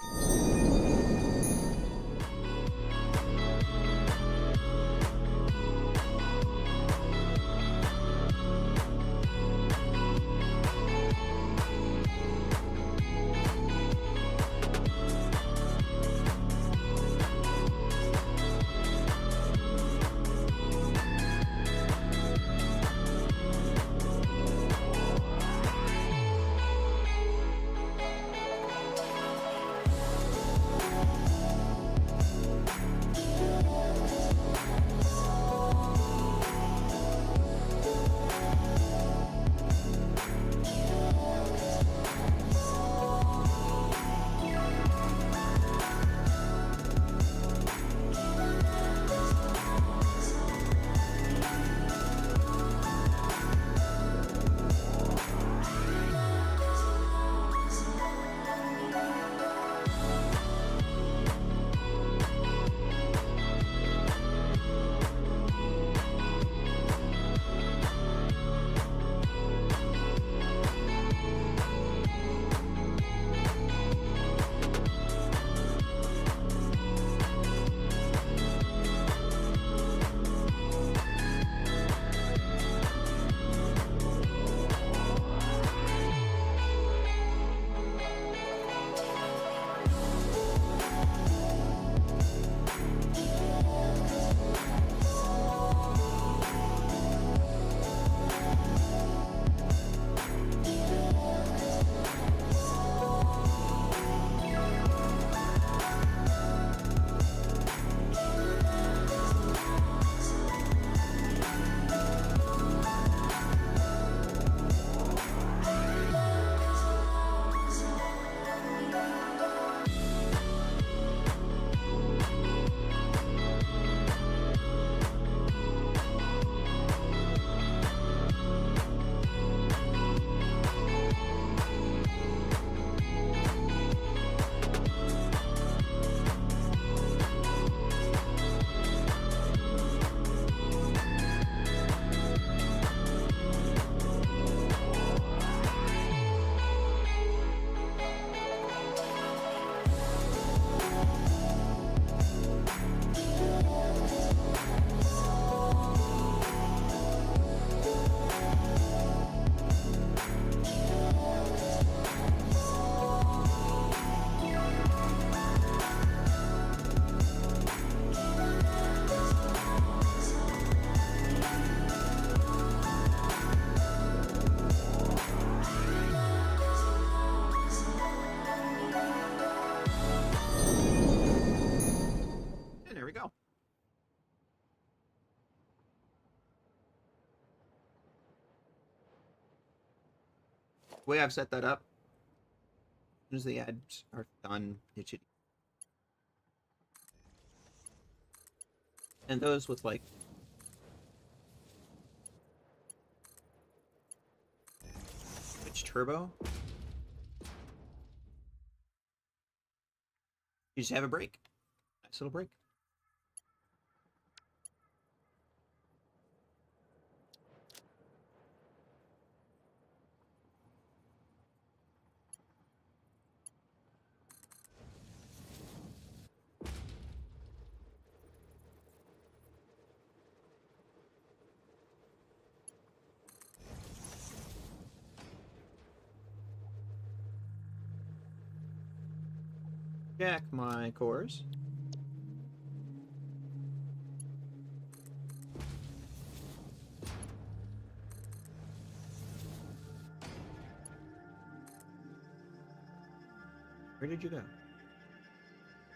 The way I've set that up, as soon as the ads are done, it should. And those with like Twitch Turbo, you just have a break. Nice little break. Jack my cores. Where did you go?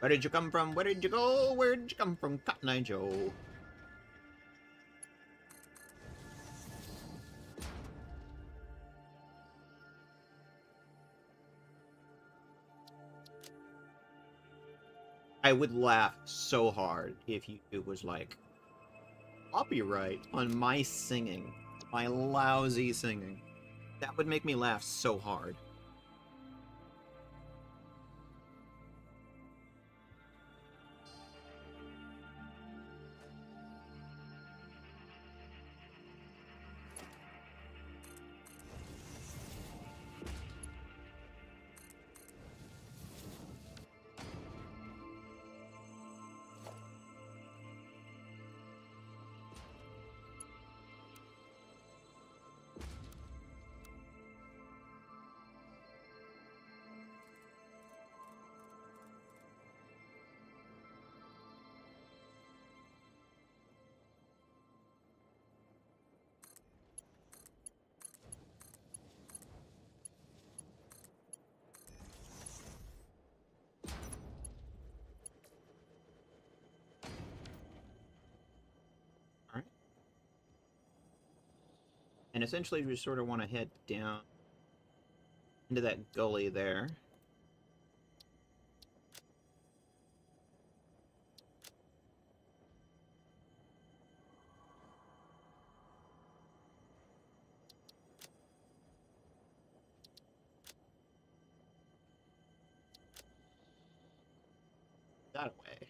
Where did you come from? Where did you go? Where did you come from, Cotton Eye Joe? I would laugh so hard if YouTube was like, copyright on my singing. My lousy singing. That would make me laugh so hard. And essentially, we sort of want to head down into that gully there. That way.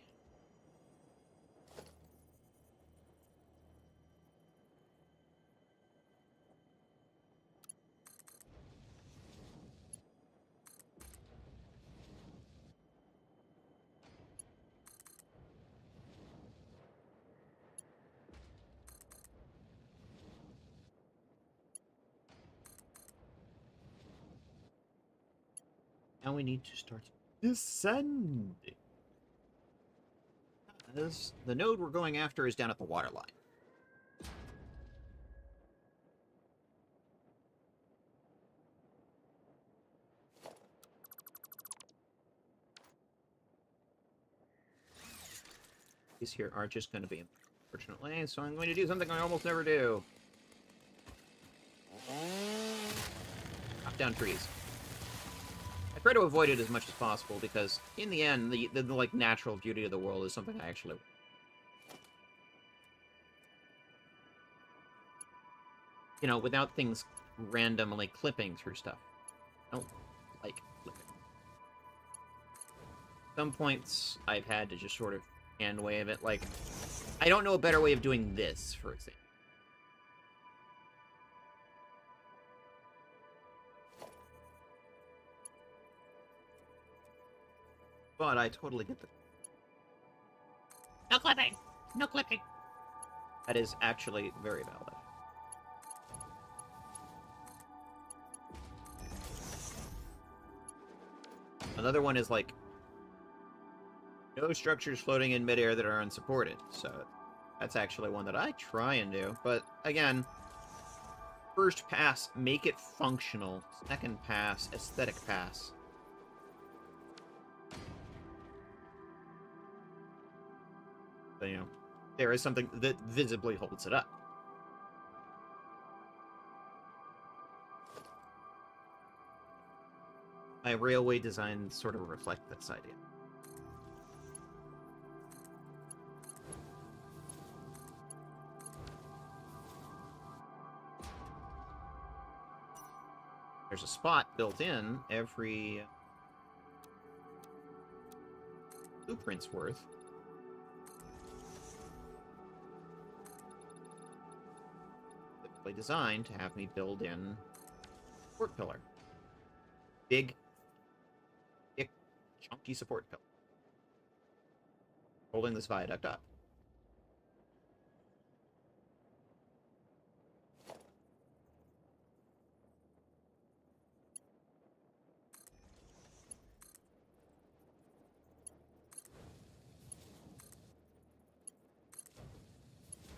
Now we need to start descending. The node we're going after is down at the water line. These here are just going to be, unfortunately, so I'm going to do something I almost never do. Chop down trees. I try to avoid it as much as possible because, in the end, the like natural beauty of the world is something I actually. You know, without things randomly clipping through stuff. I don't like clipping. Some points I've had to just sort of hand wave it. Like, I don't know a better way of doing this, for example. But I totally get that. No clipping! No clipping! That is actually very valid. Another one is like, no structures floating in midair that are unsupported. So that's actually one that I try and do. But again, first pass, make it functional. Second pass, aesthetic pass. So, you know, there is something that visibly holds it up. My railway design sort of reflect this idea. There's a spot built in every blueprint's worth. Typically designed to have me build in support pillar. Big, thick, chunky support pillar. Holding this viaduct up.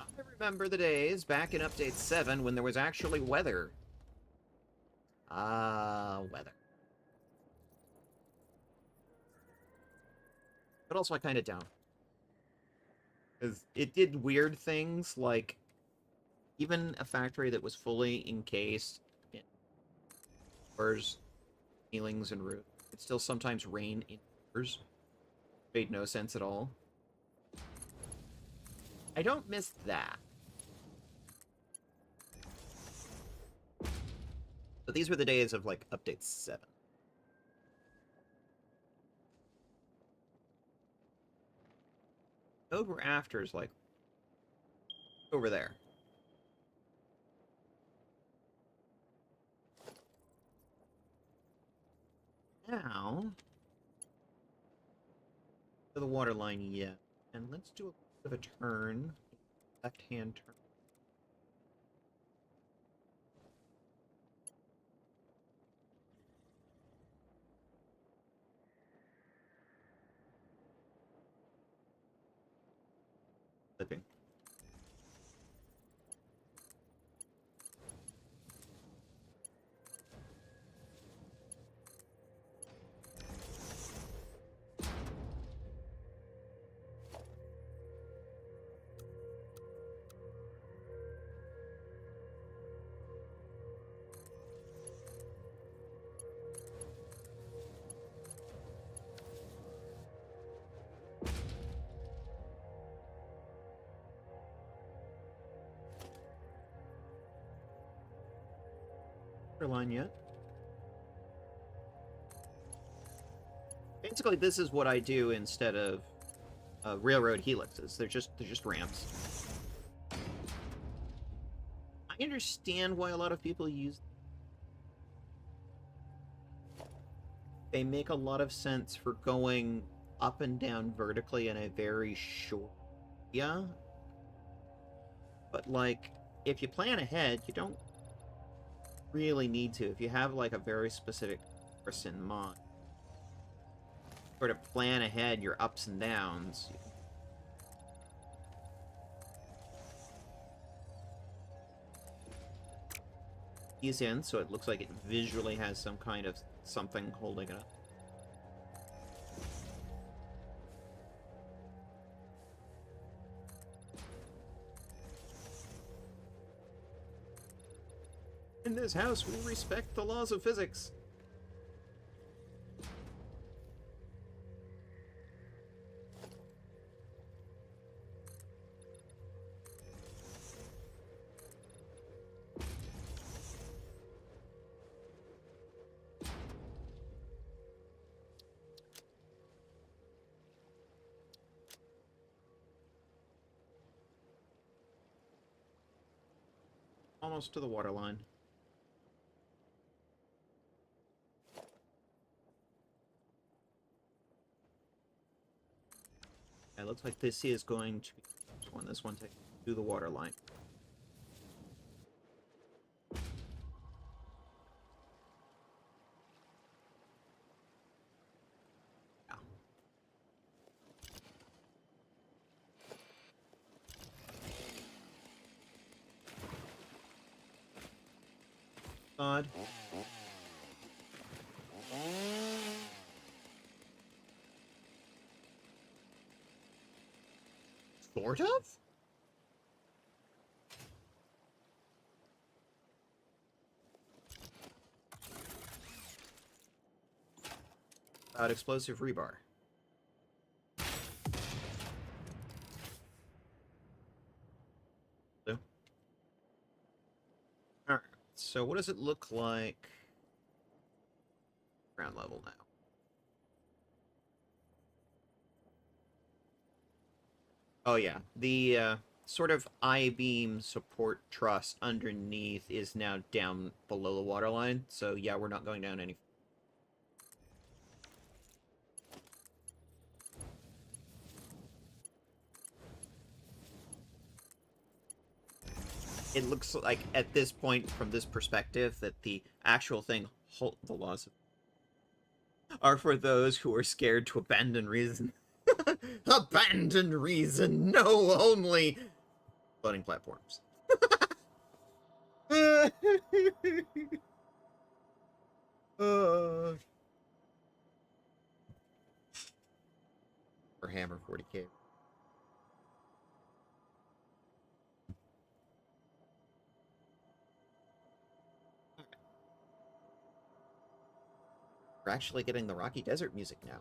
I remember the days back in Update 7 when there was actually weather. Weather. But also I kind of don't. Because it did weird things, like even a factory that was fully encased in doors, ceilings, and roof, it still sometimes rain indoors. Made no sense at all. I don't miss that. But these were the days of, like, Update 7. Over after is, like, over there. Now, to the water line yet. And let's do a bit of a turn. Left-hand turn. Flipping. Line yet. Basically, this is what I do instead of railroad helixes. They're just ramps. I understand why a lot of people use. They make a lot of sense for going up and down vertically in a very short area. But like, if you plan ahead, you don't really need to. If you have like a very specific course in mind, sort of plan ahead your ups and downs. These in, so it looks like it visually has some kind of something holding it up. In this house, we respect the laws of physics. Almost to the water line. It looks like this is going to be this one takes to the water line. Yeah. God. Sort of? explosive rebar. So. Alright, so what does it look like ground level now? Oh yeah, the sort of I-beam support truss underneath is now down below the waterline, so yeah, we're not going down any. It looks like, at this point, from this perspective, that the actual thing, the laws are for those who are scared to abandon reason. Abandon reason! No, only floating platforms. For Hammer 40k. We're actually getting the Rocky Desert music now.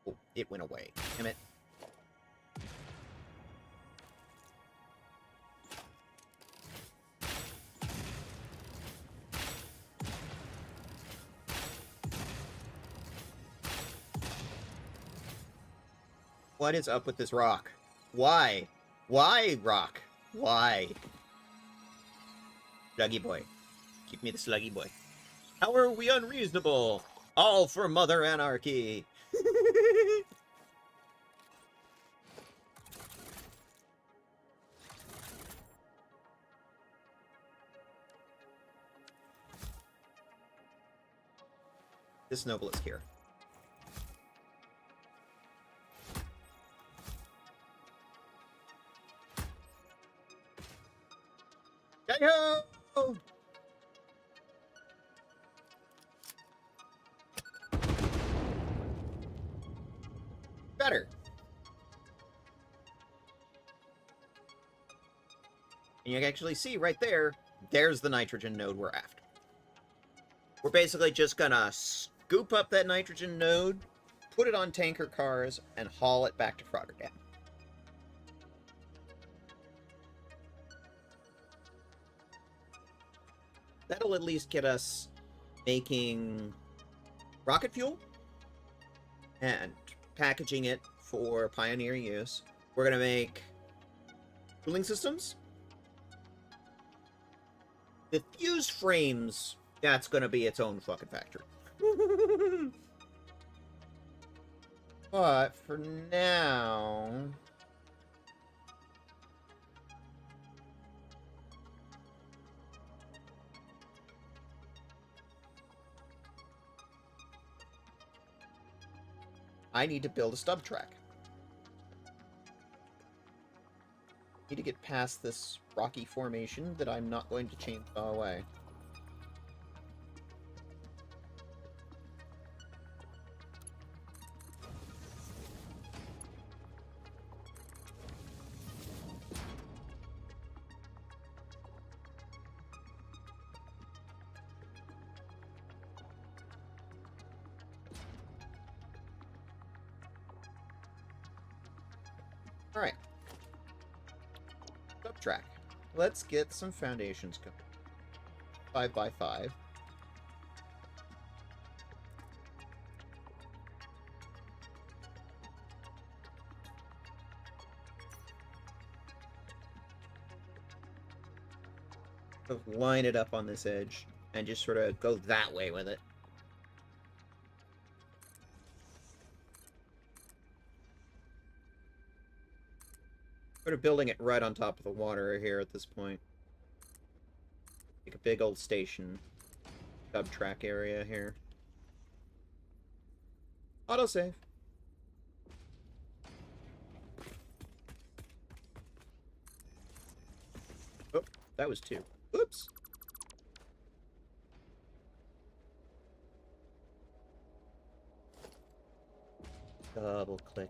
Oh, it went away. Damn it. What is up with this rock? Why? Why, rock? Why? Sluggy boy. Keep me the sluggy boy. How are we unreasonable? All for Mother Anarchy! This noble is here. Yo! Better. And you can actually see right there, there's the nitrogen node we're after. We're basically just gonna scoop up that nitrogen node, put it on tanker cars, and haul it back to Rotterdam. That'll at least get us making rocket fuel and packaging it for pioneer use. We're gonna make cooling systems. The fuse frames, that's gonna be its own fucking factory. But for now, I need to build a stub track. Need to get past this rocky formation that I'm not going to chainsaw away. Alright. Subtrack. Let's get some foundations going. 5 by 5. Line it up on this edge and just sort of go that way with it. Sort of building it right on top of the water here at this point. Like a big old station. Sub-track area here. Autosave. Oh, that was 2. Oops. Double click.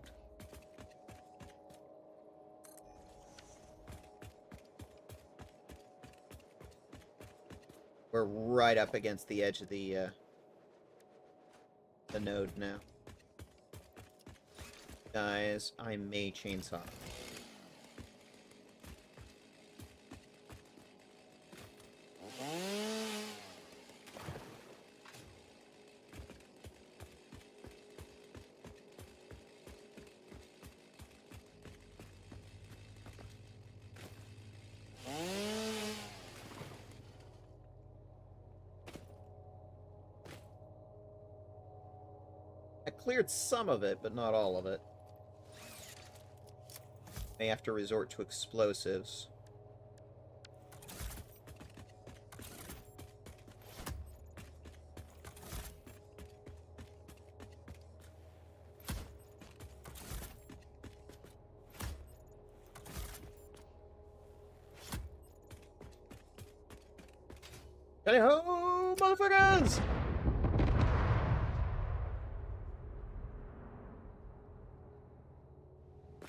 We're right up against the edge of the the node now. Guys, I may chainsaw. I cleared some of it, but not all of it. May have to resort to explosives. Tally ho, motherfuckers!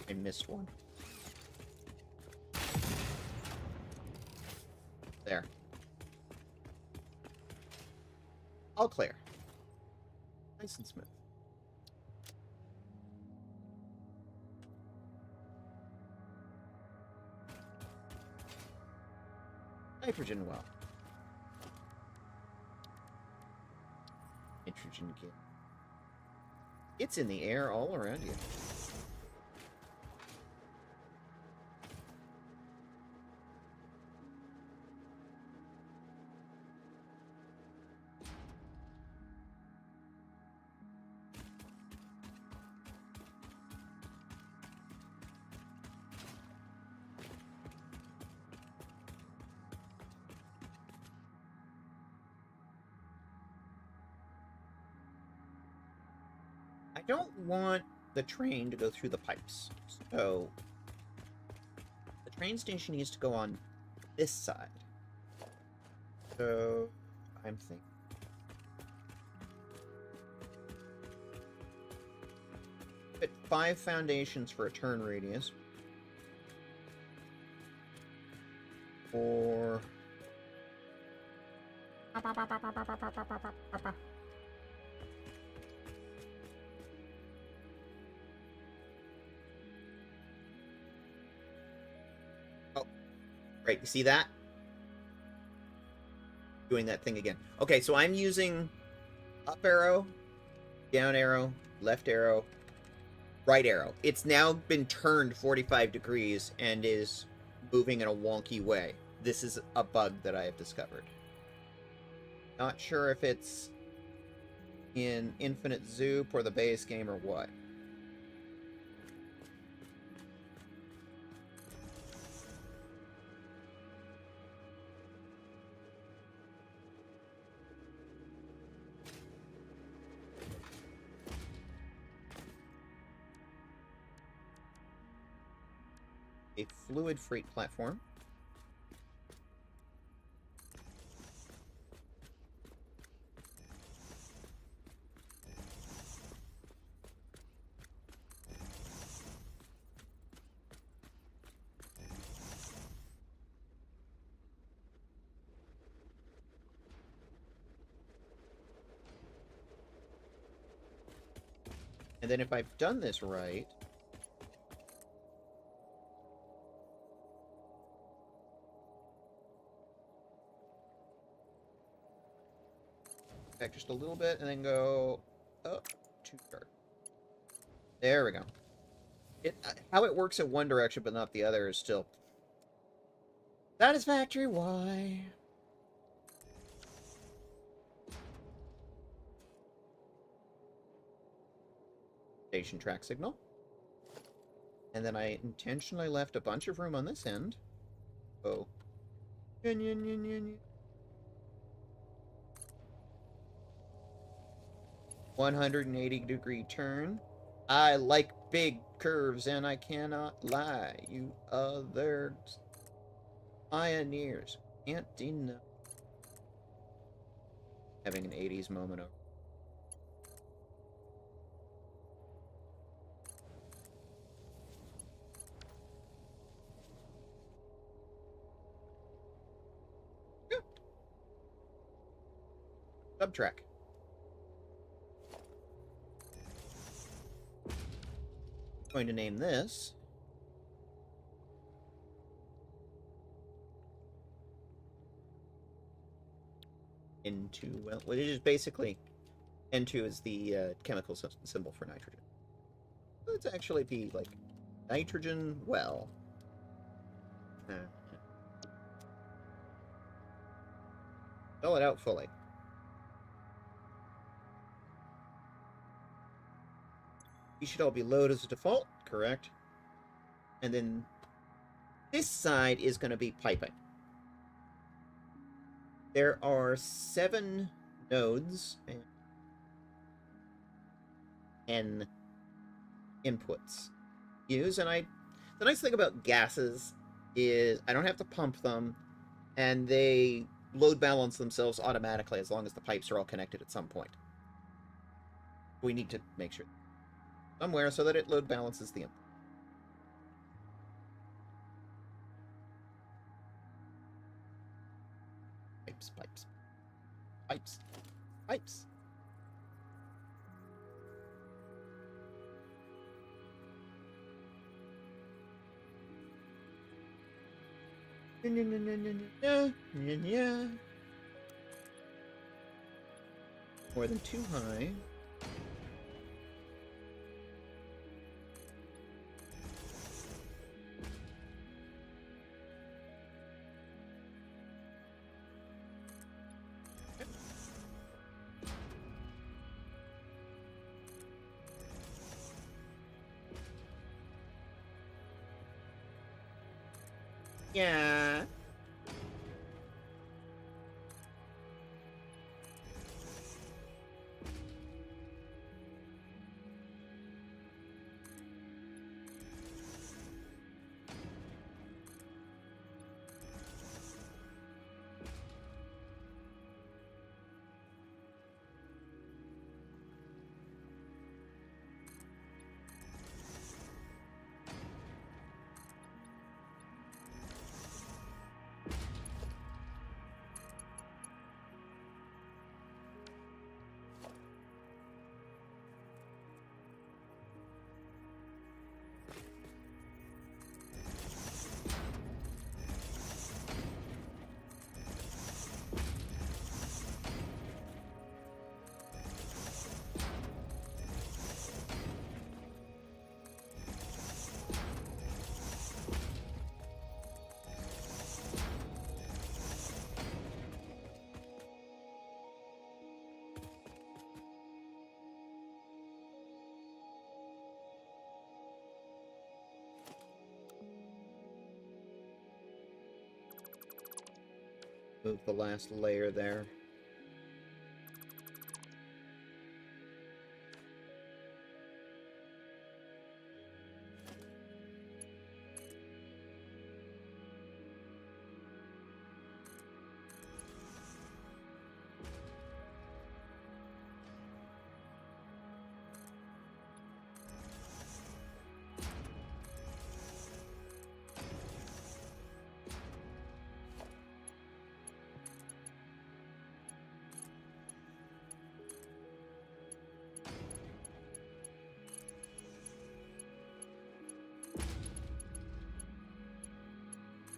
I missed one. There. All clear. Nice and smooth. Nitrogen well. Nitrogen kit. It's in the air all around you. I don't want the train to go through the pipes. So the train station needs to go on this side. So I'm thinking. Put 5 foundations for a turn radius. Or right, you see that? Doing that thing again. Okay, so I'm using up arrow, down arrow, left arrow, right arrow. It's now been turned 45 degrees and is moving in a wonky way. This is a bug that I have discovered. Not sure if it's in Infinite Zoop or the base game or what. A fluid freight platform. And then if I've done this right, back just a little bit and then go up to start. There we go. How it works in one direction but not the other is still satisfactory. Why? Station track signal. And then I intentionally left a bunch of room on this end. Oh. 180-degree turn. I like big curves, and I cannot lie. You other pioneers can't deny. Having an 80s moment over. Subtrack. going to name this N2 well, which is basically N2 is the chemical symbol for nitrogen. Let's actually be like nitrogen well. Spell it out fully. These should all be low as a default, correct? And then this side is going to be piping. There are 7 nodes and N inputs. The nice thing about gases is I don't have to pump them, and they load balance themselves automatically as long as the pipes are all connected at some point. We need to make sure somewhere so that it load balances the input. Pipes, pipes, pipes, pipes. More than 2 high. Yeah. Move the last layer there.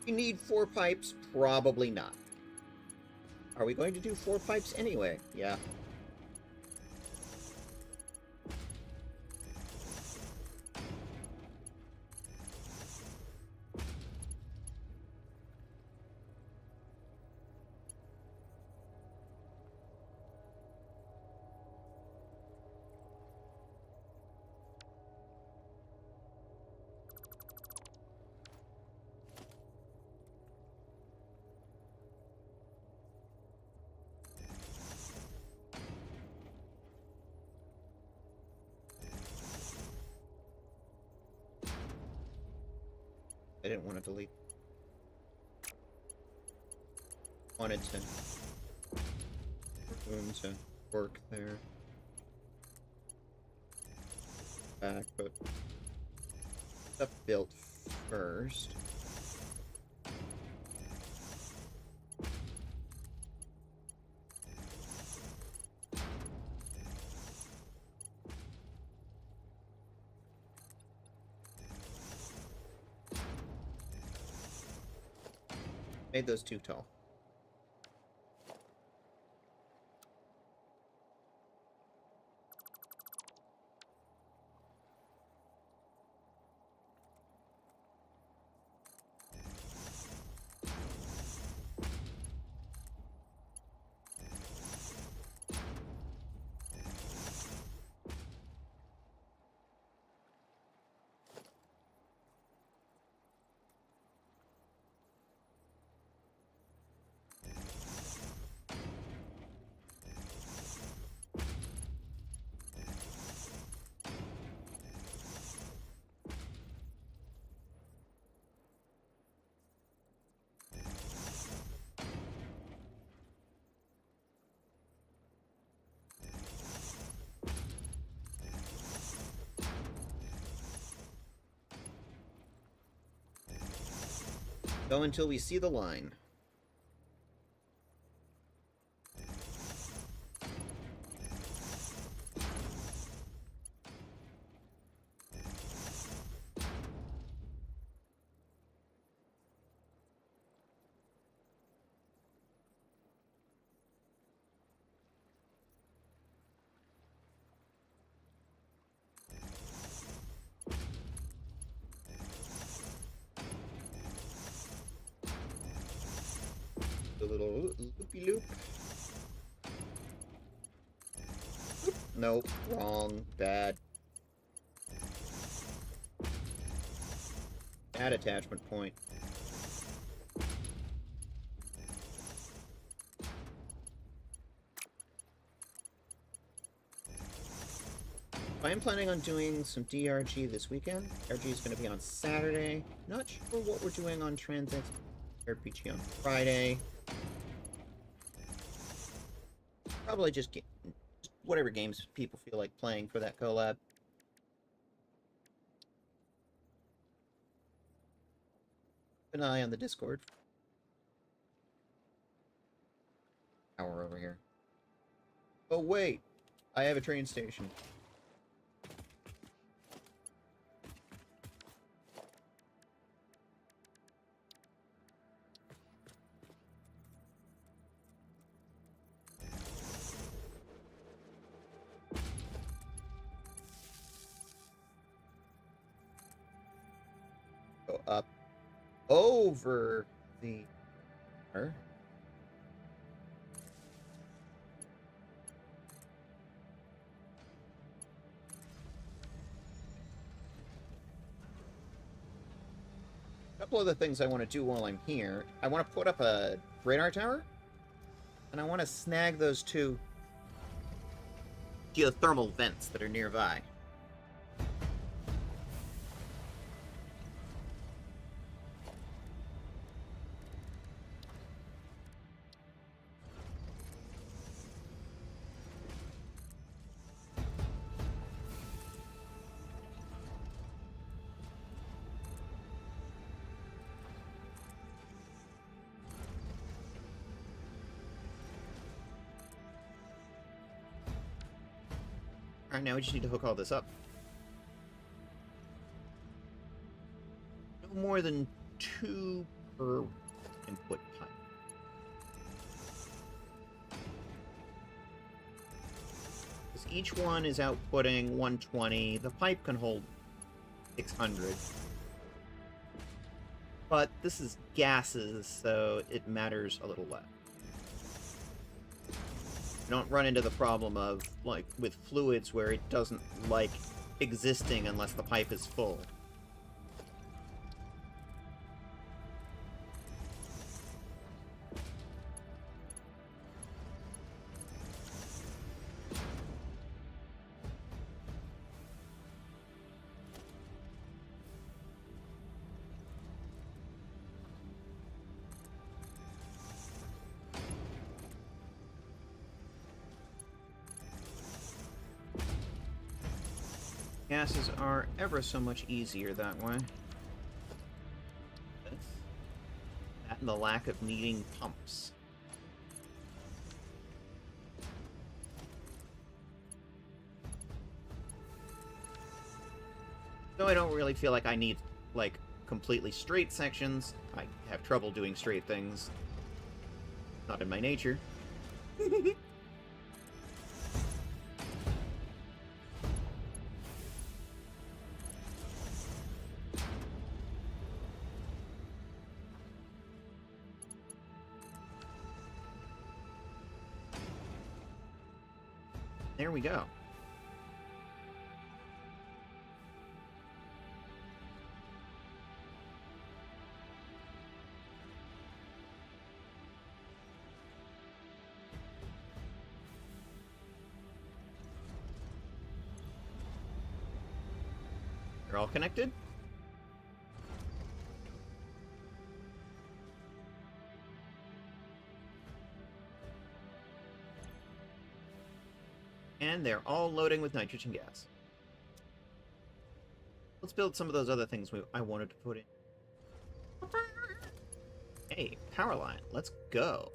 You need 4 pipes? Probably not. Are we going to do 4 pipes anyway? Yeah. I didn't want to delete. Wanted to room to work there. Back, but stuff built first. Made those too tall. Go until we see the line. A little loopy-loop. Nope, wrong, bad. Bad attachment point. I am planning on doing some DRG this weekend. DRG is going to be on Saturday. Not sure what we're doing on Transx RPG on Friday. Probably just whatever games people feel like playing for that collab. Keep an eye on the Discord. Hour over here. Oh wait, I have a train station. Go up over the... A couple other things I want to do while I'm here. I want to put up a radar tower, and I want to snag those two geothermal vents that are nearby. Alright, now we just need to hook all this up. No more than 2 per input pipe. Because each one is outputting 120. The pipe can hold 600. But this is gases, so it matters a little less. You don't run into the problem of, like, with fluids where it doesn't like existing unless the pipe is full. Gases are ever so much easier that way. That and the lack of needing pumps. Though I don't really feel like I need, like, completely straight sections. I have trouble doing straight things. Not in my nature. There we go. They're all connected? And they're all loading with nitrogen gas. Let's build some of those other things I wanted to put in. Hey, power line. Let's go.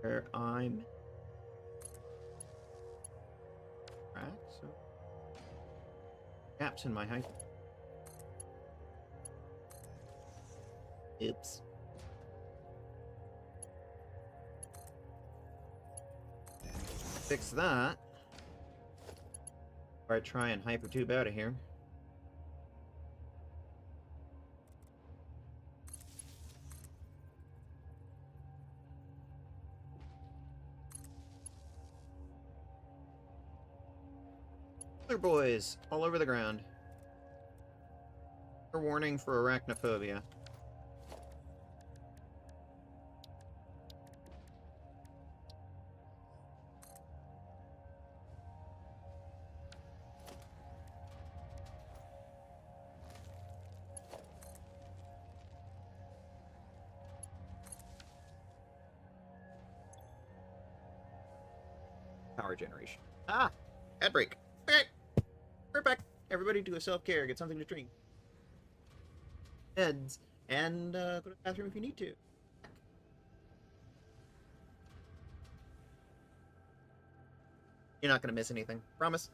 Where I'm... Right, so... Gaps in my height. Oops. Fix that. Or I try and hypertube out of here. Other boys all over the ground. A warning for arachnophobia. Power generation. Ah! Ad break. Okay. Right back. Everybody do a self-care. Get something to drink. Meds. And go to the bathroom if you need to. You're not going to miss anything. Promise.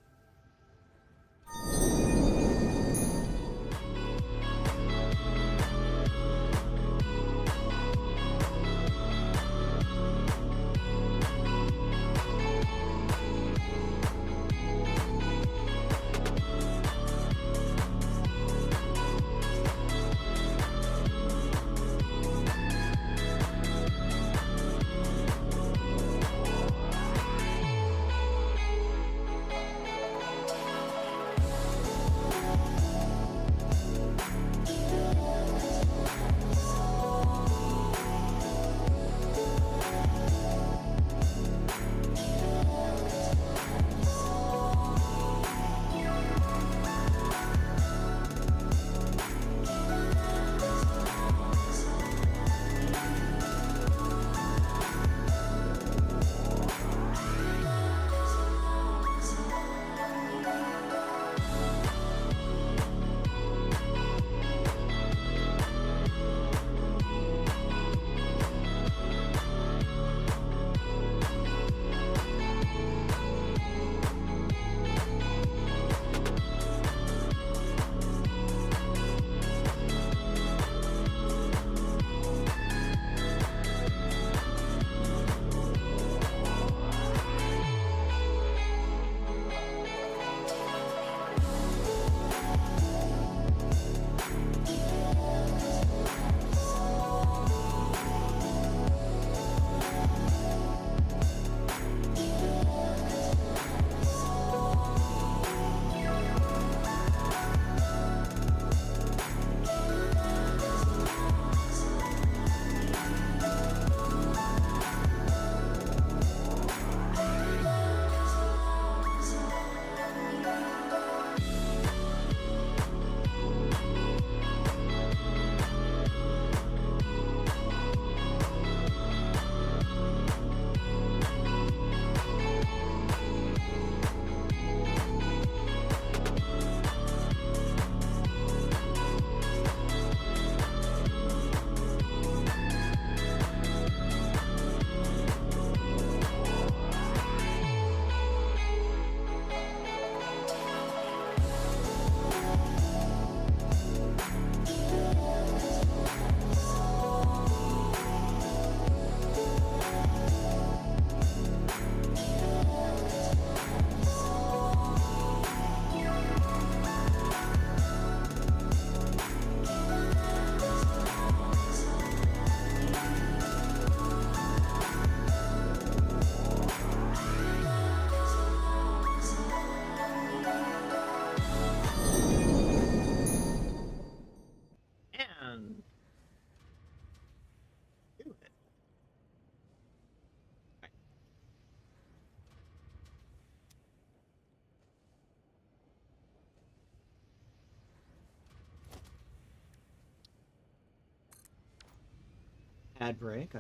ad break. I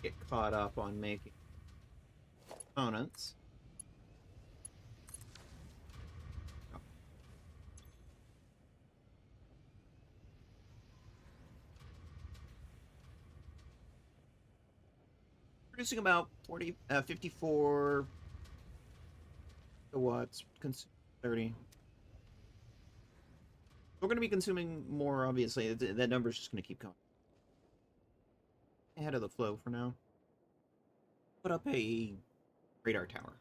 get caught up on making components. Producing about 54 kilowatts, consume 30. We're going to be consuming more, obviously. That number's just going to keep going. Ahead of the flow for now. Put up a radar tower.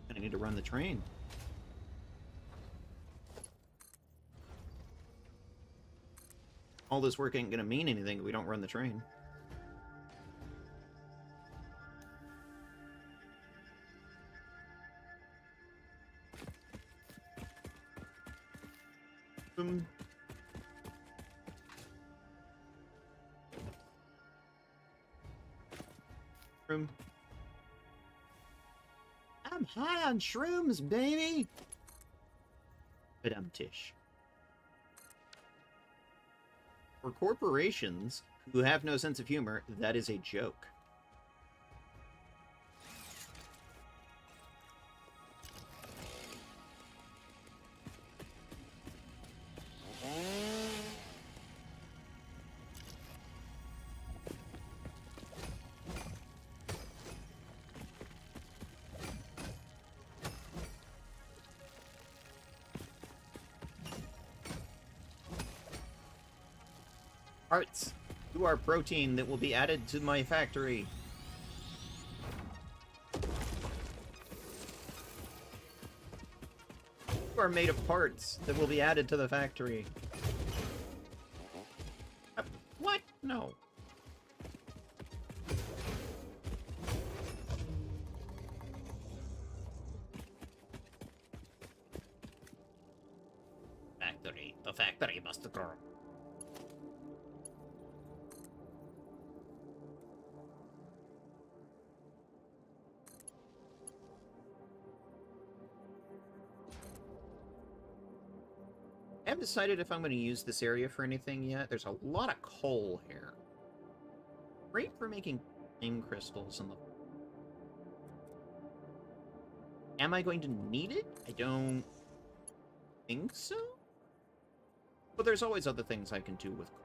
I need to run the train. All this work ain't gonna mean anything if we don't run the train. Boom. Room. I'm high on shrooms, baby! But I'm Tish. For corporations who have no sense of humor, that is a joke. Parts to our protein that will be added to my factory. You are made of parts that will be added to the factory. What? No. Factory. The factory must grow. I haven't decided if I'm going to use this area for anything yet. There's a lot of coal here. Great for making flame crystals and the... Am I going to need it? I don't think so. But there's always other things I can do with coal.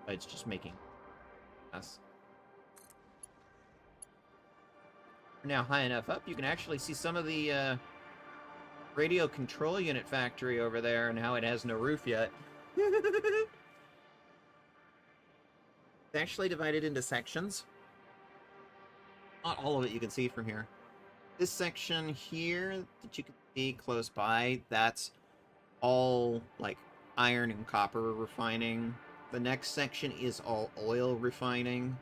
It's just making us. We're now high enough up, you can actually see some of the radio control unit factory over there and how it has no roof yet. It's actually divided into sections. Not all of it you can see from here. This section here that you can see close by, that's all like iron and copper refining. The next section is all oil refining.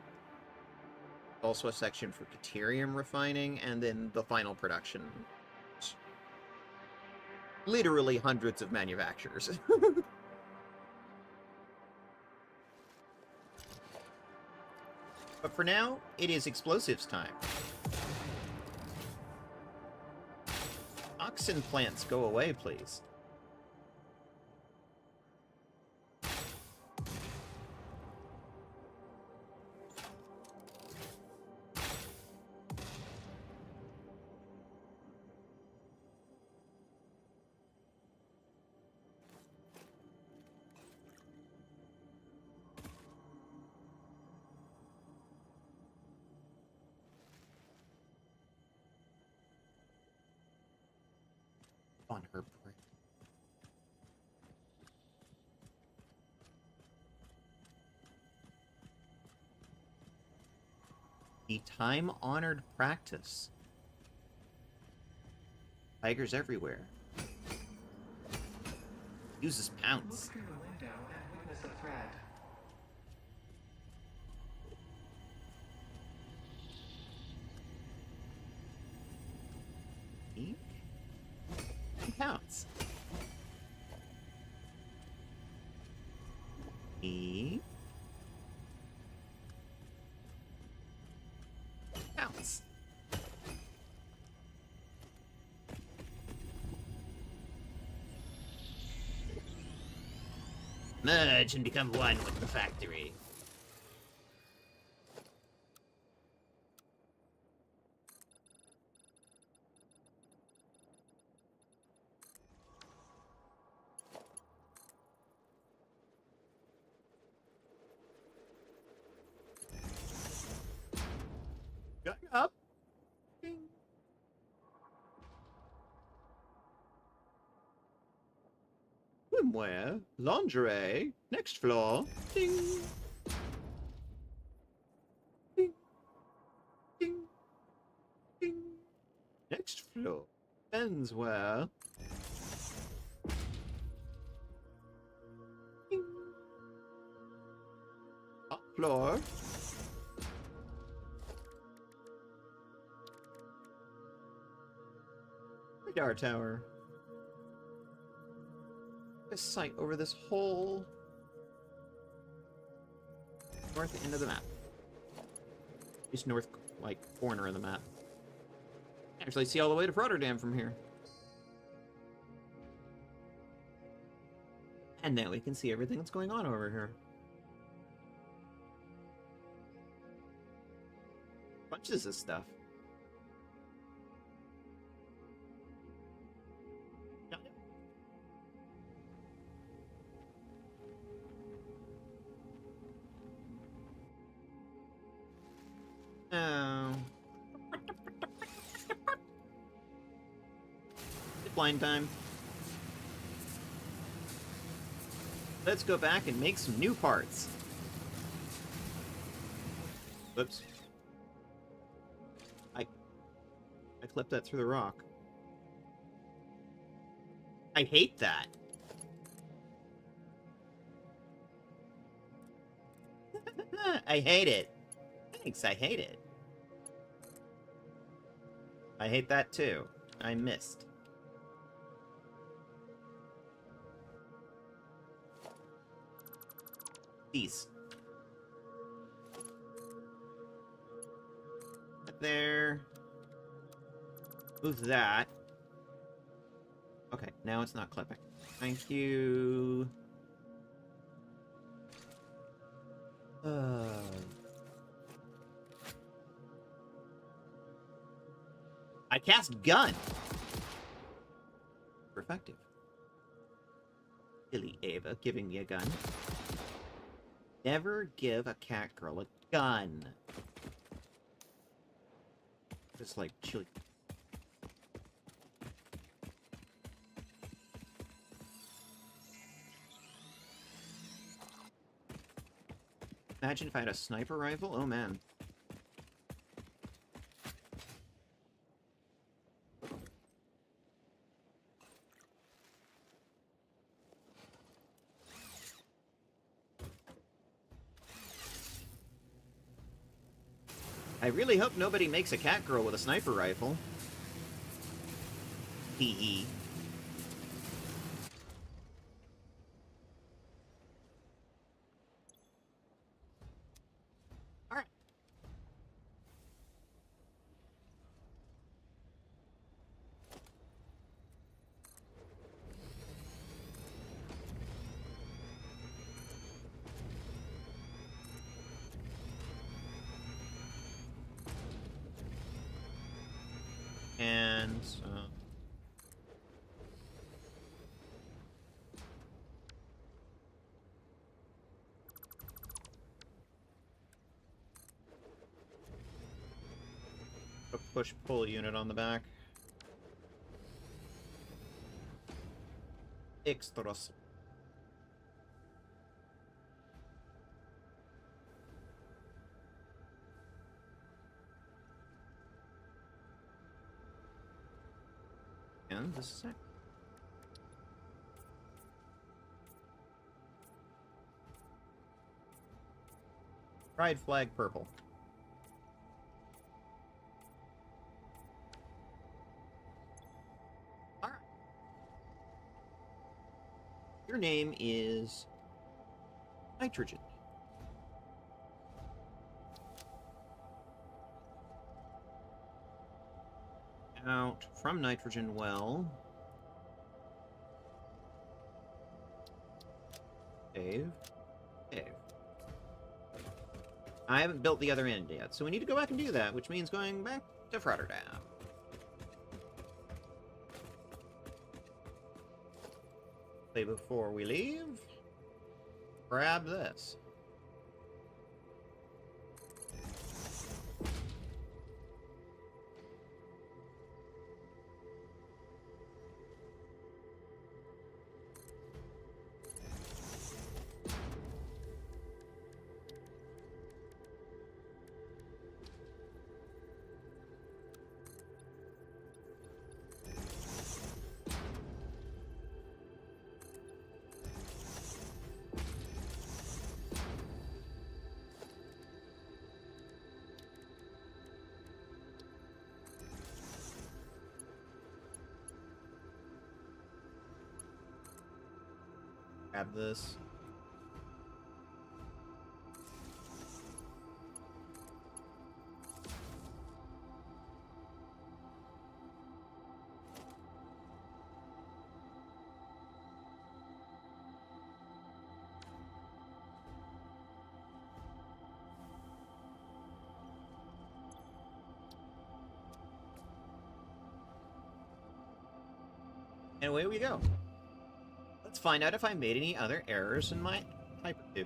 Also a section for deuterium refining, and then the final production. Literally hundreds of manufacturers. But for now, it is explosives time. Oxen plants, go away, please. On her brain. The time-honored practice. Tigers everywhere. Uses pounce. Look through the window and witness a threat. E. Counts. Merge and become one with the factory. Going up. Ding. Swimwear, lingerie, next floor. Ding. Ding. Ding. Ding. Next floor. Menswear. Ding. Top floor. Radar tower. A sight over this whole north end of the map. East north, like, corner of the map. Actually, see all the way to Rotterdam from here. And now we can see everything that's going on over here. Bunches of stuff. Oh. Blind time. Let's go back and make some new parts. Whoops. I clipped that through the rock. I hate that. I hate it. Thanks, I hate it. I hate that too. I missed. Peace. There. Move that. Okay, now it's not clipping. Thank you. I cast gun. Effective. Silly Ava giving me a gun. Never give a cat girl a gun. Just like chili. Imagine if I had a sniper rifle. Oh man. I really hope nobody makes a cat girl with a sniper rifle. Hee hee. Alright. And a push-pull unit on the back. Extras. And this is it. Pride flag purple. Alright. Your name is Nitrogen. Out from nitrogen well. Save. Save. I haven't built the other end yet, so we need to go back and do that, which means going back to Rotterdam. Before we leave, grab this. Grab this. And away we go. Let's find out if I made any other errors in my hypertube.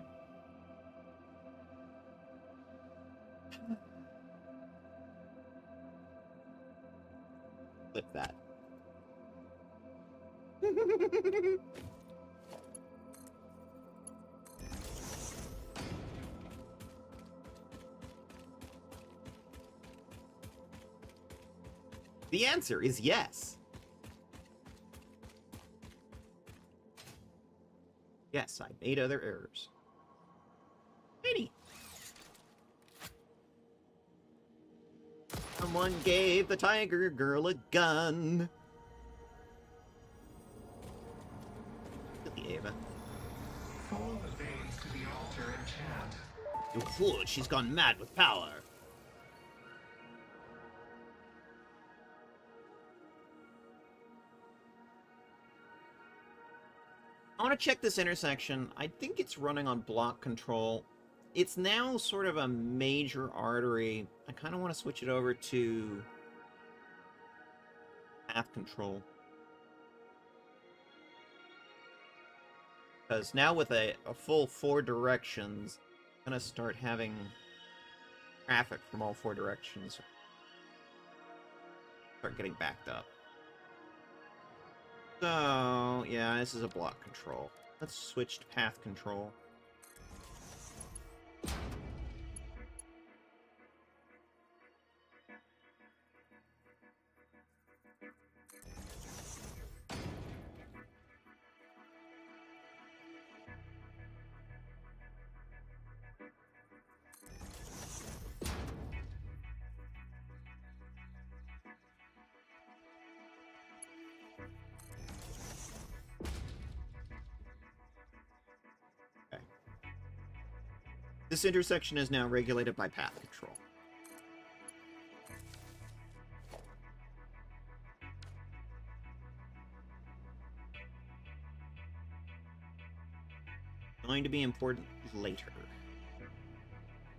Flip that. The answer is yes. Yes, I made other errors. Lady. Someone gave the tiger girl a gun. Silly Ava. Follow the veins to the altar and chant. You fool, she's gone mad with power. I want to check this intersection. I think it's running on block control. It's now sort of a major artery. I kind of want to switch it over to path control. Because now with a full 4 directions, I'm going to start having traffic from all 4 directions. Start getting backed up. So, yeah, this is a block control. Let's switch to path control. This intersection is now regulated by path control. Going to be important later.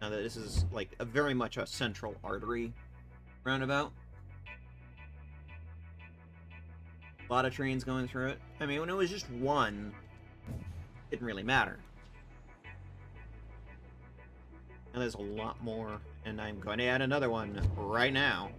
Now that this is like a very much a central artery roundabout. A lot of trains going through it. I mean, when it was just one, it didn't really matter. Now there's a lot more, and I'm going to add another one right now.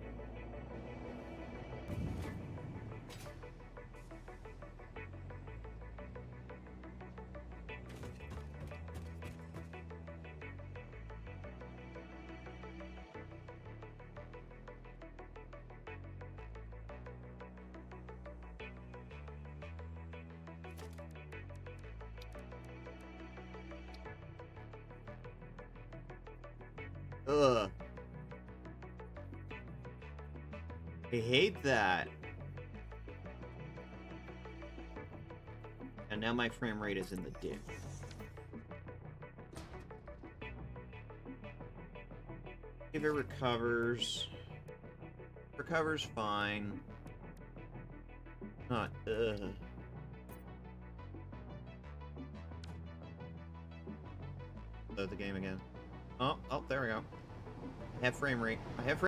Ugh. I hate that. And now my frame rate is in the dip. If it recovers. Recovers fine. Not, Load the game again. Oh, there we go. I have frame rate.